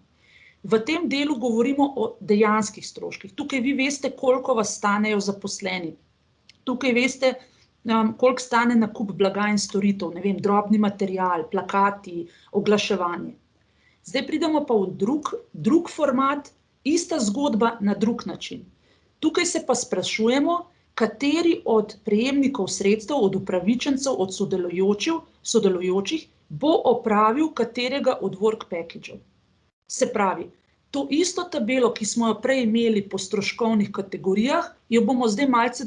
V tem delu govorimo o dejanskih stroških. Tukaj vi veste, koliko vas stanejo zaposleni. Tukaj veste, koliko stane nakup blaga in storitev, ne vem, drobni material, plakati, oglaševanje. Zdaj pridemo pa v drug format, ista zgodba na drug način. Tukaj se pa sprašujemo, kateri od prejemnikov sredstev, od upravičencev, od sodelujočih bo opravil katerega od work packageov. Se pravi, to isto tabelo, ki smo jo prej imeli po stroškovnih kategorijah, jo bomo zdaj malce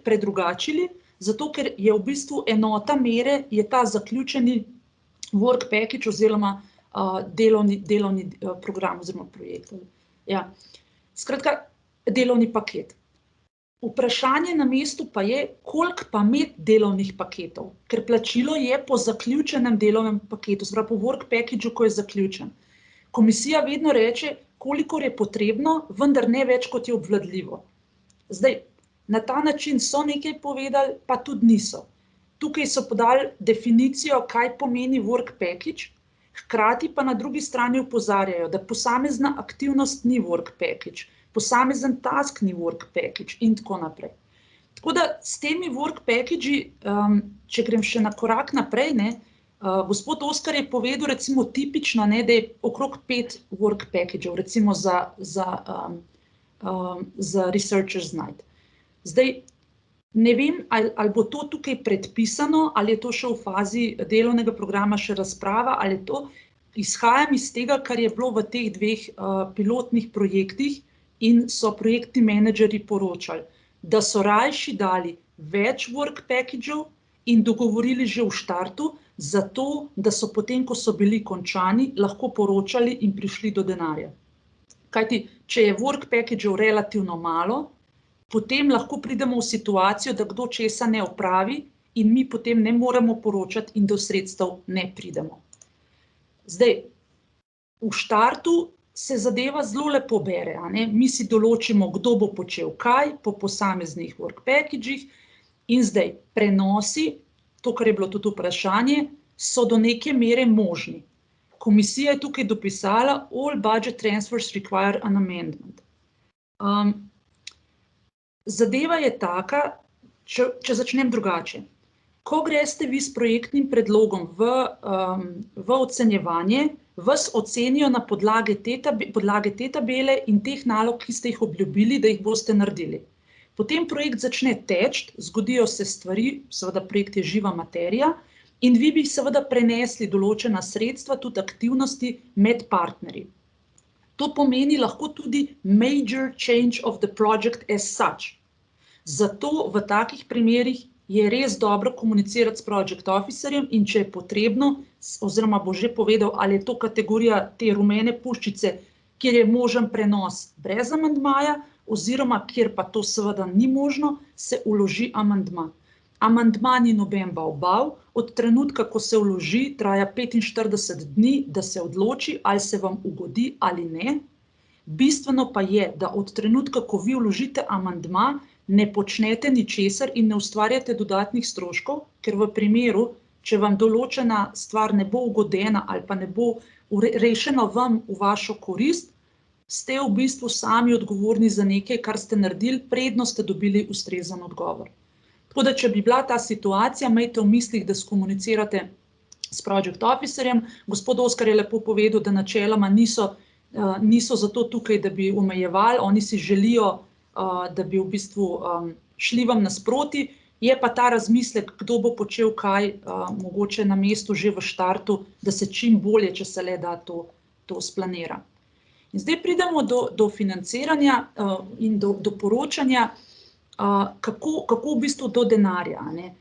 predrugačili, zato ker je v bistvu enota mere, je ta zaključeni work package oziroma delovni program oziroma projekt. Ja. Skratka, delovni paket. Vprašanje na mestu pa je, koliko pa imeti delovnih paketov, ker plačilo je po zaključenem delovnem paketu, se pravi po work packageu, ko je zaključen. Komisija vedno reče, kolikor je potrebno, vendar ne več, kot je obvladljivo. Zdaj, na ta način so nekaj povedali, pa tudi niso. Tukaj so podali definicijo, kaj pomeni work package, hkrati pa na drugi strani opozarjajo, da posamezna aktivnost ni work package, posamezen task ni work package in tako naprej. Tako da s temi work packagi, če grem še na korak naprej, gospod Oskar je povedal recimo tipično, da je okrog 5 work packageov, recimo za researchers night. Zdaj, ne vem, ali bo to tukaj predpisano, ali je to še v fazi delovnega programa še razprava, ali to izhajam iz tega, kar je bilo v teh dveh pilotnih projektih in so projektni menedžerji poročali, da so rajši dali več work packageov in dogovorili že v štartu, zato, da so potem, ko so bili končani, lahko poročali in prišli do denarja. Kajti, če je work packageov relativno malo, potem lahko pridemo v situacijo, da kdo česa ne opravi in mi potem ne moremo poročati in do sredstev ne pridemo. Zdaj, v štartu se zadeva zelo lepo bere, mi si določimo, kdo bo počel kaj po posameznih work packagih in zdaj prenosi, to, kar je bilo tudi vprašanje, so do neke mere možni. Komisija je tukaj dopisala, all budget transfers require an amendment. Zadeva je taka, če začnem drugače. Ko greste vi s projektnim predlogom v ocenjevanje, vas ocenijo na podlage te tabele in teh nalog, ki ste jih obljubili, da jih boste naredili. Potem projekt začne teči, zgodijo se stvari, seveda projekt je živa materija, in vi bi seveda prenesli določena sredstva, tudi aktivnosti med partnerji. To pomeni lahko tudi major change of the project as such. Zato v takih primerih je res dobro komunicirati s project officerjem in če je potrebno, oziroma bo že povedal, ali je to kategorija te rumene puščice, kjer je možen prenos brez amandmaja, oziroma kjer pa to seveda ni možno, se vloži amandma. Amandma ni noben bav, od trenutka, ko se vloži, traja 45 dni, da se odloči, ali se vam ugodi ali ne. Bistveno pa je, da od trenutka, ko vi vložite amandma, ne počnete ničesar in ne ustvarjate dodatnih stroškov, ker v primeru, če vam določena stvar ne bo ugodena ali pa ne bo rešena vam v vašo korist, ste v bistvu sami odgovorni za nekaj, kar ste naredili, predno ste dobili ustrezen odgovor. Tako da, če bi bila ta situacija, imejte v mislih, da skomunicirate s project officerjem. Gospod Oskar je lepo povedal, da načeloma niso zato tukaj, da bi omejevali, oni si želijo, da bi v bistvu šli vam nasproti, Je pa ta razmislek, kdo bo počel kaj, mogoče na mestu že v štartu, da se čim bolje, če se le da, to splanira. In zdaj pridemo do financiranja in do poročanja, kako v bistvu do denarja, ne.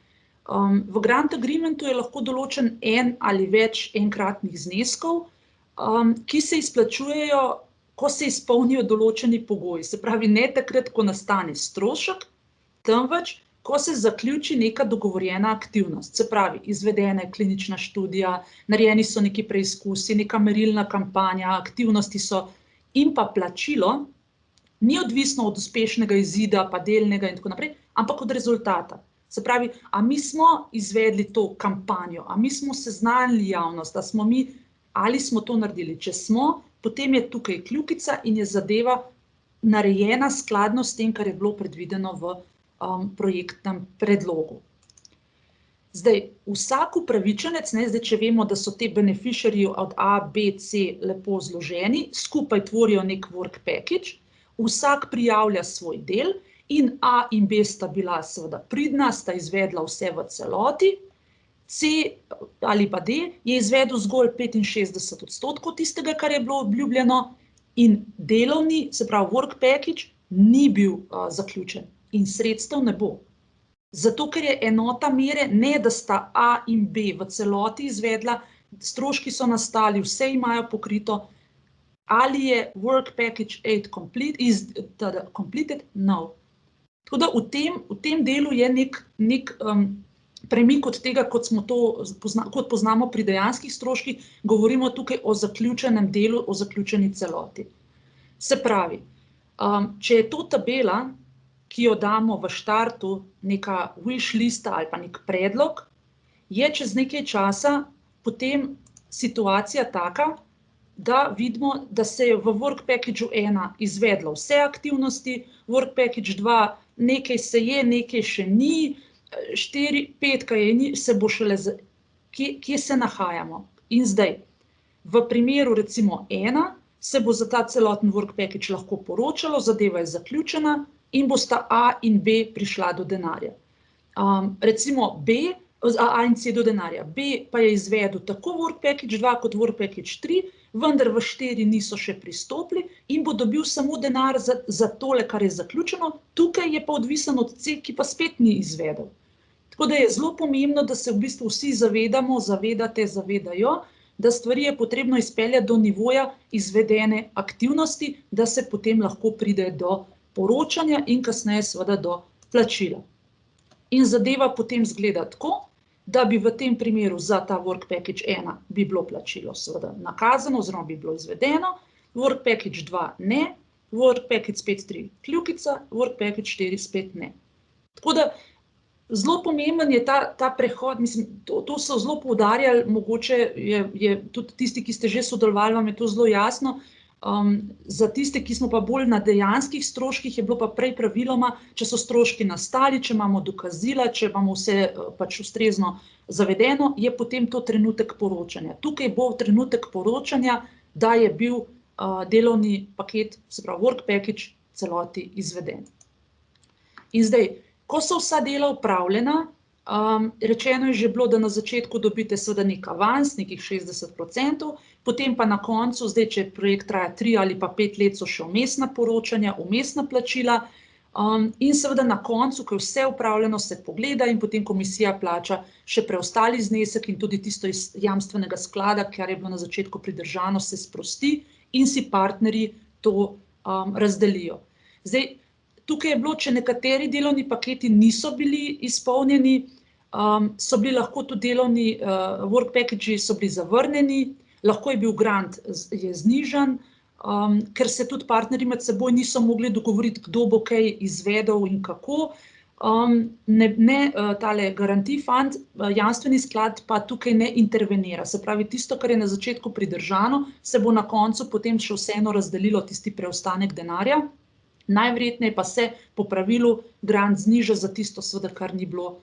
V grant agreementu je lahko določen en ali več enkratnih zneskov, ki se izplačujejo, ko se izpolnijo določeni pogoji. Se pravi, ne takrat, ko nastane strošek, temveč, ko se zaključi neka dogovorjena aktivnost. Se pravi, izvedena je klinična študija, narejeni so neki preizkusi, neka merilna kampanja, aktivnosti so in pa plačilo, ni odvisno od uspešnega izida, pa delnega in tako naprej, ampak od rezultata. Se pravi, a mi smo izvedli to kampanjo, a mi smo seznanili javnost, da smo mi, ali smo to naredili. Če smo, potem je tukaj kljukica in je zadeva narejena skladno s tem, kar je bilo predvideno v projektnem predlogu. Zdaj, vsak upravičenec, zdaj, če vemo, da so te beneficiarji od A, B, C lepo zloženi, skupaj tvorijo nek work package, vsak prijavlja svoj del in A in B sta bila seveda pridna, sta izvedla vse v celoti, C ali pa D je izvedel zgolj 65% tistega, kar je bilo obljubljeno in delovni, se pravi work package, ni bil zaključen in sredstev ne bo. Zato, ker je enota mere, ne da sta A in B v celoti izvedla, stroški so nastali, vse imajo pokrito, ali je work package 8 completed? No. Tako da v tem delu je nek premik od tega, kot poznamo pri dejanskih stroških, govorimo tukaj o zaključenem delu, o zaključeni celoti. Se pravi, če je to tabela, ki jo damo v štartu, neka wish lista ali pa nek predlog, je čez nekaj časa potem situacija taka, da vidimo, da se je v work packageu 1 izvedlo vse aktivnosti, work package 2 nekaj se je, nekaj še ni, 4, 5 kaj je, se bo šele, kje se nahajamo. In zdaj, v primeru recimo 1 se bo za ta celoten work package lahko poročalo, zadeva je zaključena, in bosta A in B prišla do denarja. Recimo A in C do denarja. B pa je izvedel tako work package 2 kot work package 3, vendar v 4 niso še pristopili in bo dobil samo denar za tole, kar je zaključeno, tukaj je pa odvisen od C, ki pa spet ni izvedel. Tako da je zelo pomembno, da se v bistvu vsi zavedajo, da stvari je potrebno izpeljati do nivoja izvedene aktivnosti, da se potem lahko pride do poročanja in kasneje seveda do plačila. In zadeva potem zgleda tako, da bi v tem primeru za ta work package 1 bi bilo plačilo seveda nakazano oziroma bi bilo izvedeno, work package 2 ne, work package 5.3 kljukica, work package 4 spet ne. Tako da zelo pomemben je ta prehod, mislim, to so zelo poudarjali, mogoče je tudi tisti, ki ste že sodelovali, vam je to zelo jasno. Za tiste, ki smo pa bolj na dejanskih stroških, je bilo pa prej praviloma, če so stroški nastali, če imamo dokazila, če imamo vse pač ustrezno zavedeno, je potem to trenutek poročanja. Tukaj bo trenutek poročanja, da je bil delovni paket, se pravi work package, celoti izveden. In zdaj, ko so vsa dela opravljena, rečeno je že bilo, da na začetku dobite seveda nek avans, nekih 60%, potem pa na koncu, zdaj, če projekt traja 3 ali pa 5 let, so še vmesna poročanja, vmesna plačila, in seveda na koncu, ko je vse opravljeno, se pogleda in potem komisija plača še preostali znesek in tudi tisto iz jamstvenega sklada, kar je bilo na začetku pridržano, se sprosti in si partnerji to razdelijo. Zdaj, tukaj je bilo, če nekateri delovni paketi niso bili izpolnjeni, so bili lahko tudi delovni work package so bili zavrnjeni, lahko je bil grant je znižan, ker se tudi partnerji med seboj niso mogli dogovoriti, kdo bo kaj izvedel in kako. Tale guarantee fund, jamstveni sklad pa tukaj ne intervenira. Se pravi, tisto, kar je na začetku pridržano, se bo na koncu potem še vseeno razdelilo tisti preostanek denarja. Najverjetneje pa se po pravilu grant zniža za tisto, seveda, kar ni bilo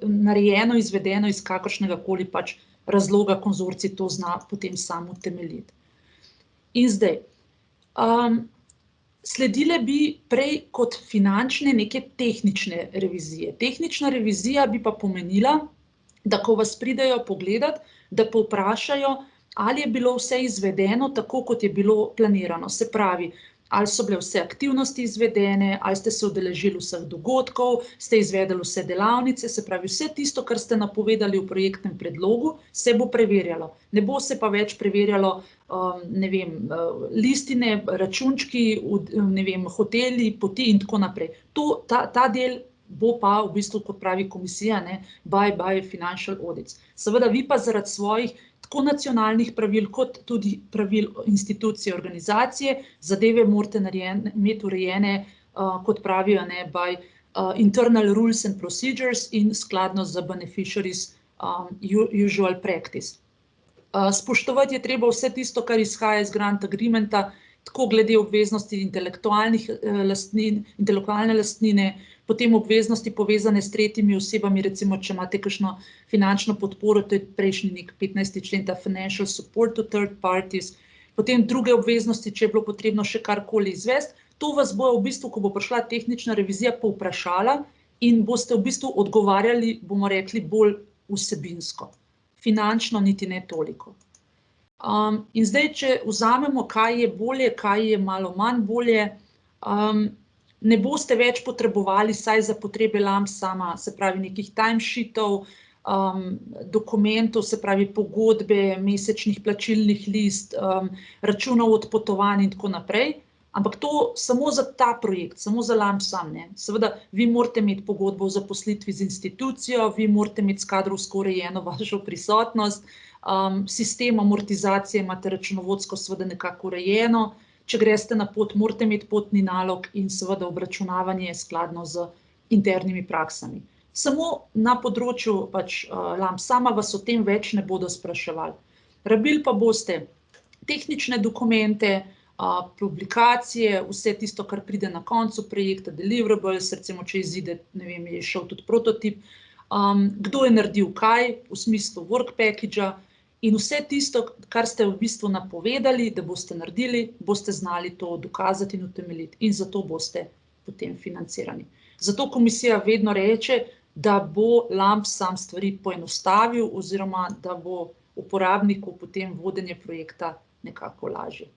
narejeno, izvedeno iz kakršnega koli pač razloga, konzorcij to zna potem sam utemeljiti. In zdaj, Sledile bi prej kot finančne neke tehnične revizije. Tehnična revizija bi pa pomenila, da ko vas pridejo pogledat, da povprašajo, ali je bilo vse izvedeno tako, kot je bilo planirano. Se pravi, ali so bile vse aktivnosti izvedene, ali ste se udeležili vseh dogodkov, ste izvedeli vse delavnice, se pravi, vse tisto, kar ste napovedali v projektnem predlogu, se bo preverjalo. Ne bo se pa več preverjalo, ne vem, listine, računčki, ne vem, hoteli, poti in tako naprej. Ta del bo pa v bistvu, kot pravi komisija, ne, by financial audits. Seveda vi pa zaradi svojih tako nacionalnih pravil, kot tudi pravil institucije, organizacije, zadeve morate imeti urejene, kot pravijo, ne, by internal rules and procedures in skladno z beneficiaries usual practice. Spoštovati je treba vse tisto, kar izhaja iz grant agreementa, tako glede obveznosti intelektualne lastnine, potem obveznosti povezane s tretjimi osebami, recimo, če imate kakšno finančno podporo, to je prejšnji nek 15. člen, ta financial support to third parties, potem druge obveznosti, če je bilo potrebno še karkoli izvesti, to vas bo v bistvu, ko bo prišla tehnična revizija, povprašala in boste v bistvu odgovarjali, bomo rekli, bolj vsebinsko. Finančno niti ne toliko. In zdaj, če vzamemo, kaj je bolje, kaj je malo manj bolje, ne boste več potrebovali, saj za potrebe LAMP-sama, se pravi nekih timesheetov, dokumentov, se pravi pogodbe, mesečnih plačilnih list, računov odpotovanj in tako naprej, ampak to samo za ta projekt, samo za LAMP-sam, ne. Seveda, vi morate imeti pogodbo o zaposlitvi z institucijo, vi morate imeti s kadrovsko urejeno vašo prisotnost, sistem amortizacije imate računovodsko seveda nekako urejeno, če greste na pot, morate imeti potni nalog in seveda obračunavanje je skladno z internimi praksami. Samo na področju pač LAMP-sama vas o tem več ne bodo spraševali. Rabili pa boste tehnične dokumente, publikacije, vse tisto, kar pride na koncu projekta, deliverables, recimo, če izide, ne vem, je šel tudi prototip, kdo je naredil kaj v smislu work package-a in vse tisto, kar ste v bistvu napovedali, da boste naredili, boste znali to dokazati in utemeljiti in zato boste potem financirani. Zato komisija vedno reče, da bo LAMP-sam stvari poenostavil oziroma da bo uporabniku potem vodenje projekta nekako lažje.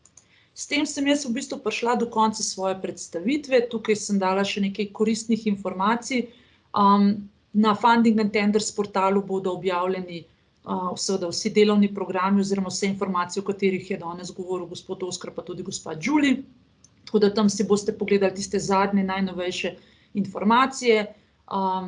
S tem sem jaz v bistvu prišla do konca svoje predstavitve, tukaj sem dala še nekaj koristnih informacij. Na Funding and Tenders portalu bodo objavljeni seveda vsi delovni programi oziroma vse informacije, o katerih je danes govoril gospod Oskar, pa tudi gospa Đuli. Tako da tam si boste pogledali tiste zadnje, najnovejše informacije.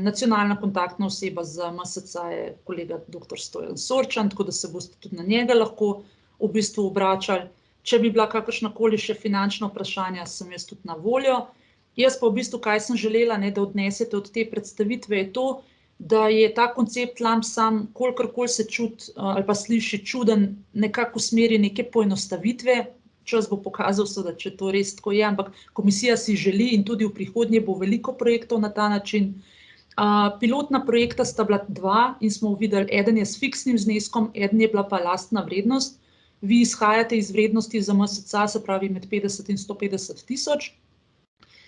Nacionalna kontaktna oseba za MSC je kolega dr. Stojan Sorčan, tako da se boste tudi na njega lahko v bistvu obračali. Če bi bila kakršnakoli še finančna vprašanja, sem jaz tudi na voljo. Jaz pa v bistvu, kaj sem želela, ne, da odnesete od te predstavitve, je to, da je ta koncept LAMP-sam, kolikorkoli se čuti ali pa sliši čuden, nekako v smeri neke poenostavitve. Čas bo pokazal, da če to res tako je, ampak komisija si želi in tudi v prihodnje bo veliko projektov na ta način. Pilotna projekta sta bila 2 in smo videli, eden je s fiksnim zneskom, eden je bila pa lastna vrednost. Vi izhajate iz vrednosti za MSC, se pravi med 50 in 150 tisoč.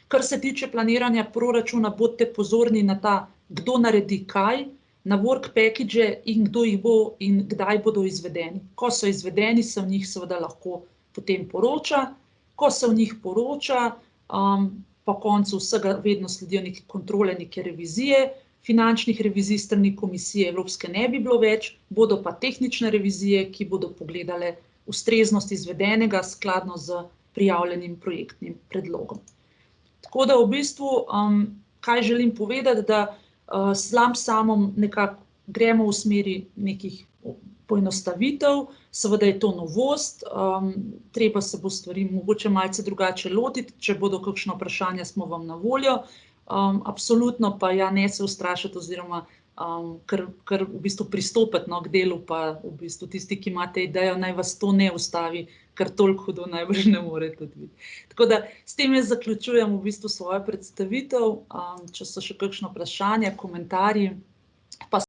Kar se tiče planiranja proračuna, bodite pozorni na ta, kdo naredi kaj, na work package in kdo jih bo in kdaj bodo izvedeni. Ko so izvedeni, se v njih seveda lahko potem poroča. Ko se v njih poroča, po koncu vsega vedno sledijo neke kontrole, neke revizije. Finančnih revizij strani komisije Evropske ne bi bilo več, bodo pa tehnične revizije, ki bodo pogledale ustreznost izvedenega skladno z prijavljenim projektnim predlogom. Tako da v bistvu, kaj želim povedati, da s LAMP-samom nekako gremo v smeri nekih poenostavitev, seveda je to novost, treba se bo stvari mogoče malce drugače lotiti, če bodo kakšna vprašanja, smo vam na voljo. Absolutno pa ja, ne se ustrašiti oziroma kar v bistvu pristopiti k delu, pa v bistvu tisti, ki imate idejo, naj vas to ne ustavi, ker toliko hudo najbrž ne more tudi biti. Tako da s tem jaz zaključujem v bistvu svojo predstavitev, če so še kakšno vprašanje, komentarji, pa